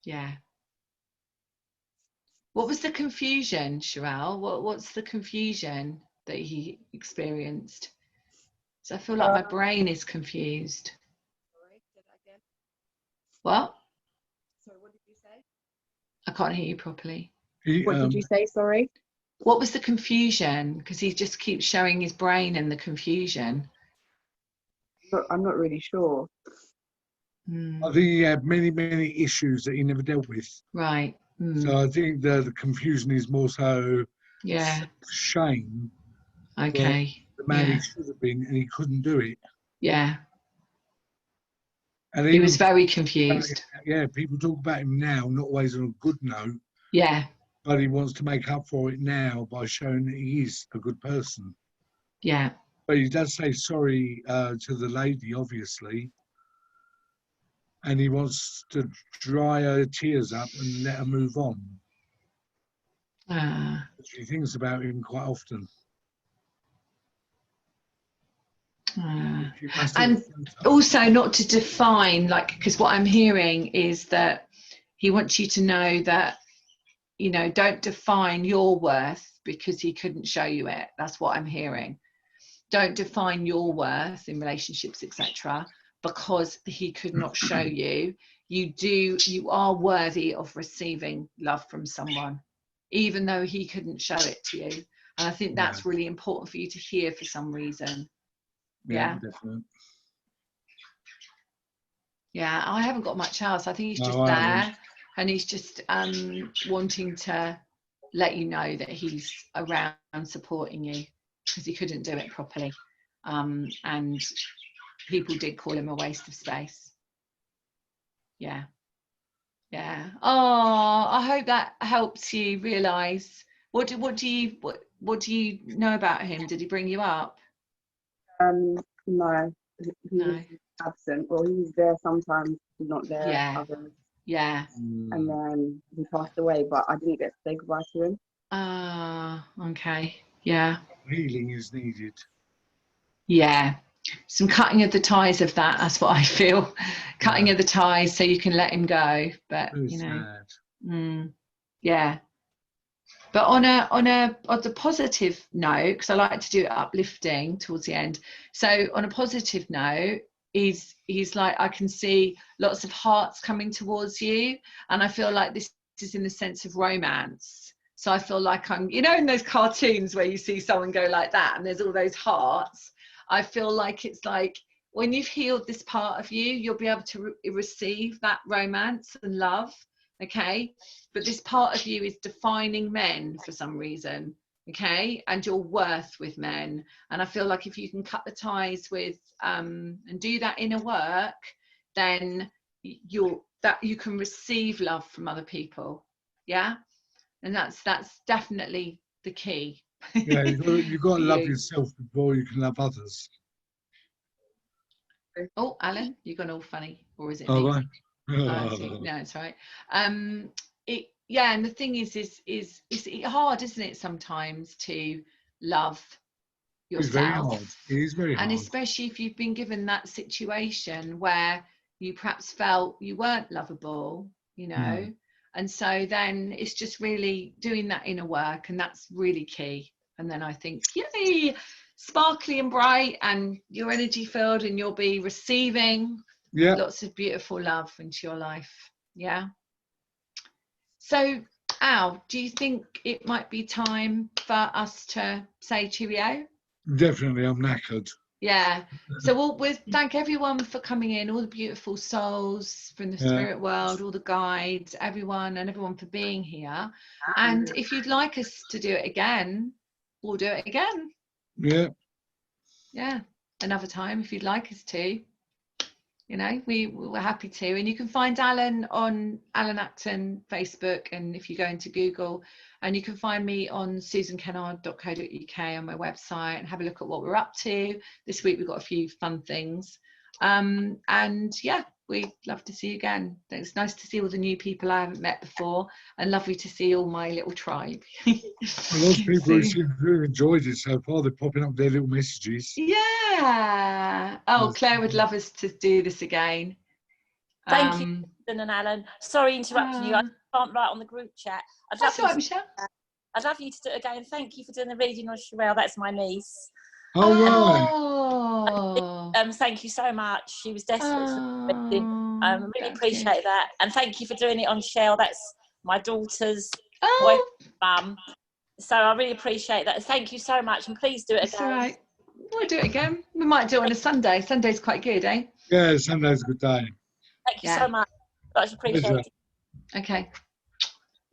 Speaker 2: Yeah. What was the confusion, Sherelle? What's the confusion that he experienced? So I feel like my brain is confused.
Speaker 12: Sorry, say that again.
Speaker 2: What?
Speaker 12: Sorry, what did you say?
Speaker 2: I can't hear you properly.
Speaker 12: What did you say, sorry?
Speaker 2: What was the confusion? Because he just keeps showing his brain and the confusion.
Speaker 12: But I'm not really sure.
Speaker 1: I think he had many, many issues that he never dealt with.
Speaker 2: Right.
Speaker 1: So I think the confusion is more so shame.
Speaker 2: Okay.
Speaker 1: The man he should have been and he couldn't do it.
Speaker 2: Yeah.
Speaker 1: And
Speaker 2: he was very confused.
Speaker 1: Yeah, people talk about him now, not always on a good note.
Speaker 2: Yeah.
Speaker 1: But he wants to make up for it now by showing that he is a good person.
Speaker 2: Yeah.
Speaker 1: But he does say sorry to the lady, obviously. And he wants to dry her tears up and let her move on. She thinks about him quite often.
Speaker 2: And also not to define, like, because what I'm hearing is that he wants you to know that, you know, don't define your worth because he couldn't show you it. That's what I'm hearing. Don't define your worth in relationships, etc., because he could not show you. You are worthy of receiving love from someone, even though he couldn't show it to you. And I think that's really important for you to hear for some reason. Yeah.
Speaker 1: Definitely.
Speaker 2: Yeah, I haven't got much else. I think he's just there, and he's just wanting to let you know that he's around supporting you because he couldn't do it properly. And people did call him a waste of space. Yeah. Yeah. Oh, I hope that helps you realise. What do you know about him? Did he bring you up?
Speaker 12: No. He was absent. Well, he was there sometimes, not there.
Speaker 2: Yeah.
Speaker 12: Others.
Speaker 2: Yeah.
Speaker 12: And then he passed away, but I didn't get to say goodbye to him.
Speaker 2: Okay. Yeah.
Speaker 1: Healing is needed.
Speaker 2: Yeah. some cutting of the ties of that. That's what I feel. Cutting of the ties so you can let him go. But you know, yeah. But on a positive note, because I like to do it uplifting towards the end. So on a positive note, he's like, I can see lots of hearts coming towards you, and I feel like this is in the sense of romance. So I feel like I'm, you know, in those cartoons where you see someone go like that and there's all those hearts. I feel like it's like when you've healed this part of you, you'll be able to receive that romance and love. Okay, but this part of you is defining men for some reason. Okay, and your worth with men. And I feel like if you can cut the ties with and do that inner work, then you can receive love from other people. Yeah, and that's definitely the key.
Speaker 1: Yeah, you've got to love yourself before you can love others.
Speaker 2: Oh, Alan, you gone all funny, or is it
Speaker 1: me?
Speaker 2: Right. No, it's right. And the thing is it's hard, isn't it, sometimes to love yourself?
Speaker 1: It's very hard. It is very hard.
Speaker 2: And especially if you've been given that situation where you perhaps felt you weren't lovable, you know. And so then it's just really doing that inner work, and that's really key. And then I think, yay, sparkly and bright, and your energy filled, and you'll be receiving lots of beautiful love into your life. Yeah. So, Al, do you think it might be time for us to say cheerio?
Speaker 1: Definitely, I'm knackered.
Speaker 2: Yeah. So we'll thank everyone for coming in, all the beautiful souls from the spirit world, all the guides, everyone for being here. And if you'd like us to do it again, we'll do it again.
Speaker 1: Yeah.
Speaker 2: Yeah. Another time if you'd like us to. You know, we're happy to. And you can find Alan on Alan Acton Facebook, and if you go into Google, and you can find me on susankennard.co.uk on my website, and have a look at what we're up to. This week we've got a few fun things. And yeah, we'd love to see you again. It's nice to see all the new people I haven't met before, and lovely to see all my little tribe.
Speaker 1: A lot of people who enjoyed it so far, they're popping up their little messages.
Speaker 2: Yeah. Oh, Claire would love us to do this again.
Speaker 10: Thank you, Susan and Alan. Sorry interrupting you. I can't write on the group chat.
Speaker 2: That's right, Michelle.
Speaker 10: I'd love you to do it again. Thank you for doing the reading on Sherelle. That's my niece.
Speaker 2: Oh,
Speaker 10: right. Thank you so much. She was desperate for reading. Really appreciate that. And thank you for doing it on Shell. That's my daughter's mum. So I really appreciate that. Thank you so much. And please do it again.
Speaker 2: That's all right. We'll do it again. We might do it on a Sunday. Sunday's quite good, eh?
Speaker 1: Yeah, Sunday's a good day.
Speaker 10: Thank you so much. Much appreciated.
Speaker 2: Okay.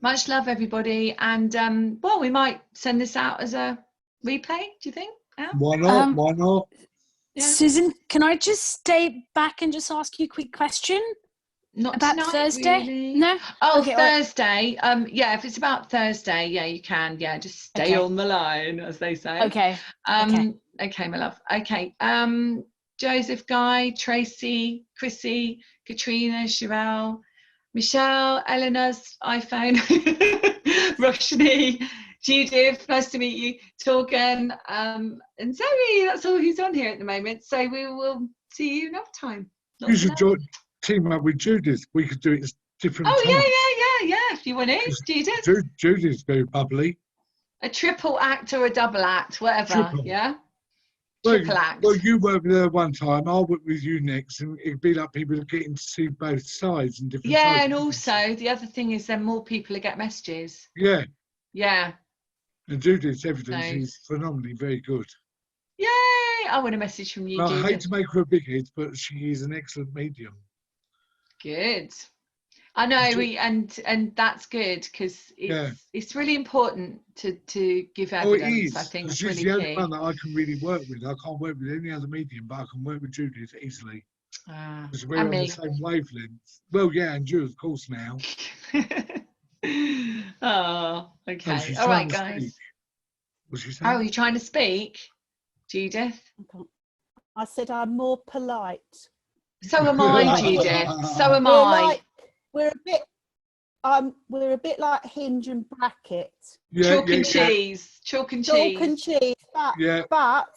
Speaker 2: Much love, everybody. And well, we might send this out as a replay, do you think?
Speaker 1: Why not? Why not?
Speaker 4: Yeah. Susan, can I just stay back and just ask you a quick question?
Speaker 2: Not
Speaker 4: about
Speaker 2: tonight,
Speaker 4: Thursday?
Speaker 2: Really.
Speaker 4: No?
Speaker 2: Oh,
Speaker 4: okay,
Speaker 2: Thursday. Yeah, if it's about Thursday, yeah, you can. Yeah, just stay on the line, as they say.
Speaker 4: Okay.
Speaker 2: Okay, my love. Okay. Joseph, Guy, Tracy, Chrissy, Katrina, Sherelle, Michelle, Eleanor's iPhone, Roshni, Judith, nice to meet you, Torgan, and Zoe. That's all who's on here at the moment. So we will see you another time.
Speaker 1: You should team up with Judith. We could do it at different times.
Speaker 2: Yeah. If you want to, Judith.
Speaker 1: Judith's very bubbly.
Speaker 2: A triple act or a double act, whatever. Yeah. Triple act.
Speaker 1: Well, you worked with her one time. I'll work with you next, and it'd be like people getting to see both sides and different.
Speaker 2: Yeah,
Speaker 1: sides.
Speaker 2: and also the other thing is, then more people will get messages.
Speaker 1: Yeah.
Speaker 2: Yeah.
Speaker 1: And Judith's evidence is phenomenally very good.
Speaker 2: Yay! I want a message from you, Judith.
Speaker 1: I hate to make her a big head, but she is an excellent medium.
Speaker 2: Good. I know, and that's good, because it's really important to give evidence.
Speaker 1: Oh, it is.
Speaker 2: I think
Speaker 1: she's
Speaker 2: really
Speaker 1: the only
Speaker 2: key.
Speaker 1: one that I can really work with. I can't work with any other medium, but I can work with Judith easily. Because we're on the same wavelength. Well, yeah, and you, of course, now.
Speaker 2: Oh, okay. All right, guys.
Speaker 1: What's she saying?
Speaker 2: Oh, you're trying to speak, Judith?
Speaker 11: I said I'm more polite.
Speaker 2: So am I, Judith. So am I.
Speaker 11: We're a bit like Hinge and Bracket.
Speaker 2: Chalk and cheese. Chalk and cheese.
Speaker 11: But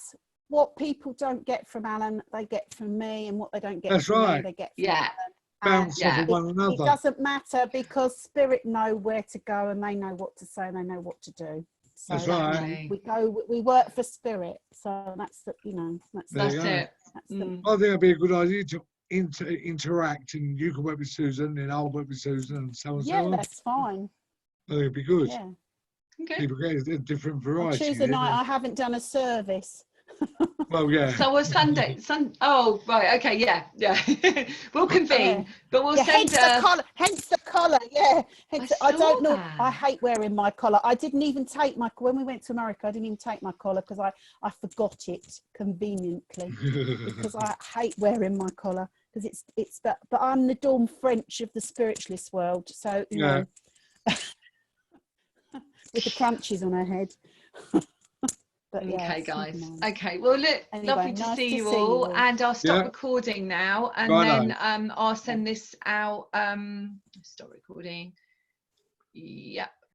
Speaker 11: what people don't get from Alan, they get from me, and what they don't get
Speaker 1: That's
Speaker 11: from
Speaker 1: right.
Speaker 11: me, they get from
Speaker 2: Yeah.
Speaker 11: Alan.
Speaker 1: Bounce off of one another.
Speaker 11: It doesn't matter because spirit know where to go and they know what to say and they know what to do. So
Speaker 1: That's right.
Speaker 11: We work for spirit. So that's the, you know, that's
Speaker 2: it.
Speaker 11: That's the,
Speaker 1: I think it'd be a good idea to interact, and you can work with Susan, and I'll work with Susan, and so on.
Speaker 11: yeah,
Speaker 1: so on.
Speaker 11: that's fine.
Speaker 1: I think it'd be good.
Speaker 11: Yeah.
Speaker 2: Okay.
Speaker 1: People get a different
Speaker 11: I'll
Speaker 1: variety.
Speaker 11: choose a night I haven't done a service.
Speaker 1: Well, yeah.
Speaker 2: So we'll Sunday. Oh, right. Okay. Yeah. We'll convene, but we'll send.
Speaker 11: Hence the collar. Yeah. I don't know.
Speaker 2: that.
Speaker 11: I hate wearing my collar. I didn't even take when we went to America. I didn't even take my collar because I forgot it conveniently because I hate wearing my collar because it's. But I'm the Dawn French of the spiritualist world. So you know. With the crunches on her head. But
Speaker 2: okay, guys. Okay, well, look,
Speaker 11: anyway,
Speaker 2: lovely to
Speaker 11: nice
Speaker 2: see you all, and I'll stop recording now, and then I'll send this out. Stop recording. Yeah.